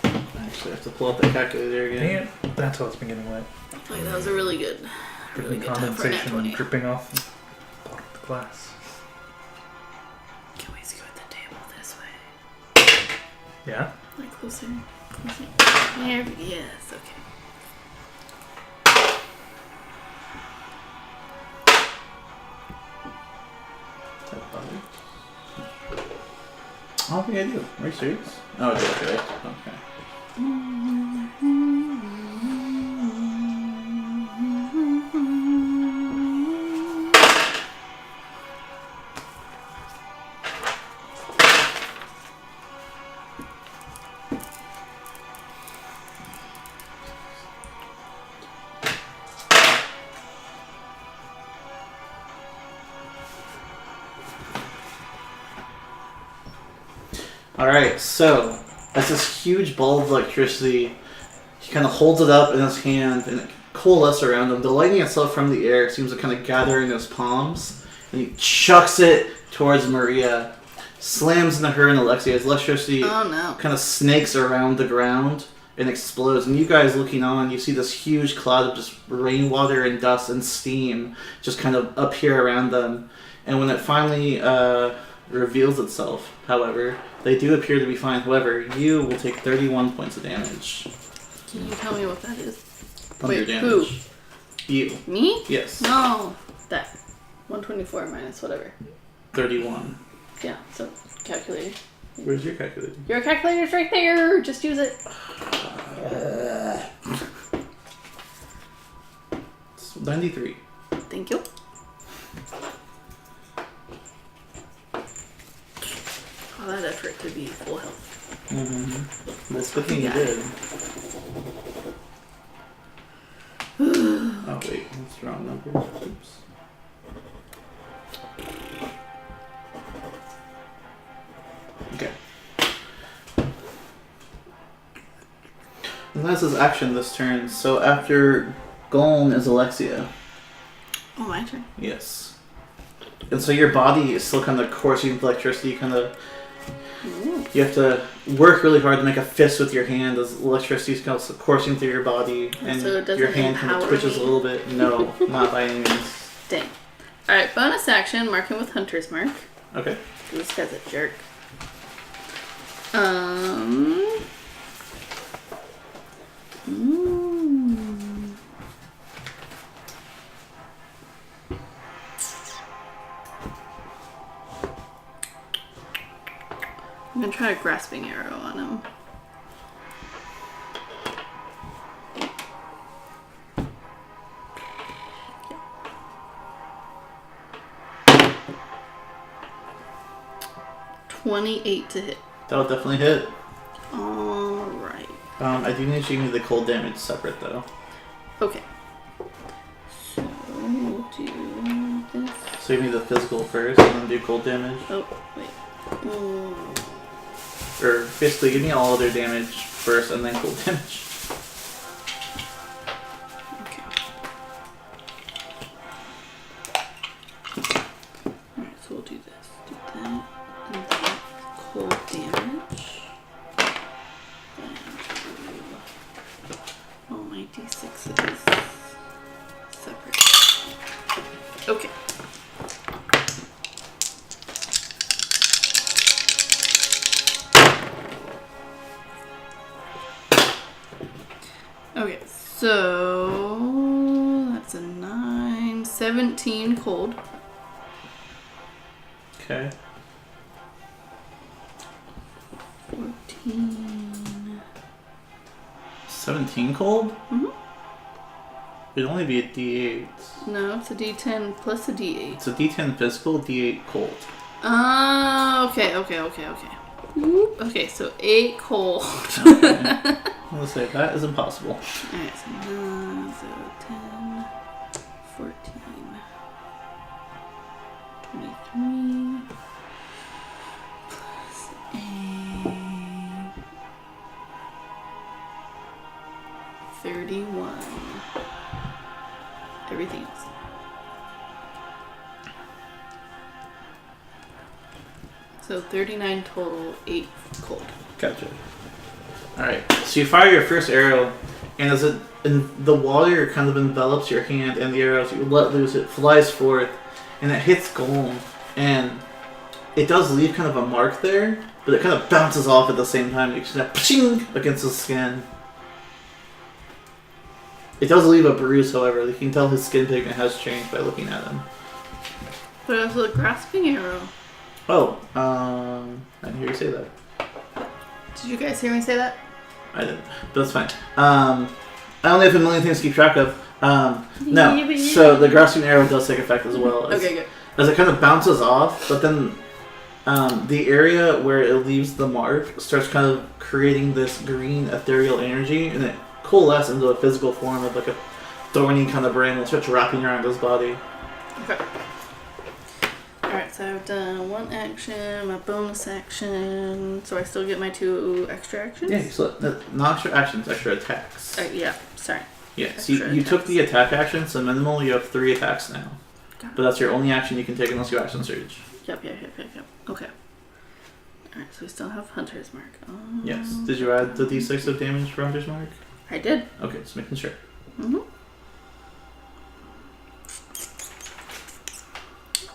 B: I actually have to pull up the calculator
D: Dang
B: again.
D: it. That's what's been getting wet.
C: Like, that was a really good time for a nat 20.
D: Condensation dripping off the bottom of the glass.
C: Can we scoot the table this way?
D: Yeah?
C: Like closer. Closer. There. Yes. Okay.
B: I don't think I do. Are you serious? Oh, I do. Okay. Okay. Alright, so as this huge ball of electricity, he kind of holds it up in his hand and it coalesces around him. The lightning itself from the air seems to kind of gather in his palms, and he chucks it towards Maria, slams into her and Alexia as electricity
C: Oh no.
B: kind of snakes around the ground and explodes. And you guys looking on, you see this huge cloud of just rainwater and dust and steam just kind of appear around them. And when it finally reveals itself, however, they do appear to be fine. However, you will take 31 points of damage.
C: Can you tell me what that is?
B: Thunder
C: Wait,
B: damage.
C: who?
B: You.
C: Me?
B: Yes.
C: No. That. 124 minus whatever.
B: 31.
C: Yeah. So calculator.
B: Where's your calculator?
C: Your calculator's right there. Just use it.
B: It's 93.
C: Thank you. All that effort to be full health.
B: Mm-hmm. That's a good thing you
C: Yeah.
B: did. Oh wait, that's the wrong number. Oops. Okay. And that's his action this turn. So after Golem is Alexia.
C: Oh, my turn.
B: Yes. And so your body is still kind of coursing with electricity, kind of. You have to work really hard to make a fist with your hand as electricity is kind of coursing through your body, and
C: So it doesn't
B: your hand kind of
C: empower
B: twitches
C: me?
B: a little bit. No, not by any means.
C: Dang. Alright, bonus action, mark him with Hunter's Mark.
B: Okay.
C: This guy's a jerk. I'm gonna try a grasping arrow on him. $28 to hit.
B: That'll definitely hit.
C: Alright.
B: I do need you to give me the cold damage separate though.
C: Okay. So we'll do this.
B: So give me the physical first, and then do cold damage.
C: Oh, wait.
B: Or basically, give me all other damage first, and then cold damage.
C: Okay. Alright, so we'll do this. Do that. And then cold damage. And do all my d6s separate. Okay. Okay, so that's a 9, 17 cold.
B: Okay.
C: 14.
B: 17 cold?
C: Mm-hmm.
B: It'd only be a D8.
C: No, it's a D10 plus a D8.
B: It's a D10 physical, D8 cold.
C: Okay. Whoop. Okay, so 8 cold.
B: Okay. I'm gonna say that is impossible.
C: Alright, so 9, so 10, 14, 23, plus 8, 31. Everything else. So 39 total, 8 cold.
B: Gotcha. Alright, so you fire your first arrow, and as the water kind of envelops your hand and the arrow, so you let loose, it flies forth, and it hits Golem, and it does leave kind of a mark there, but it kind of bounces off at the same time. You just pshing against his skin. It does leave a bruise, however. You can tell his skin pigment has changed by looking at him.
C: But it was a grasping arrow.
B: Oh, I didn't hear you say that.
C: Did you guys hear me say that?
B: I didn't, but that's fine. I only have a million things to keep track of. No, so the grasping arrow does take effect as well.
C: Okay, good.
B: As it kind of bounces off, but then the area where it leaves the mark starts kind of creating this green ethereal energy, and it coalesces into a physical form of like a thorny kind of brain that starts wrapping around his body.
C: Okay. Alright, so I've done one action, my bonus action, so I still get my 2 extra actions?
B: Yeah, so not extra actions, extra attacks.
C: Yeah, sorry.
B: Yeah, so
C: Extra
B: you took
C: attacks.
B: the attack action, so minimal, you have 3 attacks now.
C: Got it.
B: But that's your only action you can take unless you action surge.
C: Yep. Okay. Alright, so we still have Hunter's Mark.
B: Yes. Did you add the d6 of damage for Hunter's Mark?
C: I did.
B: Okay, just making sure.
C: Mm-hmm.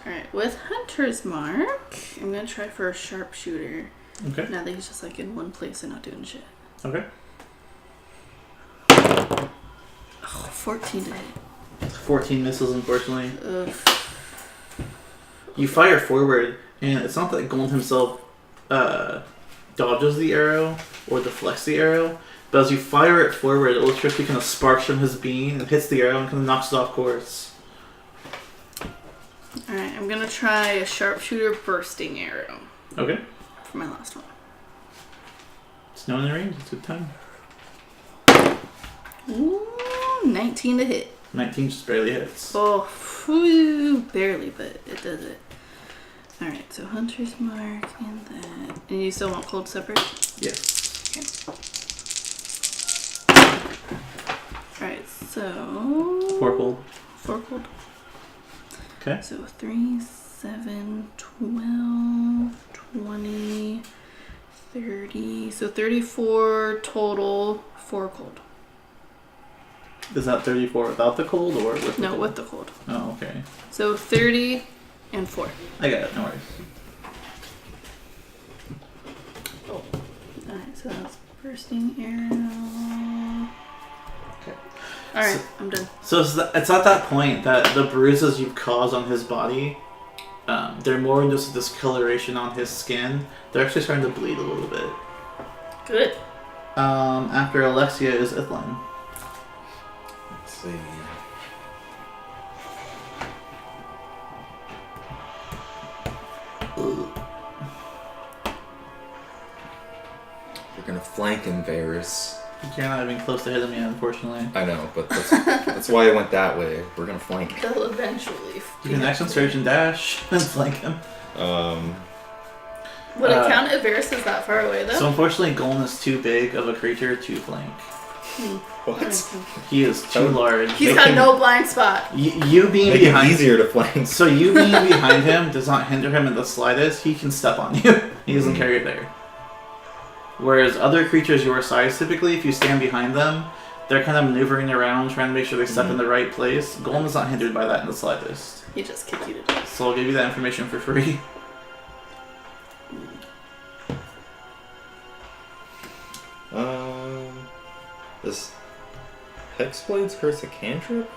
C: Alright, with Hunter's Mark, I'm gonna try for a sharpshooter.
B: Okay.
C: Now that he's just like in one place and not doing shit.
B: Okay.
C: Oh, 14 to hit.
B: 14 misses, unfortunately.
C: Ugh.
B: You fire forward, and it's not that Gold himself dodges the arrow or deflects the arrow, but as you fire it forward, electricity kind of sparks from his beam and hits the arrow and kind of knocks it off course.
C: Alright, I'm gonna try a sharpshooter bursting arrow
B: Okay.
C: for my last one.
B: It's no in the range. It's a good time.
C: Ooh, 19 to hit.
B: 19 just barely hits.
C: Oh, whew, barely, but it does it. Alright, so Hunter's Mark and that. And you still want cold separate?
B: Yes.
C: Okay. Alright, so...
B: 4 cold.
C: 4 cold.
B: Okay.
C: So 3, 7, 12, 20, 30. So 34 total, 4 cold.
B: Is that 34 without the cold or with the
C: No,
B: cold?
C: with the cold.
B: Oh, okay.
C: So 30 and 4.
B: I got it. No worries.
C: Oh. Alright, so that's bursting arrow.
B: Okay.
C: Alright,
B: So-
C: I'm done.
B: So it's at that point that the bruises you've caused on his body, they're more than just a discoloration on his skin. They're actually starting to bleed a little bit.
C: Good.
B: After Alexia is Ithlin.
A: Let's see. We're gonna flank him, Varys.
B: You're not even close to hitting me, unfortunately.
A: I know, but that's why I went that way. We're gonna flank.
C: They'll eventually.
B: You can action surge and dash and flank him.
C: Would it count if Varys is that far away, though?
B: So unfortunately, Golem is too big of a creature to flank.
A: What?
B: He is too large.
C: He's got no blind spot.
B: You being
A: Make it
B: behind
A: easier to flank.
B: So you being behind him does not hinder him in the slightest. He can step on you. He doesn't carry it there. Whereas other creatures your size, typically, if you stand behind them, they're kind of maneuvering around, trying to make sure they step in the right place. Golem is not hindered by that in the slightest.
C: He just kicked you to death.
B: So I'll give you that information for free.
A: This Hexblade's Curse a cantrip?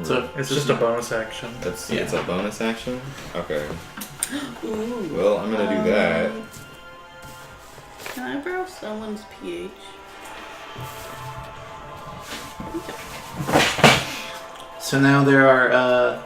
B: So
D: It's just a bonus action.
A: It's
B: Yeah.
A: it's a bonus action? Okay.
C: Ooh.
A: Well, I'm gonna do that.
C: Can I borrow someone's PH?
B: So now there are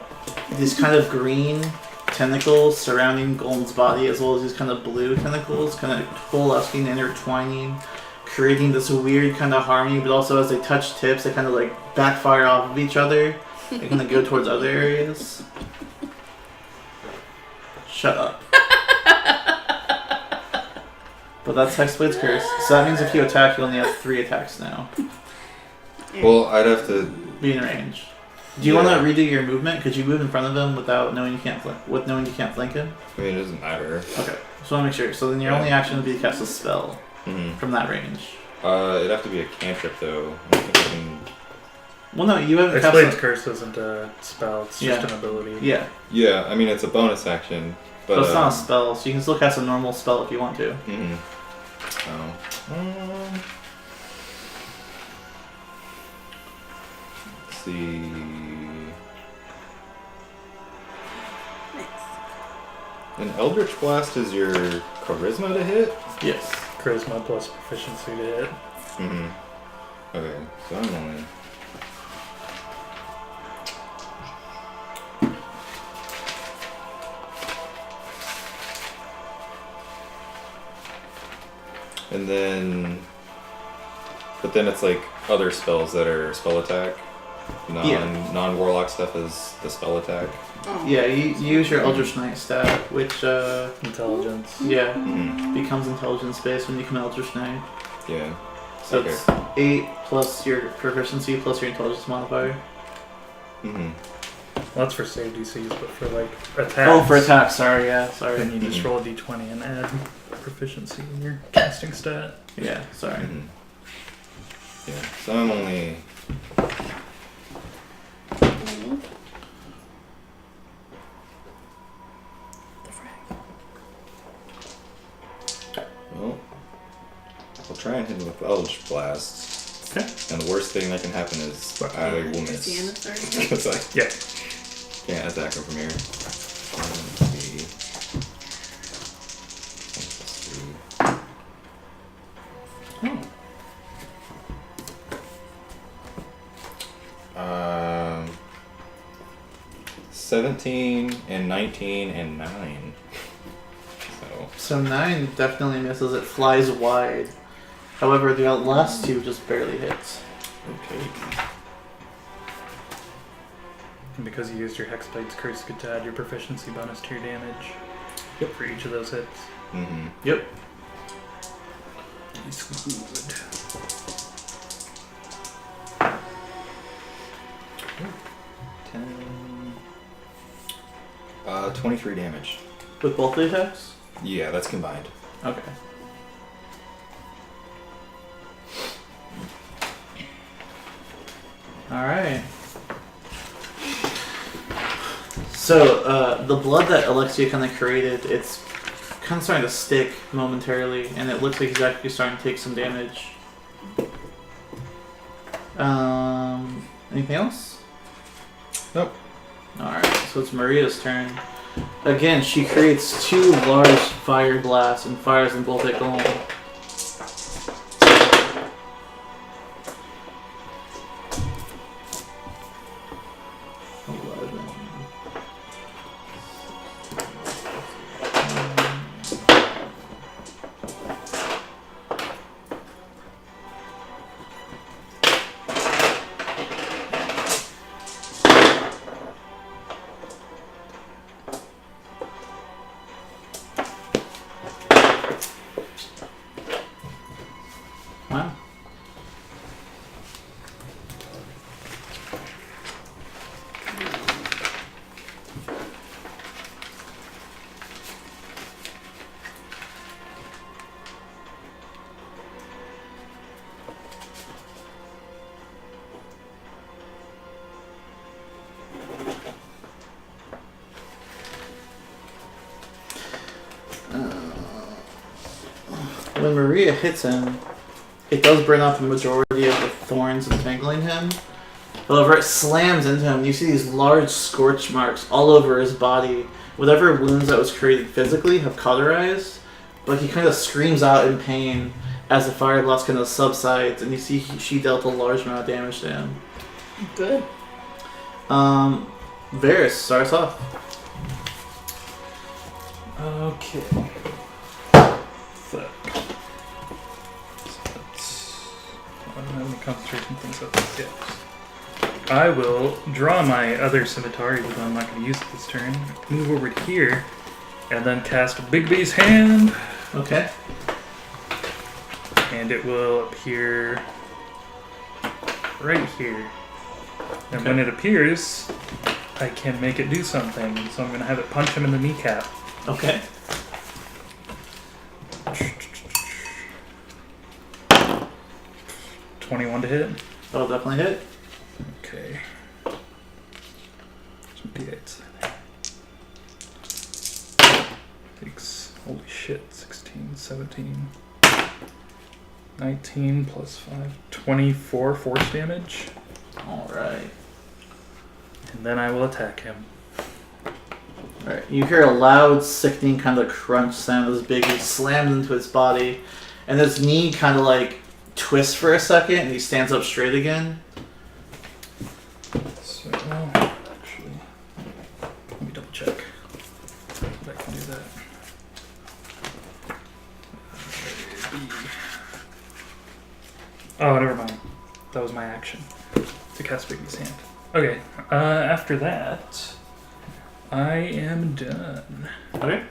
B: these kind of green tentacles surrounding Golem's body, as well as these kind of blue tentacles, kind of coalescing, intertwining, creating this weird kind of harmony. But also, as they touch tips, they kind of like backfire off of each other. They kind of go towards other areas. Shut up. But that's Hexblade's Curse. So that means if you attack, you only have 3 attacks now.
A: Well, I'd have to.
B: Be in range. Do you
A: Yeah.
B: want to redo your movement? Could you move in front of him without knowing you can't flank? With knowing you can't flank him?
A: I mean, it doesn't matter.
B: Okay. Just want to make sure. So then your only action would be to cast a spell
A: Mm-hmm.
B: from that range.
A: It'd have to be a cantrip though. I don't think I can...
B: Well, no, you haven't cast
D: Hexblade's
B: a...
D: Curse isn't a spell, it's
B: Yeah.
D: just an ability.
B: Yeah.
A: Yeah, I mean it's a bonus action
B: But it's not a spell, so you can still cast a normal spell if you want to.
A: Mm-hmm. Let's see. An Eldritch Blast is your charisma to hit?
B: Yes.
D: Charisma plus proficiency to hit.
A: Mm-hmm. Okay, so I'm only... And then... But then it's like other spells that are spell attack. Non-warlock stuff is the spell attack.
C: Oh.
B: Yeah, you use your Eldritch Knight stat, which,
D: Intelligence.
B: yeah,
A: Mm-hmm.
B: becomes intelligence based when you become Eldritch Knight.
A: Yeah.
B: So
A: Okay.
B: it's 8 plus your proficiency plus your intelligence modifier.
A: Mm-hmm.
D: Well, that's for save DCs, but for like attacks.
B: Oh, for attack, sorry, yeah, sorry.
D: Then you just
A: Mhm.
D: roll a d20 and add proficiency in your casting stat.
B: Yeah, sorry.
A: Mm-hmm. Yeah, so I'm only...
C: Mhm. The frag.
A: Well, I'll try and hit him with Eldritch Blast.
B: Okay.
A: And the worst thing that can happen is I will
C: Is
A: miss.
C: he in it already?
A: Because I
D: Yeah.
A: can't attack him from here. Let's see. 1 plus 3.
B: Oh.
A: 17 and 19 and 9.
B: So 9 definitely misses. It flies wide. However, the last 2 just barely hits.
A: Okay.
D: And because you used your Hexblade's Curse, you get to add your proficiency bonus to your damage.
A: Yep.
D: For each of those hits.
A: Mm-hmm.
B: Yep.
D: It's good.
A: 23 damage.
B: With both the attacks?
A: Yeah, that's combined.
B: Okay. Alright. So, the blood that Alexia kind of created, it's kind of starting to stick momentarily, and it looks like he's actually starting to take some damage. Anything else?
A: Nope.
B: Alright, so it's Maria's turn. Again, she creates 2 large fire blasts and fires them both at Golem. Wow. When Maria hits him, it does burn off the majority of the thorns entangling him. However, it slams into him. You see these large scorch marks all over his body. Whatever wounds that was created physically have cauterized, but he kind of screams out in pain as the fire blast kind of subsides, and you see she dealt a large amount of damage to him.
C: Good.
B: Varys starts off.
D: Okay. Fuck. I don't have any concentration things up yet. I will draw my other scimitar, even though I'm not going to use it this turn. Move over to here, and then cast Bigby's Hand,
B: Okay.
D: and it will appear right here. And when it appears, I can make it do something. So I'm going to have it punch him in the kneecap.
B: Okay.
D: $21 to hit.
B: That'll definitely hit.
D: Okay. Some D8s. takes, holy shit, 16, 17, 19 plus 5, 24 force damage.
B: Alright.
D: And then I will attack him.
B: Alright. You hear a loud, sickening kind of crunch sound as Biggie slams into his body, and his knee kind of like twists for a second, and he stands up straight again.
D: So, actually, let me double check if I can do that. Oh, never mind. That was my action to cast Biggie's hand. Okay, after that, I am done.
B: Okay.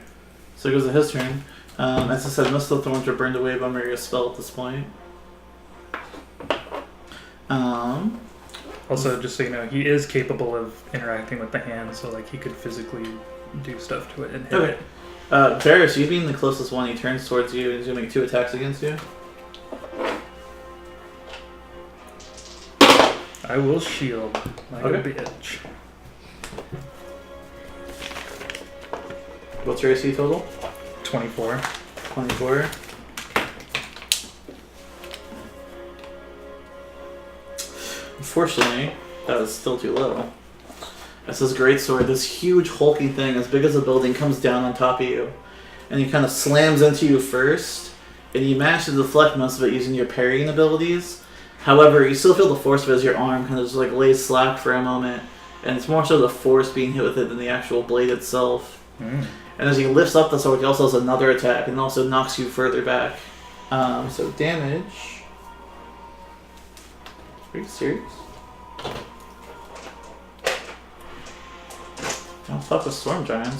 B: So it goes to his turn. As I said, most of the thorns are burned away by Maria's spell at this point.
D: Also, just so you know, he is capable of interacting with the hand, so like he could physically do stuff to it and hit it.
B: Varys, you being the closest one, he turns towards you and he's going to make 2 attacks against you.
D: I will shield like a bitch.
B: What's your AC total?
D: 24.
B: 24. Unfortunately, that is still too low. As this greatsword, this huge hulking thing as big as a building, comes down on top of you. And he kind of slams into you first, and you manage to deflect most of it using your parrying abilities. However, you still feel the force of it as your arm kind of just like lays slack for a moment. And it's more so the force being hit with it than the actual blade itself. And as he lifts up the sword, he also has another attack and also knocks you further back. So damage. Are you serious? Don't fuck with storm giants.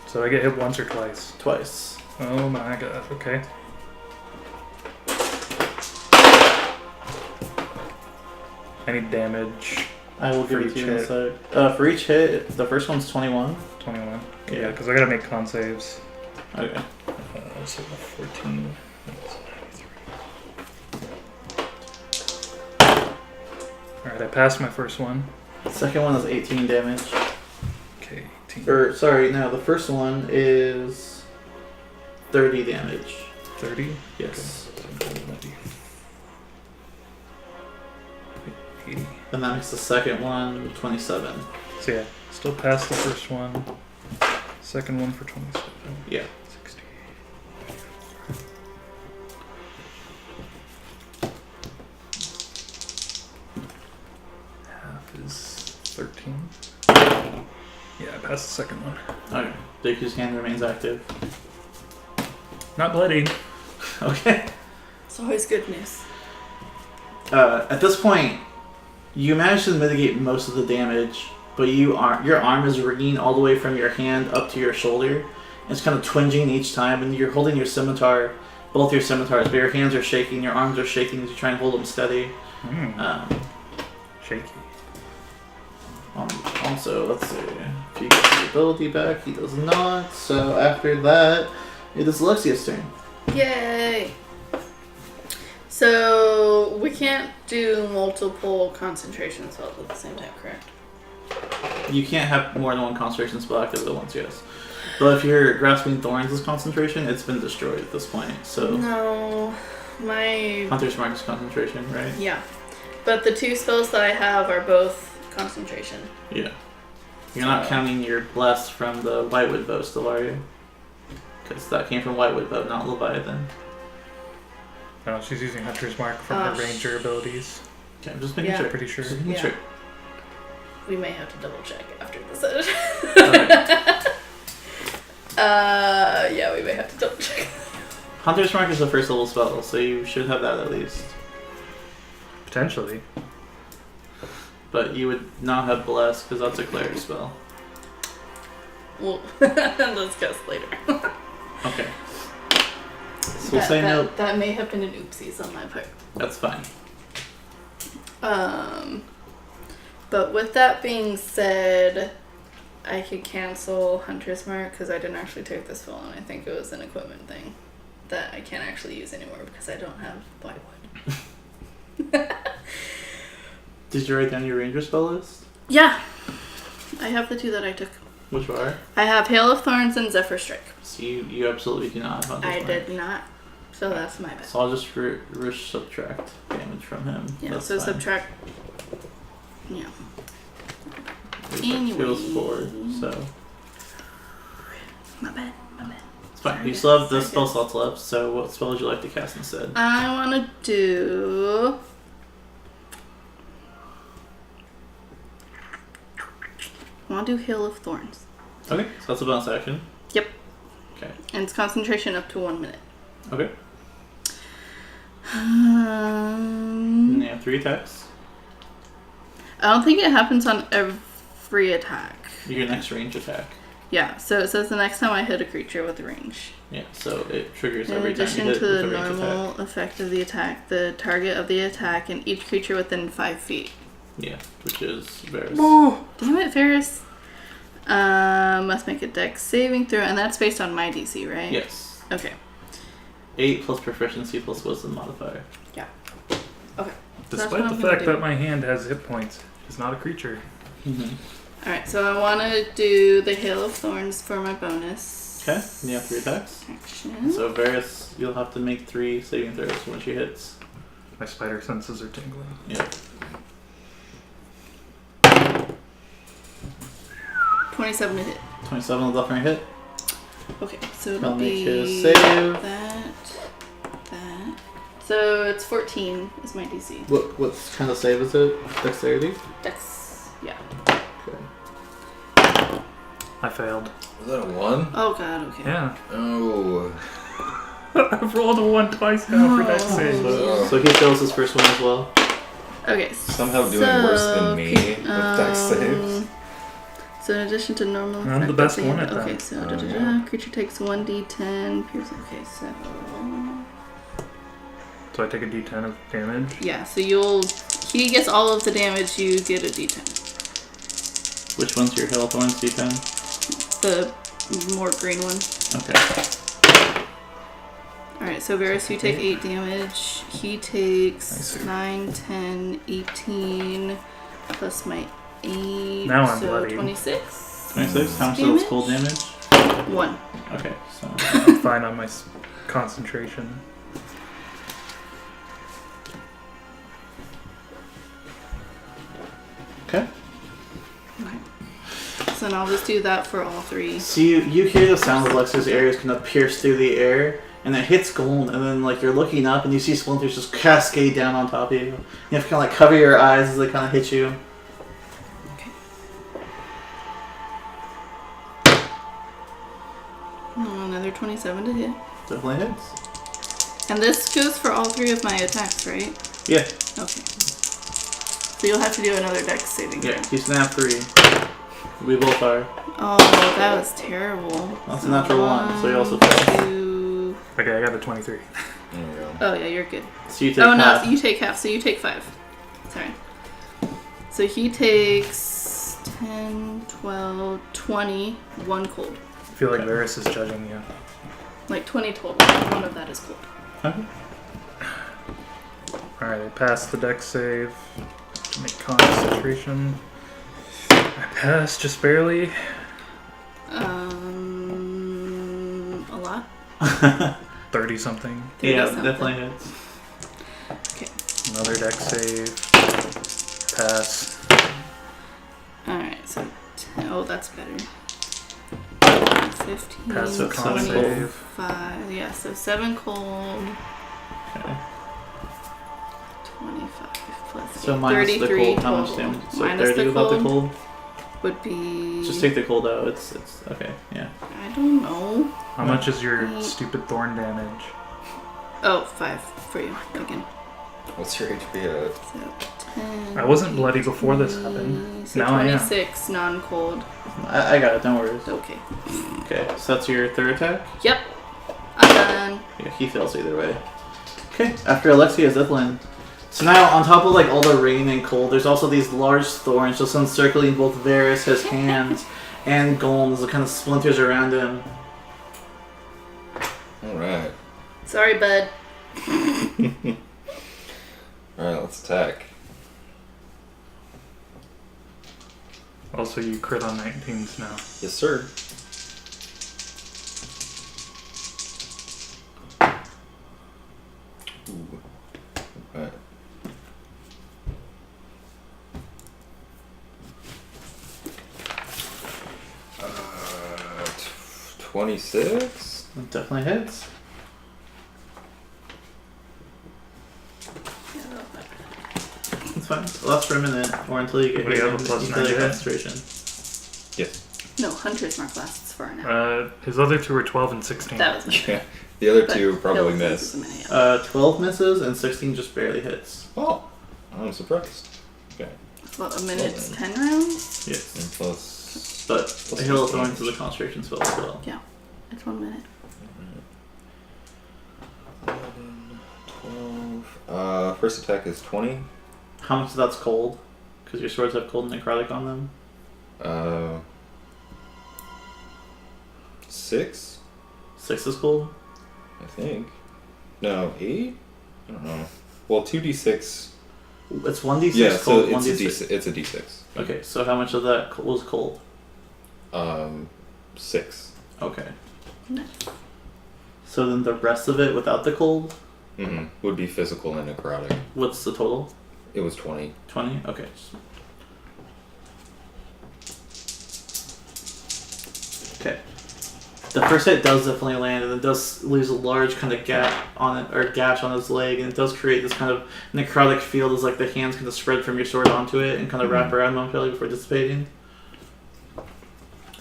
D: So I get hit once or twice?
B: Twice.
D: Oh my god, okay. I need damage.
B: I will give
D: For
B: it to
D: each
B: you in a
D: hit.
B: sec. For each hit, the first one's 21.
D: 21.
B: Yeah.
D: Yeah, because I gotta make con saves.
B: Okay.
D: So 14. Alright, I passed my first one.
B: The second one is 18 damage.
D: Okay, 18.
B: Sorry, no, the first one is 30 damage.
D: 30?
B: Yes.
D: Okay. 80.
B: And that makes the second one 27.
D: So yeah, still passed the first one. Second one for 27.
B: Yeah.
D: 60. Half is 13. Yeah, I passed the second one.
B: Okay. Deku's hand remains active.
D: Not bloody.
B: Okay.
C: It's always good news.
B: At this point, you manage to mitigate most of the damage, but your arm is ringing all the way from your hand up to your shoulder. It's kind of twinging each time, and you're holding your scimitar, both your scimitars, but your hands are shaking, your arms are shaking as you try and hold them steady.
D: Shaky.
B: Also, let's see. If he gets the ability back, he does not. So after that, it is Alexia's turn.
C: Yay! So we can't do multiple concentration spells at the same time, correct?
B: You can't have more than one concentration spell active at once, yes. But if you're grasping Thorns' concentration, it's been destroyed at this point. So
C: No, my
B: Hunter's Mark is concentration, right?
C: yeah, but the 2 spells that I have are both concentration.
B: Yeah. You're not counting your blast from the Whitewood bow still, are you? Because that came from Whitewood bow, not Leviathan.
D: No, she's using Hunter's Mark from her ranger abilities.
B: Okay, I'm just making
C: Yeah.
B: sure.
D: Pretty sure.
B: Just making
C: Yeah.
B: sure.
C: We may have to double check after this edit.
B: Okay.
C: Yeah, we may have to double check.
B: Hunter's Mark is a first level spell, so you should have that at least.
D: Potentially.
B: But you would not have Bless, because that's a cleric spell.
C: Well, let's guess later.
B: Okay. So we'll say no.
C: That may have been an oopsies on my part.
B: That's fine.
C: But with that being said, I could cancel Hunter's Mark because I didn't actually take this spell, and I think it was an equipment thing that I can't actually use anymore because I don't have Whitewood.
B: Did you write down your ranger spell list?
C: Yeah. I have the 2 that I took.
B: Which are?
C: I have Hail of Thorns and Zephyr Strike.
B: So you absolutely do not have
C: I did not. So that's my bad.
B: So I'll just subtract damage from him.
C: Yeah,
B: That's
C: so
B: fine.
C: subtract. Yeah.
B: It was 4, so
C: My bad.
B: it's fine.
C: Sorry,
B: You still have the
C: sorry,
B: spell
C: guys.
B: slots left, so what spell would you like to cast instead?
C: I want to do. I want to do Hail of Thorns.
B: Okay, so that's a bonus action.
C: Yep.
B: Okay.
C: And it's concentration up to 1 minute.
B: Okay. And you have 3 attacks.
C: I don't think it happens on every attack.
B: Your next range attack.
C: Yeah, so it says the next time I hit a creature with range.
B: Yeah, so it triggers
C: In
B: every time you
C: addition
B: hit
C: to the
B: with a range
C: normal
B: attack.
C: effect of the attack, the target of the attack and each creature within 5 feet.
B: Yeah, which is Varys.
C: Oh, damn it, Ferris. Must make a dex saving throw, and that's based on my DC, right?
B: Yes.
C: Okay.
B: 8 plus proficiency plus wisdom modifier.
C: Yeah. Okay.
D: Despite
C: what
D: the
C: I'm gonna
D: fact
C: do.
D: that my hand has hit points, it's not a creature.
B: Mm-hmm.
C: Alright, so I want to do the Hail of Thorns for my bonus.
B: Okay, and you have 3 attacks.
C: Action.
B: So Varys, you'll have to make 3 saving throws when she hits.
D: My spider senses are tingling.
B: Yeah.
C: 27 to hit.
B: 27 will definitely hit.
C: Okay, so it'll
B: I'll make
C: be
B: his save.
C: that. So it's 14 is my DC.
B: What kind of save is it? Dexterity?
C: Dex. Yeah.
B: Okay.
D: I failed.
A: Was that a 1?
C: Oh god, okay.
D: Yeah.
A: Oh.
D: I've rolled a 1 twice now for dex
C: Oh.
D: save.
B: So he fails his first one as well.
C: Okay.
A: Somehow doing worse than me with dex saves.
C: So in addition to normal
D: I'm the
C: effect
D: best
C: of
D: one at that.
C: Okay, so
A: Oh, yeah.
C: creature takes 1d10 piercing. Okay, so
D: So I take a d10 of damage.
C: yeah, so he gets all of the damage, you get a d10.
B: Which one's your Hail of Thorns D10?
C: The more green one.
B: Okay.
C: Alright, so Varys, you take 8 damage. He
D: I
C: takes
D: see.
C: 9, 10, 18, plus my 8.
D: Now I'm
C: so
D: bloody.
C: 26.
B: 26? How much is cold damage?
C: 1.
B: Okay, so.
D: I'm fine on my concentration.
B: Okay.
C: Okay. So now I'll just do that for all 3.
B: So you hear the sound of Lex's arrows kind of pierce through the air, and it hits Gold, and then like you're looking up and you see splinters just cascade down on top of you. You have to kind of like cover your eyes as they kind of hit you.
C: Okay. Oh, another 27 to hit.
B: Definitely hits.
C: And this goes for all 3 of my attacks, right?
B: Yeah,
C: Okay. So you'll have to do another dex saving throw.
B: yeah. You snap 3. We both are.
C: Oh, that was terrible.
B: That's a natural 1, so you also fail.
C: 2.
D: Okay, I got a 23.
A: There we go.
C: Oh yeah, you're good.
B: So you take
C: Oh
B: half.
C: no, you take half, so you take 5. Sorry. So he takes 10, 12, 20, 1 cold.
D: I feel like
B: Okay.
D: Varys is judging you.
C: Like 20 total. 1 of that is cold.
B: Okay.
D: Alright, I passed the dex save to make concentration. I passed just barely.
C: A lot.
D: 30 something.
C: 30
B: Yeah,
C: something.
B: definitely hits.
C: Okay.
D: Another dex save. Pass.
C: Alright, so oh, that's better. 15,
D: Pass the con
B: 20,
D: save.
C: 5. Yeah, so 7 cold,
B: Okay.
C: 25 plus 8,
B: So minus the
C: 33
B: cold, how much
C: total.
B: damage? So
C: Minus
B: 30
C: the
B: without
C: cold
B: the cold?
C: would be.
B: Just take the cold out. It's okay, yeah.
C: I don't know.
D: How much is your
C: Mm.
D: stupid thorn damage?
C: Oh, 5 for you again.
A: What's your HP at?
C: So 10.
D: I wasn't bloody before this
C: 20,
D: happened.
C: So
D: Now I am.
C: 26 non-cold.
B: I got it, don't worry.
C: Okay.
B: Okay, so that's your third attack?
C: Yep. I'm done.
B: Yeah, he fails either way. Okay, after Alexia, Zipline. So now, on top of like all the rain and cold, there's also these large thorns just encircling both Varys, his hands, and Golem as it kind of splinters around him.
A: Alright.
C: Sorry, bud.
A: Alright, let's attack.
D: Also, you crit on 19s now.
A: Yes, sir. Ooh. Alright. 26?
B: That definitely hits. It's fine. It lasts for a minute, or until you get
D: We
B: hit.
D: have a plus
B: until
D: 9
B: your
D: hit.
B: concentration.
A: Yes.
C: No, Hunter's Mark lasts for an hour.
D: His other two are 12 and 16.
C: That was me.
A: Yeah. The other
C: But
A: two probably
C: Bill's
A: miss.
C: is a minute, yeah.
B: 12 misses and 16 just barely hits.
A: Oh, I'm surprised. Okay.
C: Well, a minute's 10 rounds?
B: Yes.
A: And plus.
B: But
A: plus
B: a hill of
A: 15.
B: thorns is a concentration spell as well.
C: Yeah. It's 1 minute.
A: 11, 12. First attack is 20.
B: How much of that's cold? Because your swords have cold and necrotic on them.
A: 6,
B: 6 is cold.
A: I think. No, 8? I don't know. Well, 2d6.
B: It's 1d6
A: Yeah, so
B: cold,
A: it's
B: 1d6.
A: it's a d6.
B: Okay, so how much of that was cold?
A: 6.
B: Okay.
C: Nice.
B: So then the rest of it without the cold,
A: Mm-hmm. Would be physical and necrotic.
B: what's the total?
A: It was 20.
B: 20? Okay. Okay. The first hit does definitely land, and it does leaves a large kind of gap on it, or gash on his leg, and it does create this kind of necrotic field as like the hands kind of spread from your sword onto it and kind of wrap around momentarily before dissipating.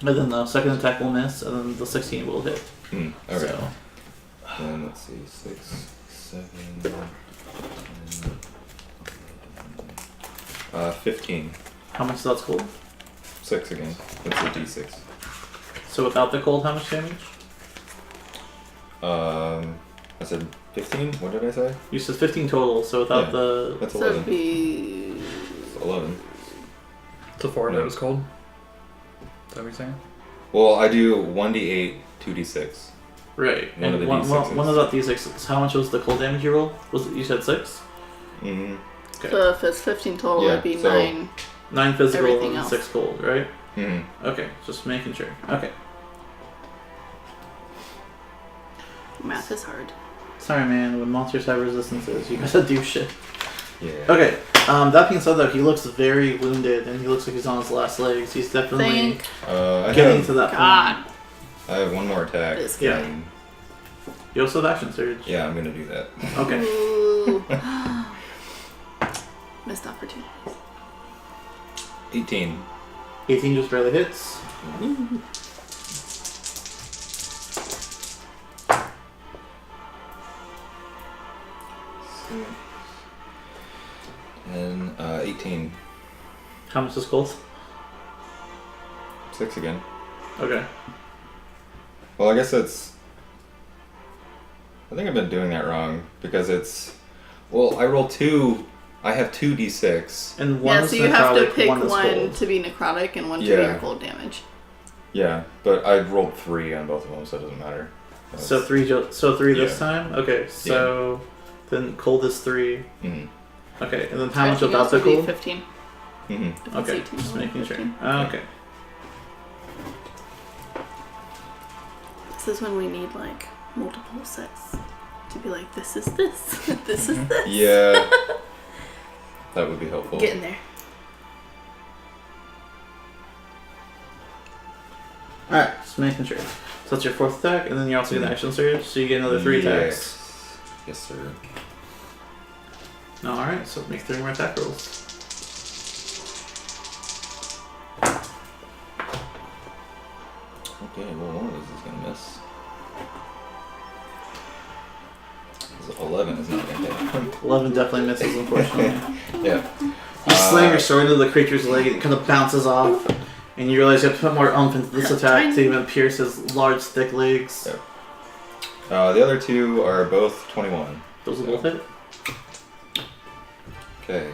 B: And then the second attack will miss, and then the 16 will hit.
A: Okay.
B: So,
A: Then let's see. 6, 7, 15.
B: how much that's cold?
A: 6 again. That's a d6.
B: So without the cold, how much damage?
A: I said 15? What did I say?
B: You said 15 total, so without
A: Yeah.
B: the...
A: That's
C: So
A: 11.
C: it'd be.
A: It's 11.
D: It's a 4
A: No.
D: that was cold. Is that what you're saying?
A: Well, I do 1d8, 2d6.
B: Right.
A: One of the
B: one
A: D6s.
B: of that D6s. How much was the cold damage you rolled? Was it, you said 6?
A: Mm-hmm.
B: Okay.
C: So if it's 15 total,
A: Yeah,
C: it'd be
A: so-
C: 9.
B: 9 physical
C: Everything
B: and
C: else.
B: 6 cold, right?
A: Mm-hmm.
B: Okay, just making sure. Okay.
C: Math is hard.
B: Sorry, man. When monsters have resistances, you gotta do shit.
A: Yeah.
B: Okay. That being said, though, he looks very wounded, and he looks like he's on his last legs. He's definitely
C: Thank
A: I
B: getting
A: have,
B: to that
C: God.
B: point.
A: I have one more attack.
C: This
B: Yeah.
A: and-
B: You also have action surge.
A: Yeah, I'm gonna do that.
B: Okay.
C: Ooh. Missed opportunity.
A: 18.
B: 18 just barely hits.
A: And 18.
B: How much is cold?
A: 6 again.
B: Okay.
A: Well, I guess it's... I think I've been doing that wrong, because it's... Well, I roll 2... I have 2d6.
B: And one
C: Yeah,
B: is
C: so you have to
B: necrotic,
C: pick
B: one is
C: one
B: cold.
C: to be necrotic and one to be
A: Yeah.
C: your cold damage.
A: Yeah, but I rolled 3 on both of them, so it doesn't matter.
B: So three this
A: Yeah.
B: time? Okay, so then cold is 3.
A: Mm-hmm.
B: Okay, and then how much
C: Everything
B: without
C: else
B: the
C: would be
B: cold?
C: 15.
A: Mm-hmm.
C: If it's
B: Okay,
C: 18,
B: just making sure.
C: 15.
B: Okay.
C: This is when we need like multiple sets to be like, this is this, this is this.
A: Yeah. That would be helpful.
C: Get in there.
B: Alright, just making sure. So that's your 4th attack, and then you're also getting
A: Mhm.
B: action surge, so you get another 3 attacks.
A: Yes, sir.
B: Alright, so make 3 more attack rolls.
A: Okay, well, one of those is gonna miss. 'Cause 11 is not gonna hit.
B: 11 definitely misses, unfortunately.
A: Yeah.
B: You slam your sword into the creature's leg, and it kind of bounces off, and you realize you have to put more oomph into this attack to even pierce his large, thick legs.
A: Yep. The other 2 are both 21.
B: Those will both hit.
A: Okay.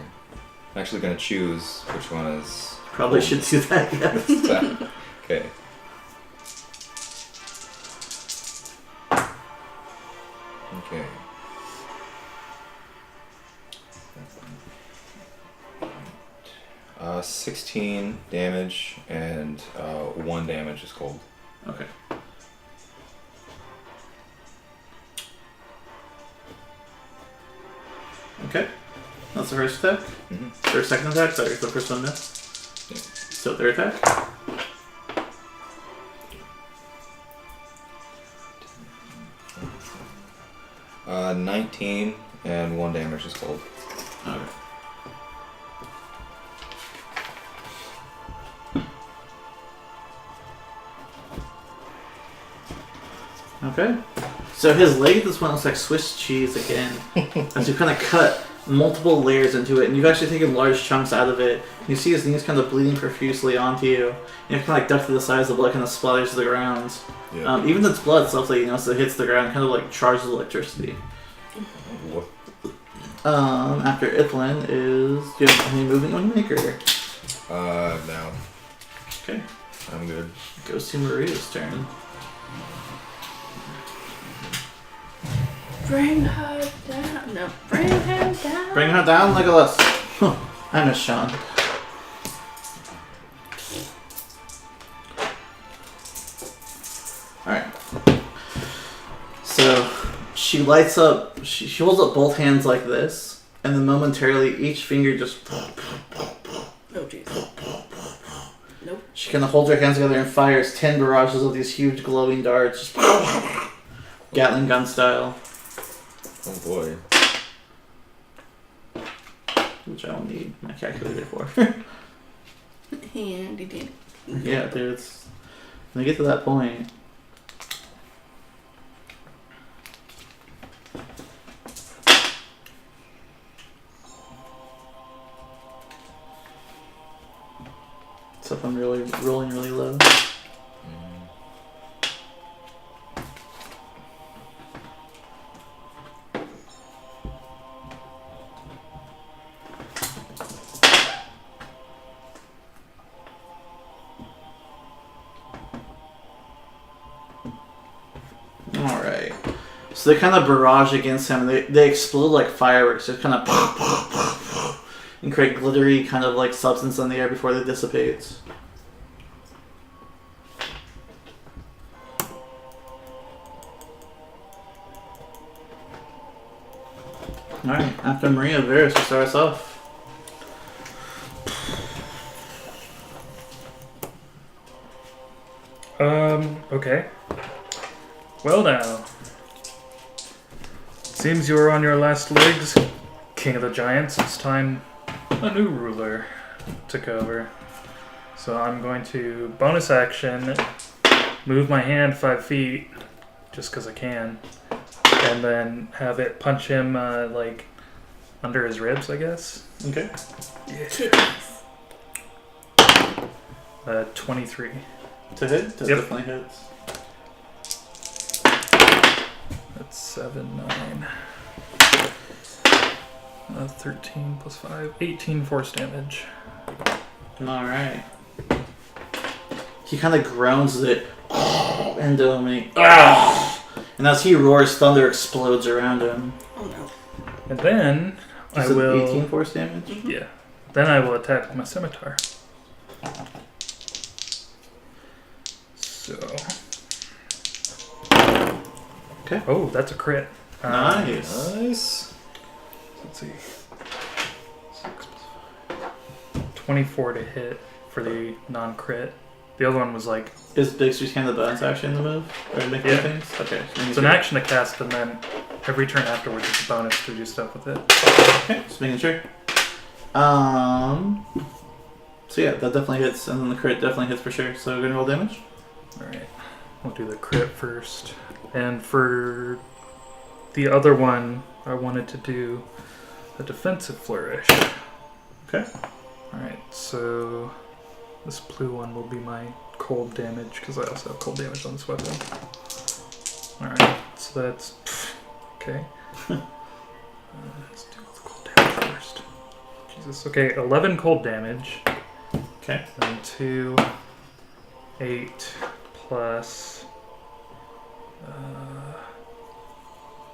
A: I'm actually gonna choose which one is.
B: Probably
A: cold.
B: should do that, yes.
A: this time. Okay. Okay. 16 damage and 1 damage is cold.
B: Okay. Okay. That's the first attack.
A: Mm-hmm.
B: Their second attack, sorry, the first one missed.
A: Yeah.
B: So third attack.
A: 19 and 1 damage is cold.
B: Okay. Okay. So his leg, this one looks like Swiss cheese again. As you kind of cut multiple layers into it, and you've actually taken large chunks out of it. You see his knees kind of bleeding profusely onto you. And you kind of like duck to the sides, the blood kind of splatters to the ground.
A: Yeah.
B: Even its blood itself, like, as it hits the ground, kind of like charges electricity.
A: What?
B: After Ithlin is... Do you have any movement on Maker?
A: No.
B: Okay.
A: I'm good.
B: Goes to Maria's turn.
C: Bring her down. No, bring her down.
B: Bring her down, Legolas. I miss Sean. Alright. So, she lights up, she holds up both hands like this, and then momentarily each finger just...
C: Oh, jeez. Nope.
B: She kind of holds her hands together and fires 10 barrages of these huge glowing darts. Just Gatling gun style.
A: Oh boy.
B: Which I don't need my calculator for.
C: Handy dandy.
B: Yeah, dude, it's... When I get to that point... Except I'm really rolling really low. Alright. So they kind of barrage against him. They explode like fireworks. Just kind of and create glittery kind of like substance in the air before they dissipate. Alright, after Maria, Varys will start us off.
D: Okay. Well now. Seems you are on your last legs, King of the Giants. It's time a new ruler took over. So I'm going to bonus action, move my hand 5 feet, just because I can, and then have it punch him like under his ribs, I guess.
B: Okay.
C: Kidneys.
B: To
D: 23.
B: hit? That
D: Yep.
B: definitely hits.
D: That's 7, 9. 13 plus 5, 18 force damage.
B: Alright. He kind of groans it into him and as he roars, thunder explodes around him.
C: Oh no.
D: And then
B: You
D: I
B: said
D: will.
B: 18 force damage?
D: Yeah. Then I will attack with my scimitar. So.
B: Okay.
D: Oh, that's a crit.
B: Nice.
A: Nice.
D: Let's see. 6 plus 5. 24 to hit for the non-crit. The other one was like...
B: Is Big Sweet Hand the bonus action in the move? Or making
D: Yeah.
B: things? Okay.
D: It's an action to cast, and then every turn afterwards it's a bonus to do stuff with it.
B: Okay, just making sure. So yeah, that definitely hits, and then the crit definitely hits for sure. So gonna roll damage.
D: Alright. We'll do the crit first. And for the other one, I wanted to do a defensive flourish.
B: Okay.
D: Alright, so this blue one will be my cold damage, because I also have cold damage on this weapon. Alright, so that's... okay. Let's do the cold damage first. Jesus, okay, 11 cold damage.
B: Okay.
D: And 2, 8 plus...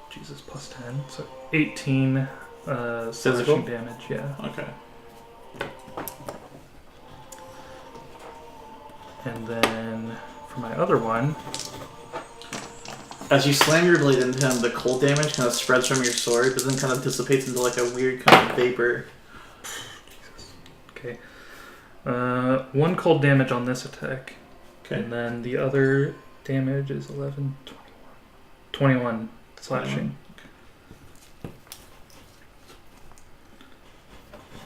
D: Jesus, plus 10. So 18
B: Physical?
D: slashing damage, yeah.
B: Okay.
D: And then for my other one,
B: As you slam your blade into him, the cold damage kind of spreads from your sword, but then kind of dissipates into like a weird kind of vapor.
D: okay, 1 cold damage on this attack.
B: Okay.
D: And then the other damage is 11, 21 slashing.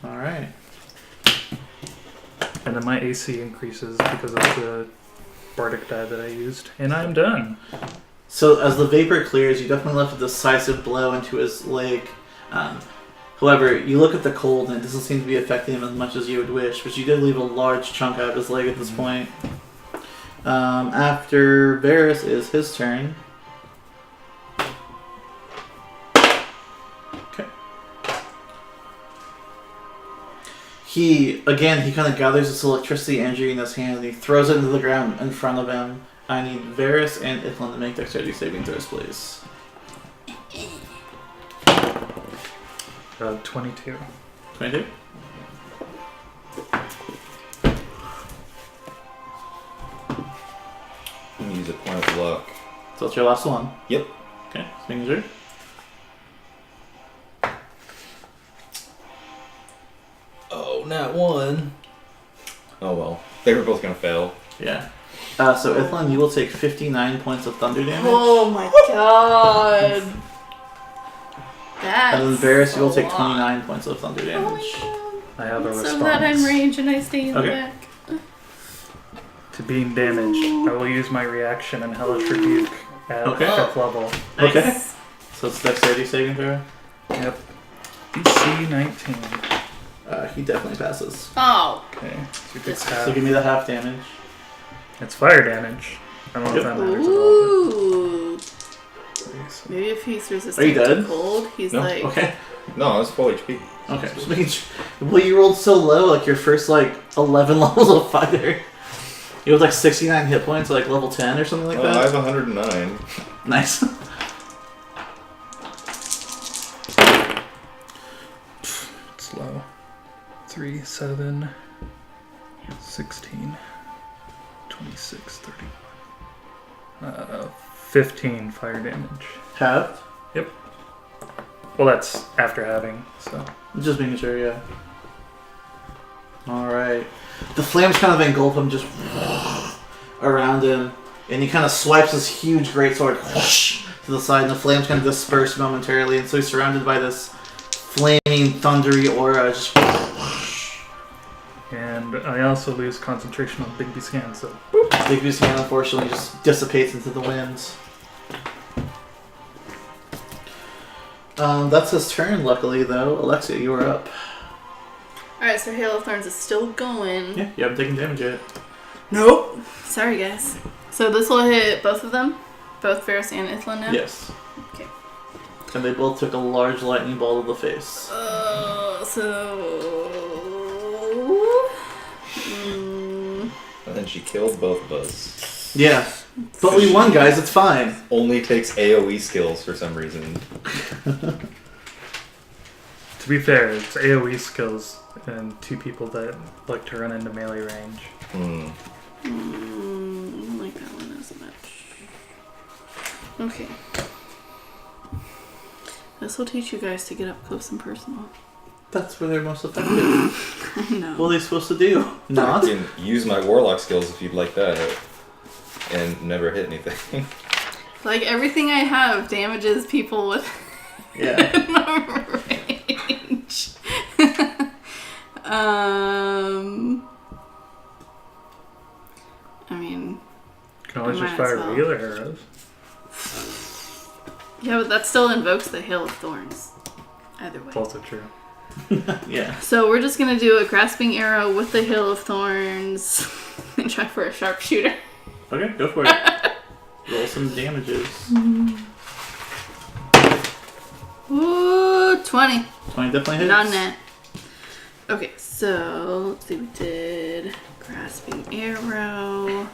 B: Alright.
D: And then my AC increases because of the bardic die that I used. And I'm done.
B: So as the vapor clears, you definitely left a decisive blow into his leg. However, you look at the cold and it doesn't seem to be affecting him as much as you would wish, but you did leave a large chunk out of his leg at this point. After Varys is his turn. Okay. He kind of gathers this electricity energy in his hand and he throws it into the ground in front of him. I need Varys and Ithlin to make dexterity saving throws, please.
D: 22.
B: 22?
A: I'm gonna use a point of luck.
B: So that's your last one?
A: Yep.
B: Okay, swing through.
A: Oh, not 1. Oh well. They were both gonna fail.
B: Yeah. So Ithlin, you will take 59 points of thunder damage.
C: Oh my god. That's
B: And then Varys, you will take
C: a lot.
B: 29 points of thunder
C: Oh
B: damage.
C: my
D: I have a
C: god.
D: response.
C: So that I'm range and I stay in
B: Okay.
C: the back.
D: To being damaged, I will use my reaction and Hellish Rebuke at
B: Okay.
D: 5th level.
B: Okay.
C: Nice.
B: So it's dexterity saving throw.
D: Yep. DC 19.
B: He definitely passes.
C: Oh.
D: Okay. So
C: This-
B: So give me the half damage.
D: It's fire damage. I don't know
B: Yep.
D: if that matters at all.
C: Ooh.
D: But...
C: Maybe if he's
B: Are you
C: resistant to
B: dead?
C: cold, he's
A: No.
C: like.
B: Okay.
A: No, I was full HP.
B: Okay. Just making sure. Well, you rolled so low, like your first 11 levels of fighter. You have 69 hit points, like level 10 or something like
A: I
B: that.
A: have 109.
B: Nice.
D: It's low. 3, 7, 16, 26, 31. 15 fire damage.
B: Halved?
D: Well, that's after having, so.
B: Just making sure, yeah. Alright. The flames kind of engulf him just around him, and he kind of swipes his huge greatsword to the side, and the flames kind of disperse momentarily, and so he's surrounded by this flaming, thundery aura. Just
D: And I also lose concentration on Bigby's hand, so.
B: Digby's hand, unfortunately, just dissipates into the winds. That's his turn, luckily, though. Alexia, you are up.
C: Alright, so Hail of Thorns is still going.
B: Yeah, you haven't taken damage yet.
C: Nope. Sorry, guys. So this will hit both of them? Both Varys and Ithlin now?
B: Yes.
C: Okay.
B: And they both took a large lightning bolt to the face.
A: And then she killed both of us.
B: Yeah. But we won, guys. It's fine.
A: Only takes AoE skills for some reason.
D: To be fair, it's AoE skills and 2 people that like to run into melee range.
A: Hmm.
C: Like that one as much. Okay. This will teach you guys to get up close and personal.
B: That's where they're most effective.
C: I know.
B: What are they supposed to do? Not?
A: I can use my warlock skills if you'd like that. And never hit anything.
C: Like everything I have damages people with
B: Yeah.
C: range. I mean,
D: You can always
C: Might
D: just
C: as
D: fire
C: well.
D: regular arrows.
C: yeah, but that still invokes the Hail of Thorns. Either way.
D: It's also true.
B: Yeah.
C: So we're just gonna do a grasping arrow with the Hail of Thorns and try for a sharpshooter.
B: Okay, go for it. Roll some damages.
C: Ooh, 20.
B: 20 definitely hits.
C: Not net. Okay, so let's see. We did grasping arrow,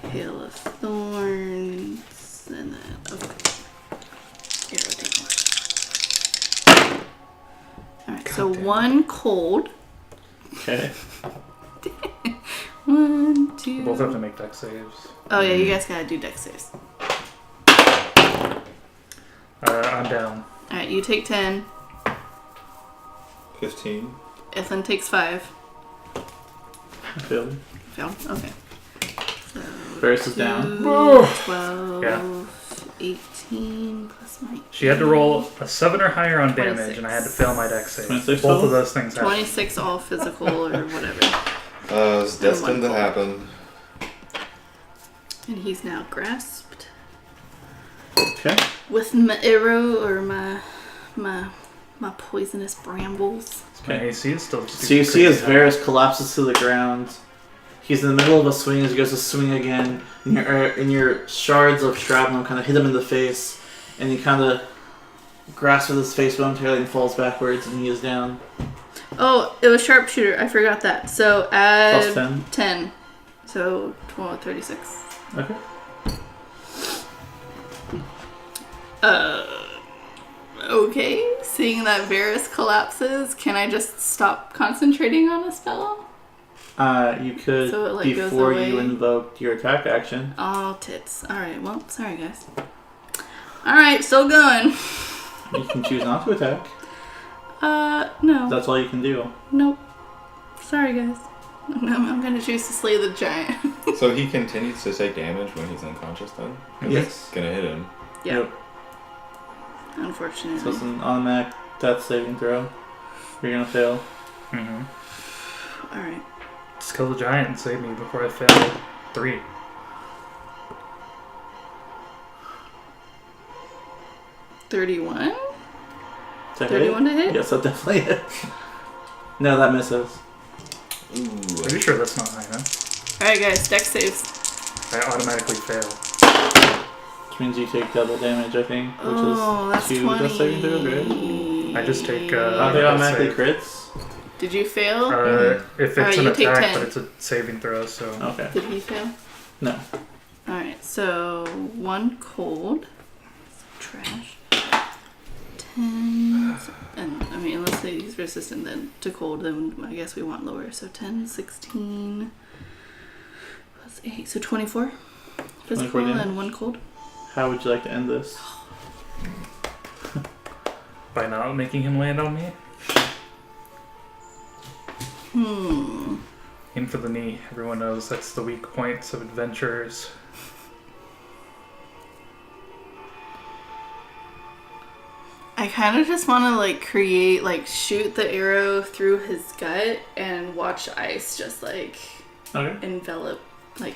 C: Hail of Thorns, and then arrow down. All right, so
D: damn it.
C: 1 cold,
B: Okay.
C: 1, 2.
D: We both have to make deck saves.
C: Oh yeah, you guys gotta do deck saves.
D: I'm down.
C: Alright, you take 10.
A: 15.
C: Ethan takes 5.
B: I failed.
C: Failed? Okay. So
B: Varys is down.
C: 2, 12,
D: Yeah.
C: 18 plus my.
D: She had to roll a 7 or higher on damage,
C: 26.
D: and I had to fail my deck save.
B: 26
D: Both
B: total?
D: of those things happened.
C: 26 all physical or whatever.
A: It's destined to happen.
C: And he's now grasped.
B: Okay.
C: With my arrow or my poisonous brambles.
D: My AC is still super
B: So you see as
D: crazy high.
B: Varys collapses to the ground. He's in the middle of a swing as he goes to swing again. And your shards of shrapnel kind of hit him in the face. And he kind of grasps with his face momentarily and falls backwards, and he is down.
C: Oh, it was sharpshooter. I forgot that. So add
B: Plus 10.
C: 10. So 12, 36.
B: Okay.
C: Okay. Seeing that Varys collapses, can I just stop concentrating on a spell?
B: You could,
C: So it, like, goes
B: before you
C: away?
B: invoked your attack action.
C: Oh, tits. Alright, well, sorry guys. Alright, still going.
B: You can choose not to attack.
C: No.
B: That's all you can do.
C: Nope. Sorry guys. I'm gonna choose to slay the giant.
A: So he continues to take damage when he's unconscious then?
B: Yes.
A: Gonna hit him.
C: Yeah.
B: Yep.
C: Unfortunately.
B: So it's an automatic death saving throw. You're gonna fail.
D: Mm-hmm.
C: Alright.
D: Just kill the giant and save me before I fail 3.
C: 31?
B: Is that
C: 31 to hit?
B: Yes, that definitely hits. No, that misses.
A: Ooh.
D: Pretty sure that's not high enough.
C: Alright guys, deck saves.
D: I automatically fail.
B: Which means you take double damage, I think. Which
C: Oh,
B: is
C: that's
B: 2
C: 20.
B: death saving throws, right?
D: I just take,
B: Are they
D: death
B: automatically
D: save.
B: crits?
C: Did you fail?
D: If it's
C: Alright,
D: an
C: you take
D: attack,
C: 10.
D: but it's a saving throw, so...
B: Okay.
C: Did he fail?
B: No.
C: Alright, so 1 cold. Trash. 10. And, I mean, unless he's resistant then to cold, then I guess we want lower. So 10, 16. Plus 8. So 24. Physical
B: 24 damage.
C: and 1 cold.
B: How would you like to end this?
D: By not making him land on me? Aim for the knee. Everyone knows that's the weak points of adventurers.
C: I kind of just want to shoot the arrow through his gut and watch ice just
B: Okay.
C: envelop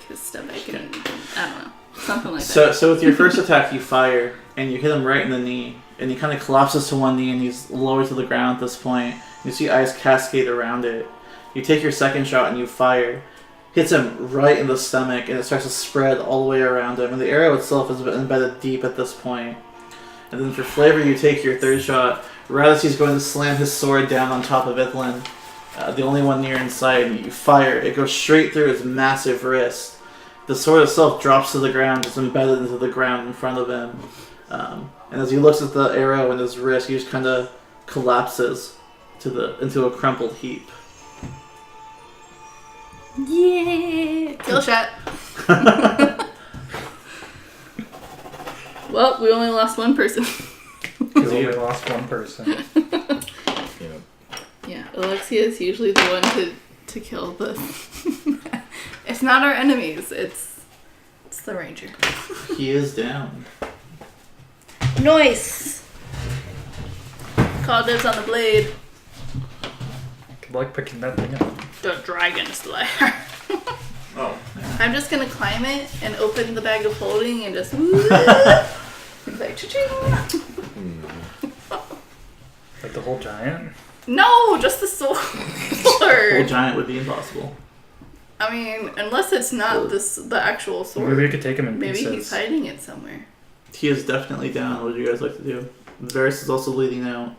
C: his stomach and I don't know, something like
B: So,
C: that.
B: so with your first attack, you fire and you hit him right in the knee, and he kind of collapses to one knee, and he's lower to the ground at this point. You see ice cascade around it. You take your second shot and you fire. Hits him right in the stomach, and it starts to spread all the way around him. And the arrow itself is embedded deep at this point. And then for flavor, you take your third shot. Right as he's going to slam his sword down on top of Ithlin, the only one near in sight, you fire. It goes straight through his massive wrist. The sword itself drops to the ground, just embedded into the ground in front of him. And as he looks at the arrow in his wrist, he just kind of collapses into a crumpled heap.
C: Yeah, kill shot. Well, we only lost one person.
D: Because we lost one person.
A: Yeah.
C: Yeah, Alexia is usually the one to kill the. It's not our enemies. It's the ranger.
B: He is down.
C: Nice. Call dibs on the blade.
D: Good luck picking that thing up.
C: The dragon slayer.
B: Oh.
C: I'm just gonna climb it and open the bag of holding and just. And like, cha-ching.
D: Like the whole giant?
C: No, just the sword.
B: Whole giant would be impossible.
C: I mean, unless it's not the actual sword.
D: Maybe we could take him in
C: Maybe
D: pieces.
C: he's hiding it somewhere.
B: He is definitely down. What would you guys like to do? Varys is also bleeding out.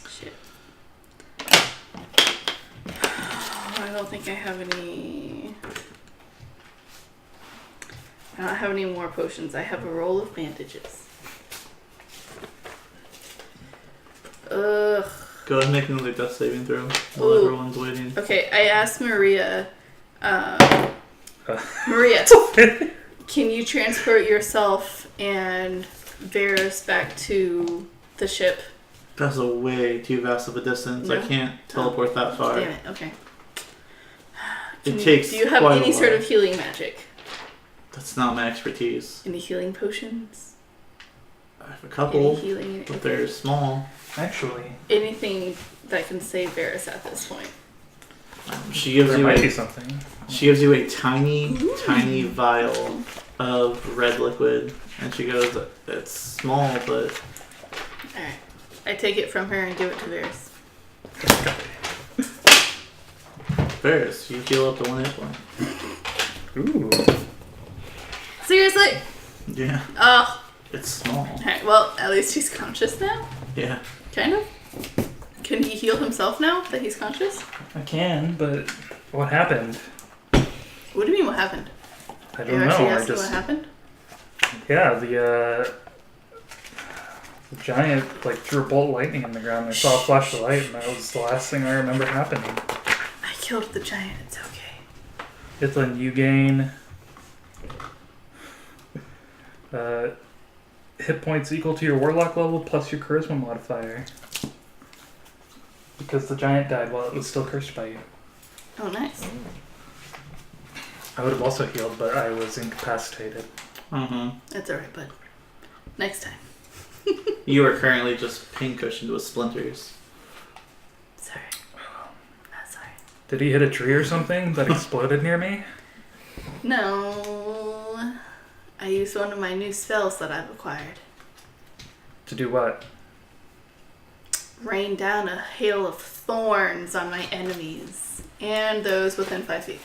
C: Shit. I don't think I have any. I don't have any more potions. I have a roll of bandages. Ugh.
B: Go ahead and make another death saving throw while
C: Ooh.
B: everyone's waiting.
C: Okay, I asked Maria. Maria, can you transport yourself and Varys back to the ship?
B: That's a way too vast of a distance.
C: No?
B: I can't teleport that far.
C: Damn it. Okay.
B: It takes
C: Do you have
B: quite a
C: any sort
B: while.
C: of healing magic?
B: That's not my expertise.
C: Any healing potions?
B: I have a
C: Any
B: couple,
C: healing?
B: but they're small.
D: Actually,
C: Anything that can save Varys at this point.
B: She gives
D: there
B: you
D: might be
B: a,
D: something.
B: she gives you a tiny vial of red liquid, and she goes, "It's small, but
C: Alright. I take it from her and give it to Varys.
B: Varys, you heal up to 1 hit point."
D: Ooh.
C: Seriously?
B: Yeah,
C: Oh.
B: it's small.
C: Alright, well, at least he's conscious now.
B: Yeah.
C: Kind of. Can he heal himself now that he's conscious?
D: I can, but what happened?
C: What do you mean, what happened?
D: I
C: You
D: don't
C: actually
D: know. I
C: asked me
D: just
C: what happened?
D: yeah, the giant like threw a bolt of lightning in the ground. I saw a flash of light, and that was the last thing I remember happening.
C: I killed the giant, it's okay.
D: Ithlin, you gain hit points equal to your warlock level plus your charisma modifier. Because the giant died while it was still cursed by you.
C: Oh, nice.
D: I would have also healed, but I was incapacitated.
B: Mm-hmm.
C: That's alright, bud. Next time.
B: You are currently just pincushioned with splinters.
C: Sorry. Not sorry.
D: Did he hit a tree or something that exploded near me?
C: No. I used one of my new spells that I've acquired.
D: To do what?
C: Rain down a hail of thorns on my enemies. And those within 5 feet.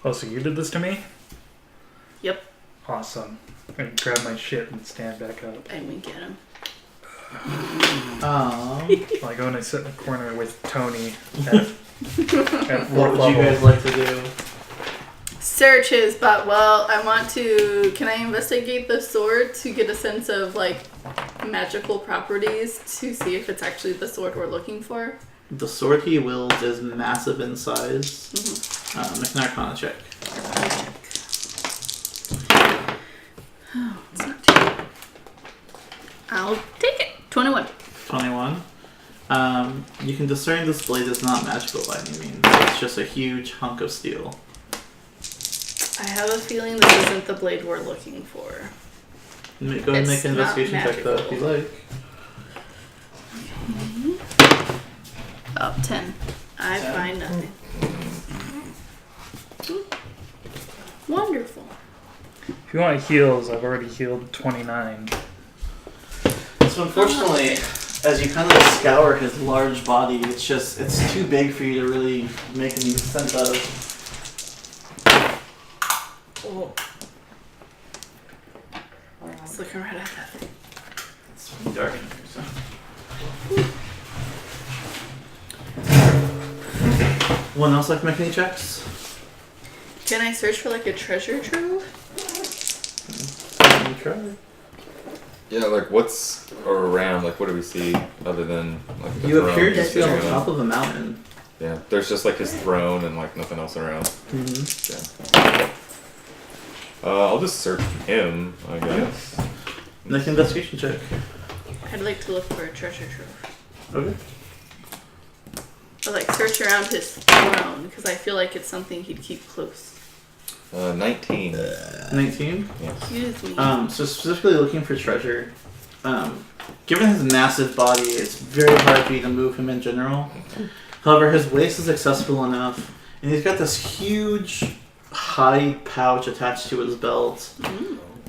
D: Oh, so you did this to me?
C: Yep.
D: Awesome. I grab my shit and stand back up.
C: And we get him.
B: Aww.
D: I go and I sit in the corner with Tony at
B: What would you guys like to do?
C: Search his butt. Well, I want to... Can I investigate the sword to get a sense of, like, magical properties to see if it's actually the sword we're looking for?
B: The sword he wields is massive in size. Make an Arcana check.
C: Oh, it's not too bad. I'll take it. 21.
B: 21. You can discern this blade is not magical by any means. It's just a huge hunk of steel.
C: I have a feeling this isn't the blade we're looking for.
B: Go ahead and make
C: It's
B: an
C: not
B: investigation check though if you like.
C: Oh, 10. I
B: 10.
C: find nothing. Wonderful.
D: If you want heals, I've already healed 29.
B: So unfortunately, as you kind of scour his large body, it's too big for you to really make any sense of.
C: Oh. Just looking right at that thing.
B: It's really dark in here, so. One else like to make any checks?
C: Can I search for like a treasure trove?
B: You try.
A: Yeah, like what's around? Like what do we see other than like the
B: You
A: throne
B: appear to
A: he's
B: be on
A: sitting
B: top of a mountain.
A: Yeah, there's just like his throne and like nothing else around.
B: Mm-hmm.
A: Yeah. I'll just search him, I guess.
B: Make an investigation check.
C: I'd like to look for a treasure trove.
B: Okay.
C: Or like search around his throne because I feel like it's something he'd keep close.
A: 19.
B: 19?
C: Excuse me.
B: So specifically looking for treasure. Given his massive body, it's very hard for you to move him in general. However, his waist is accessible enough, and he's got this huge hide pouch attached to his belt.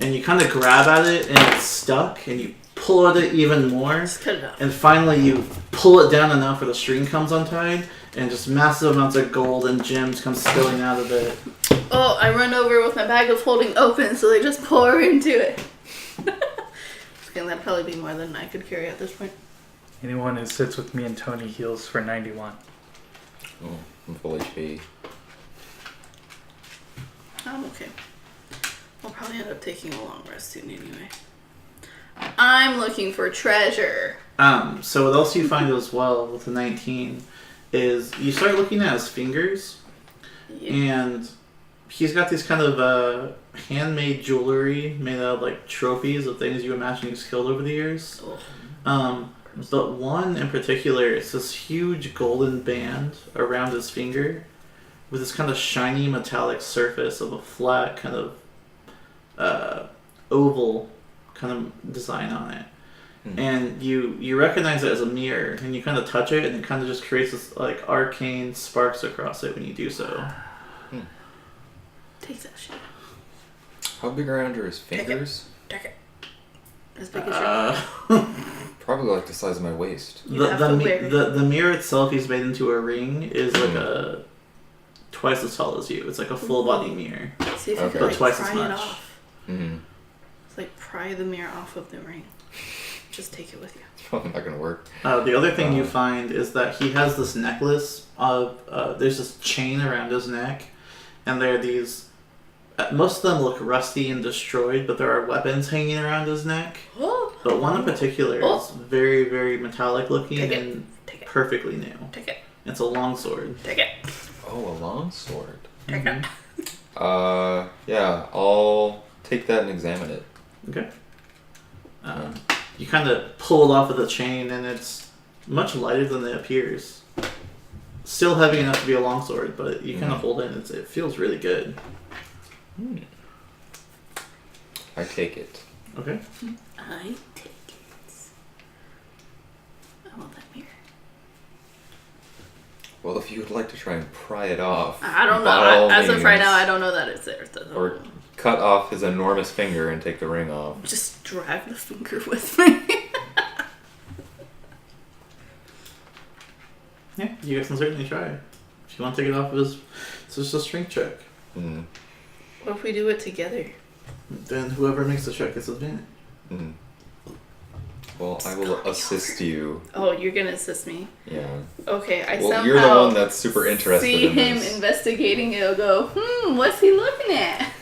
B: And you kind of grab at it, and it's stuck, and you pull at it even more.
C: Just cut it off.
B: And finally, you pull it down enough where the string comes untied, and just massive amounts of gold and gems come spilling out of it.
C: Oh, I run over with my bag of holding open so they just pour into it. Okay, that'd probably be more than I could carry at this point.
D: Anyone who sits with me and Tony heals for 91.
A: Oh, I'm full HP.
C: I'm okay. I'll probably end up taking a long rest soon anyway. I'm looking for treasure.
B: So what else you find as well with the 19 is you start looking at his fingers, and he's got these kind of handmade jewelry made out of like trophies of things you imagine he's killed over the years. But one in particular, it's this huge golden band around his finger with this kind of shiny metallic surface of a flat kind of oval kind of design on it. And you recognize it as a mirror, and you kind of touch it, and it kind of just creates this like arcane sparks across it when you do so.
C: Take that shit.
A: How big are under his fingers?
C: Take it. As big as your...
A: Probably like the size of my waist.
B: The mirror itself he's made into a ring is like a twice as tall as you. It's like a full body mirror.
C: See if you can
B: But
C: like
B: twice
C: pry
B: as
C: it
B: much.
C: off. It's like pry the mirror off of the ring. Just take it with you.
A: It's probably not gonna work.
B: The other thing you find is that he has this necklace of there's this chain around his neck, and there are these. Most of them look rusty and destroyed, but there are weapons hanging around his neck. But one in particular is very, very metallic looking and perfectly new.
C: Take it.
B: It's a long sword.
C: Take it.
A: Oh, a long sword.
C: Take it.
A: Yeah, I'll take that and examine it.
B: Okay. You kind of pull it off of the chain, and it's much lighter than it appears. Still heavy enough to be a longsword, but you kind of hold it, and it feels really good.
A: I take it.
B: Okay.
C: I take it. I want that mirror.
A: Well, if you would like to try and pry it off,
C: I don't
A: by all
C: know. As of right
A: means,
C: now, I don't know that it's there.
A: Or cut off his enormous finger and take the ring off.
C: Just drag the finger with me.
B: Yeah, you guys can certainly try. If you want to take it off of his... It's just a strength check.
C: What if we do it together?
B: Then whoever makes the check gets advantage.
A: Well, I will assist you.
C: Oh, you're gonna assist me?
A: Yeah.
C: Okay, I
A: Well,
C: somehow
A: you're the one that's super interested
C: see
A: in
C: him
A: this.
C: investigating it. I'll go, what's he looking at?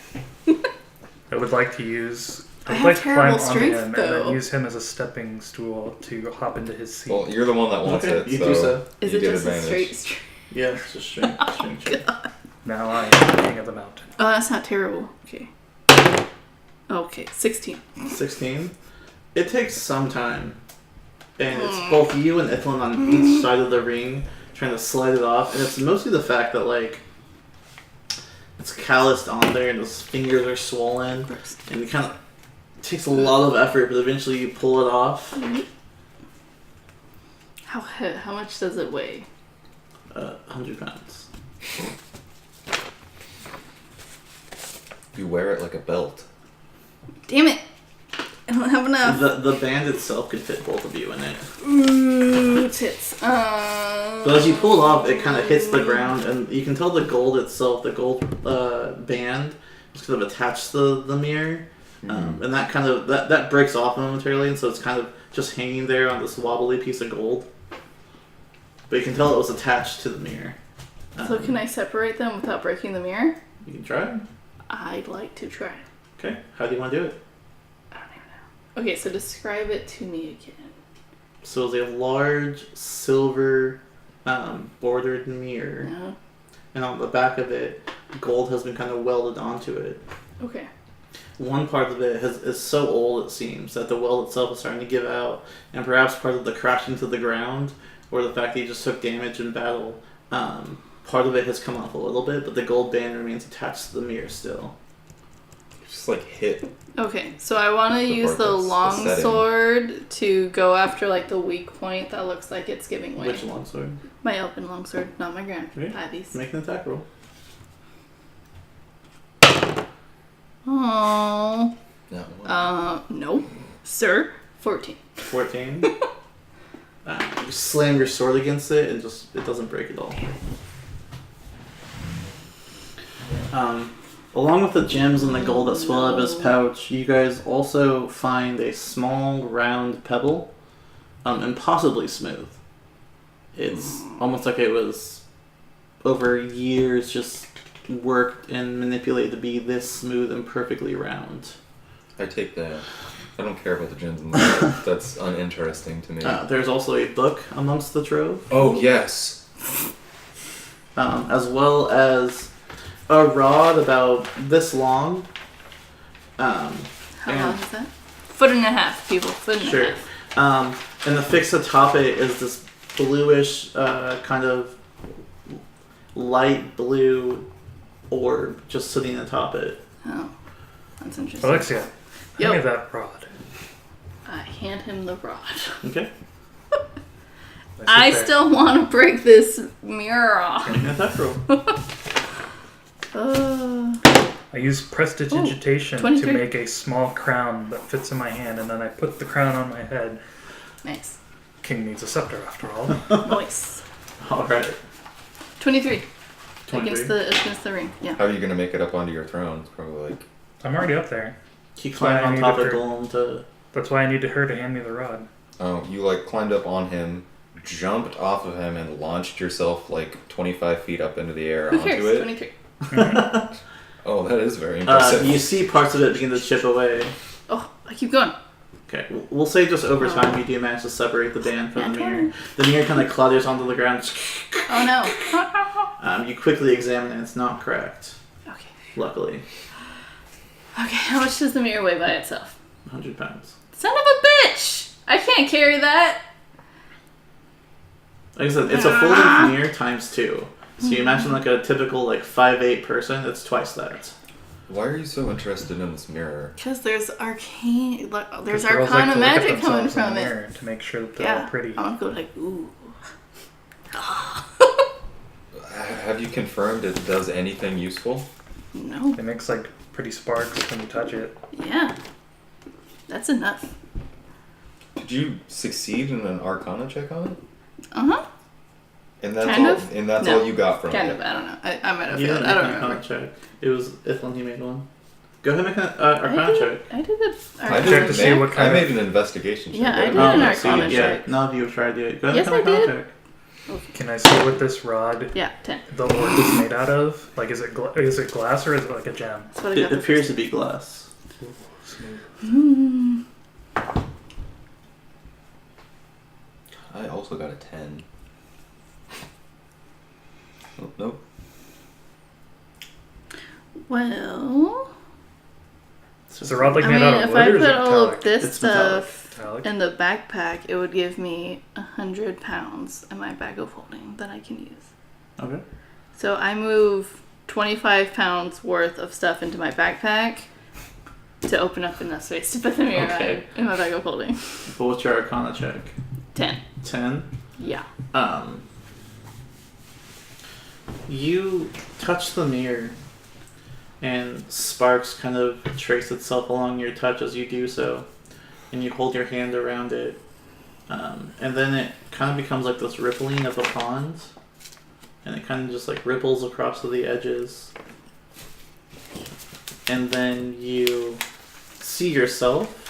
D: I would like to use.
C: I
D: I'd
C: have
D: like to climb
C: terrible
D: onto
C: strength,
D: him and
C: though.
D: then use him as a stepping stool to hop into his seat.
A: Well, you're the one that wants
B: Okay,
A: it,
B: you
A: so
B: do so.
C: Is
A: you
C: it
A: get
C: just
A: advantage.
C: a straight?
B: Yeah, it's just strength check.
D: Now I am the king of the mountain.
C: Oh, that's not terrible. Okay. Okay, 16.
B: 16. It takes some time. And it's both you and Ithlin on each side of the ring trying to slide it off. And it's mostly the fact that, like, it's calloused on there and his fingers are swollen. And it kind of takes a lot of effort, but eventually you pull it off.
C: How much does it weigh?
B: 100 pounds.
A: You wear it like a belt.
C: Damn it! I don't have enough.
B: The band itself could fit both of you in it.
C: Ooh, tits.
B: But as you pull it off, it kind of hits the ground, and you can tell the gold itself, the gold band, is kind of attached to the mirror. And that kind of that breaks off momentarily, and so it's kind of just hanging there on this wobbly piece of gold. But you can tell it was attached to the mirror.
C: So can I separate them without breaking the mirror?
B: You can try.
C: I'd like to try.
B: Okay. How do you want to do it?
C: I don't even know. Okay, so describe it to me again.
B: So it's a large silver bordered mirror,
C: No.
B: and on the back of it, gold has been kind of welded onto it.
C: Okay.
B: One part of it is so old, it seems, that the weld itself is starting to give out, and perhaps part of the crashing to the ground, or the fact that you just took damage in battle, part of it has come off a little bit, but the gold band remains attached to the mirror still.
A: Just like hit.
C: Okay, so I want to
A: The
C: use
A: part
C: the
A: that's the
C: long
A: setting.
C: sword to go after like the weak point that looks like it's giving way.
B: Which longsword?
C: My open longsword, not my grand
B: Okay.
C: patties.
B: Make an attack roll.
C: Oh.
A: That one.
C: No, sir. 14.
B: 14. You slam your sword against it, and it doesn't break at all. Along with the gems and the gold that swell out of his pouch, you guys also find a small round pebble, impossibly smooth. It's almost like it was over years just worked and manipulated to be this smooth and perfectly round.
A: I take that. I don't care about the gems in the world. That's uninteresting to me.
B: There's also a book amongst the trove.
A: Oh, yes.
B: As well as a rod about this long.
C: How long is that? 1.5 feet, people. 1.5
B: Sure. And affixed atop it is this bluish, kind of light blue orb just sitting atop it.
C: Oh, that's interesting.
D: Alexia, give me that rod.
C: I hand him the rod.
B: Okay.
C: I still want to break this mirror off.
B: Make an attack roll.
D: I use prestidigitation to
C: 23.
D: make a small crown that fits in my hand, and then I put the crown on my head.
C: Nice.
D: King needs a scepter, after all.
C: Nice.
B: All right.
C: 23.
B: 23.
C: Against the ring. Yeah.
A: How are you going to make it up onto your throne? It's probably like...
D: I'm already up there.
B: He climbed on top of Golem to...
D: That's why I need her to hand me the rod.
A: Oh, you like climbed up on him, jumped off of him, and launched yourself like 25 feet up into the air
C: Who
A: onto
C: cares?
A: it?
C: 23.
A: Oh, that is very impressive.
B: You see parts of it begin to chip away.
C: Oh, I keep going.
B: Okay, we'll say just over time you do manage to separate the band from the mirror. The mirror kind of clatters onto the ground.
C: Oh no.
B: You quickly examine it. It's not cracked.
C: Okay.
B: Luckily.
C: Okay, how much does the mirror weigh by itself?
B: 100 pounds.
C: Son of a bitch! I can't carry that.
B: Like I said, it's a full-length mirror times 2. So you imagine like a typical like 5'8" person. It's twice that.
A: Why are you so interested in this mirror?
C: Because there's arcane, there's
D: Girls
C: arcana
D: to look at
C: magic coming
D: themselves in
C: from
D: the
C: it.
D: mirror to make sure that they're all pretty.
C: I want to go like, ooh.
A: Have you confirmed it does anything useful?
C: No.
D: It makes like pretty sparks when you touch it.
C: Yeah. That's enough.
A: Did you succeed in an Arcana check on it?
C: Uh-huh.
A: And that's
C: Kind
A: all.
C: of?
A: And that's
C: No.
A: all you got from
C: Kind
A: it.
C: of. I don't know. I might have
B: You
C: failed.
B: didn't
C: I
B: make
C: don't
B: an Arcana
C: remember.
B: check. It was Ithlin, he made one. Go ahead and make an Arcana check.
C: I did an
A: I
C: arcana
A: did
D: to see
C: check.
D: what
A: I
D: kind
A: made
D: of...
A: an investigation check.
C: Yeah, I
A: right?
C: did an
B: okay, so
C: Arcana
B: yeah,
C: check.
B: none of you have tried yet. Go ahead
C: Yes,
B: and make an
C: I
B: Arcana
C: did.
B: check.
D: Can I see what this rod,
C: Yeah, 10.
D: the orb, is made out of? Like, is it glass or is it like a gem?
C: That's what I got.
B: It appears to be glass.
D: Smooth.
A: I also got a 10. Oh, nope.
C: Well,
D: Is the rod like
C: I
D: made
C: mean,
D: out of
C: if
D: wood
C: I
D: or is
C: put
D: it
C: all
D: metallic?
C: of this
B: It's metallic.
C: stuff
D: Metallic?
C: in the backpack, it would give me 100 pounds in my bag of holding that I can use.
B: Okay.
C: So I move 25 pounds worth of stuff into my backpack to open up enough space to put the mirror
B: Okay.
C: in my bag of holding.
B: But what's your Arcana check?
C: 10.
B: 10.
C: Yeah.
B: You touch the mirror, and sparks kind of trace itself along your touch as you do so, and you hold your hand around it, and then it kind of becomes like this rippling of a pond, and it kind of just like ripples across to the edges, and then you see yourself,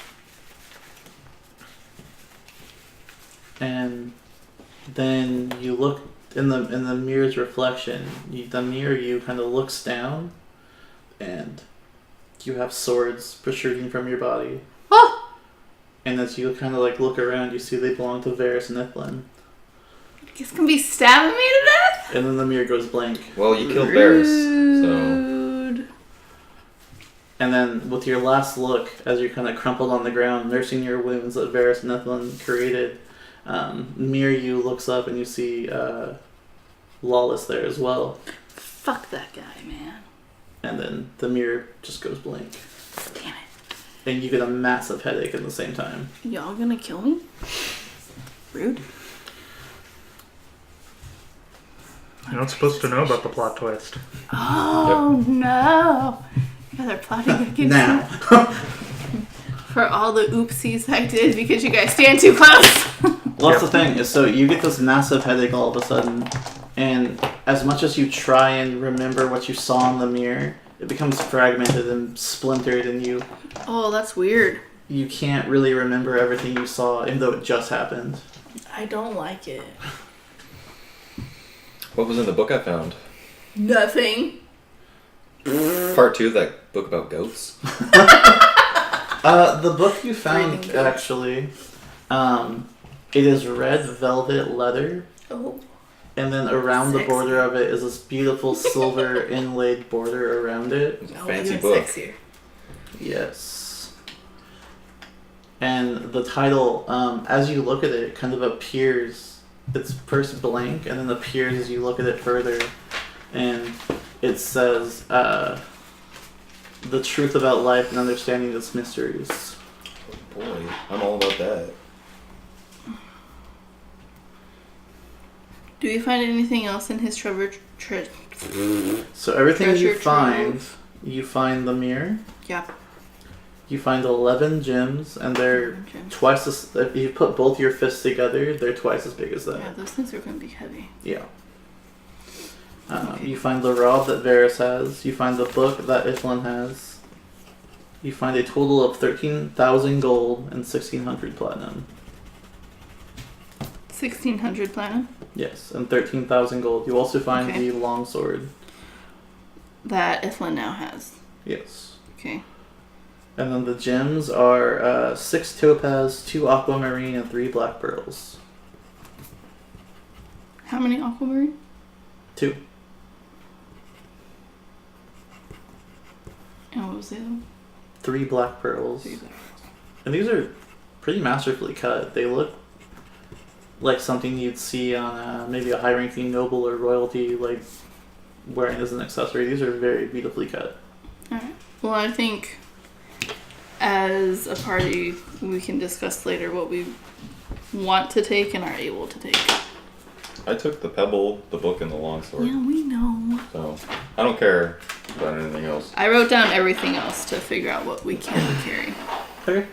B: and then you look in the mirror's reflection. The mirror you kind of looks down, and you have swords protruding from your body.
C: Oh!
B: And as you kind of like look around, you see they belong to Varys and Ithlin.
C: He's gonna be stabbing me to death?
B: And then the mirror goes blank.
A: Well, you killed bears, so...
C: Rude.
B: And then with your last look, as you're kind of crumpled on the ground, nursing your wounds that Varys and Ithlin created, mirror you looks up and you see Lawless there as well.
C: Fuck that guy, man.
B: And then the mirror just goes blank.
C: Damn it.
B: And you get a massive headache at the same time.
C: Y'all gonna kill me? Rude.
D: You're not supposed to know about the plot twist.
C: Oh no. Yeah, they're plotting against
B: Now.
C: me. For all the oopsies I did because you guys stand too close.
B: Well, that's the thing, is so you get this massive headache all of a sudden, and as much as you try and remember what you saw in the mirror, it becomes fragmented and splintered, and
C: Oh, that's weird.
B: you can't really remember everything you saw, even though it just happened.
C: I don't like it.
A: What was in the book I found?
C: Nothing.
A: Part 2 of that book about goats?
B: The book you found,
C: Reading good.
B: actually, it is red velvet leather,
C: Oh.
B: and then around the
C: Sexy.
B: border of it is this beautiful silver inlaid border around it.
A: It's a
C: Oh,
A: fancy
C: even
A: book.
C: sexier.
B: Yes. And the title, as you look at it, kind of appears. It's first blank and then appears as you look at it further. And it says, The Truth About Life and Understanding Its Mysteries.
A: Boy, I'm all about that.
C: Do we find anything else in his
B: So everything you
C: Treasure
B: find,
C: trove.
B: you find the mirror.
C: Yeah.
B: You find 11 gems, and they're twice as. If you put both your fists together, they're twice as big as that.
C: Yeah, those things are going to be heavy.
B: Yeah.
C: Okay.
B: You find the rod that Varys has. You find the book that Iflin has. You find a total of 13,000 gold and 1,600 platinum.
C: 1,600 platinum.
B: Yes, and 13,000 gold. You also find
C: Okay.
B: the longsword.
C: That Iflin now has.
B: Yes.
C: Okay.
B: And then the gems are 6 topaz, 2 aquamarine, and 3 black pearls.
C: How many aquamarine?
B: 2.
C: And what was the other one?
B: 3 black pearls.
C: 3 black.
B: And these are pretty masterfully cut. They look like something you'd see on maybe a high-ranking noble or royalty, like wearing as an accessory. These are very beautifully cut.
C: Alright. Well, I think as a party, we can discuss later what we want to take and are able to take.
A: I took the pebble, the book, and the longsword.
C: Yeah, we know.
A: So I don't care about anything else.
C: I wrote down everything else to figure out what we can carry.
B: Okay.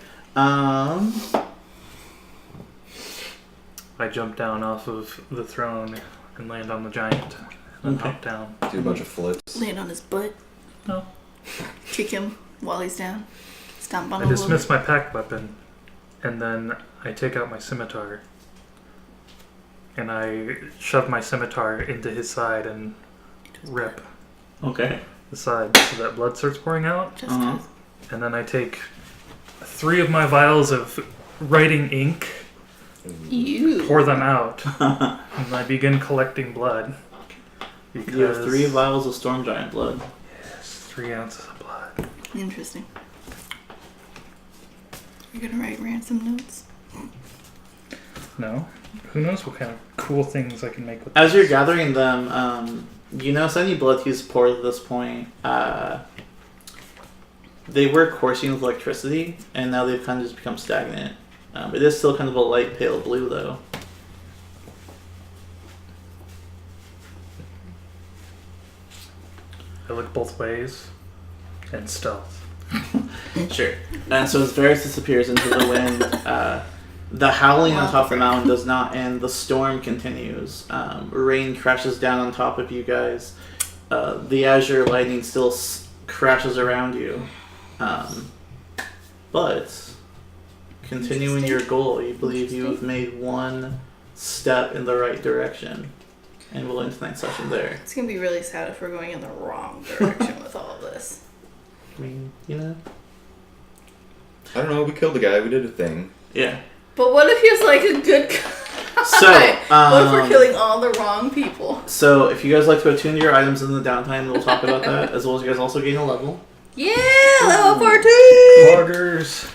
D: I jump down off of the throne and land on the giant and
B: Okay.
D: hop down.
A: Do a bunch of flips.
C: Land on his butt.
D: No.
C: Kick him while he's down. Stomp on
D: I
C: him.
D: dismiss my pack weapon, and then I take out my scimitar, and I shove my scimitar into his side and rip
B: Okay.
D: the side so that blood starts pouring out.
C: Just
B: Uh-huh.
D: And then I take 3 of my vials of writing ink,
C: you.
D: pour them out, and I begin collecting blood. Because
B: You have 3 vials of storm giant blood.
D: Yes, 3 ounces of blood.
C: Interesting. You're gonna write ransom notes?
D: No. Who knows what kind of cool things I can make with
B: As
D: this.
B: you're gathering them, you notice any blood he's poured at this point, they were coursing with electricity, and now they've kind of just become stagnant. It is still kind of a light pale blue, though.
D: I look both ways and stealth.
B: Sure. And so as Varys disappears into the wind, the howling on top of the mountain does not end. The storm continues. Rain crashes down on top of you guys. The azure lightning still crashes around you. But continuing your goal, you believe you have made one step in the right direction. And we'll end tonight's session there.
C: It's gonna be really sad if we're going in the wrong direction with all of this.
B: I mean, you know?
A: I don't know. We killed the guy. We did a thing.
B: Yeah.
C: But what if he was like a good guy?
B: So,
C: what if we're killing all the wrong people?
B: So, if you guys like to attune your items in the downtime, we'll talk about that, as well as you guys also gain a level.
C: Yeah, level 14!
D: Loggers!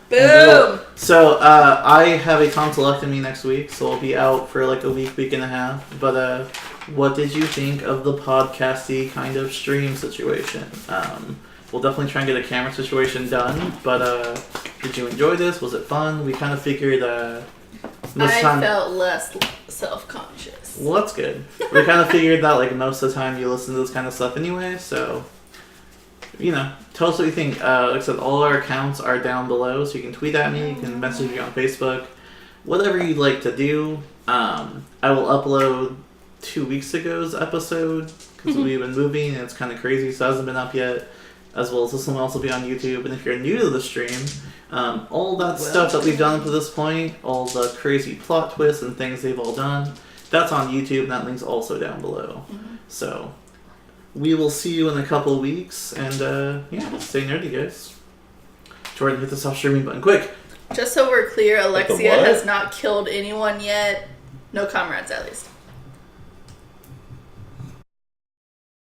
C: Boom!
B: So, I have a tonsillectomy next week, so I'll be out for like a week and a half. But, what did you think of the podcasty kind of stream situation? We'll definitely try and get a camera situation done, but, did you enjoy this? Was it fun? We kind of figured, most
C: I
B: time...
C: felt less self-conscious.
B: Well, that's good. We kind of figured that, like, most of the time you listen to this kind of stuff anyway, so... You know, tell us what you think. Like I said, all our accounts are down below, so you can tweet at me, you can message me on Facebook. Whatever you'd like to do. I will upload 2 weeks ago's episode, because we've been moving and it's kind of crazy, so it hasn't been up yet. As well as this one will also be on YouTube. And if you're new to the stream, all that stuff that we've done up to this point, all the crazy plot twists and things they've all done, that's on YouTube, and that link's also down below. So... we will see you in a couple weeks, and yeah, stay nerdy, guys. Jordan, hit the stop streaming button, quick!
C: Just so we're clear,
A: the
C: Alexia
A: what?
C: has not killed anyone yet. No comrades, at least.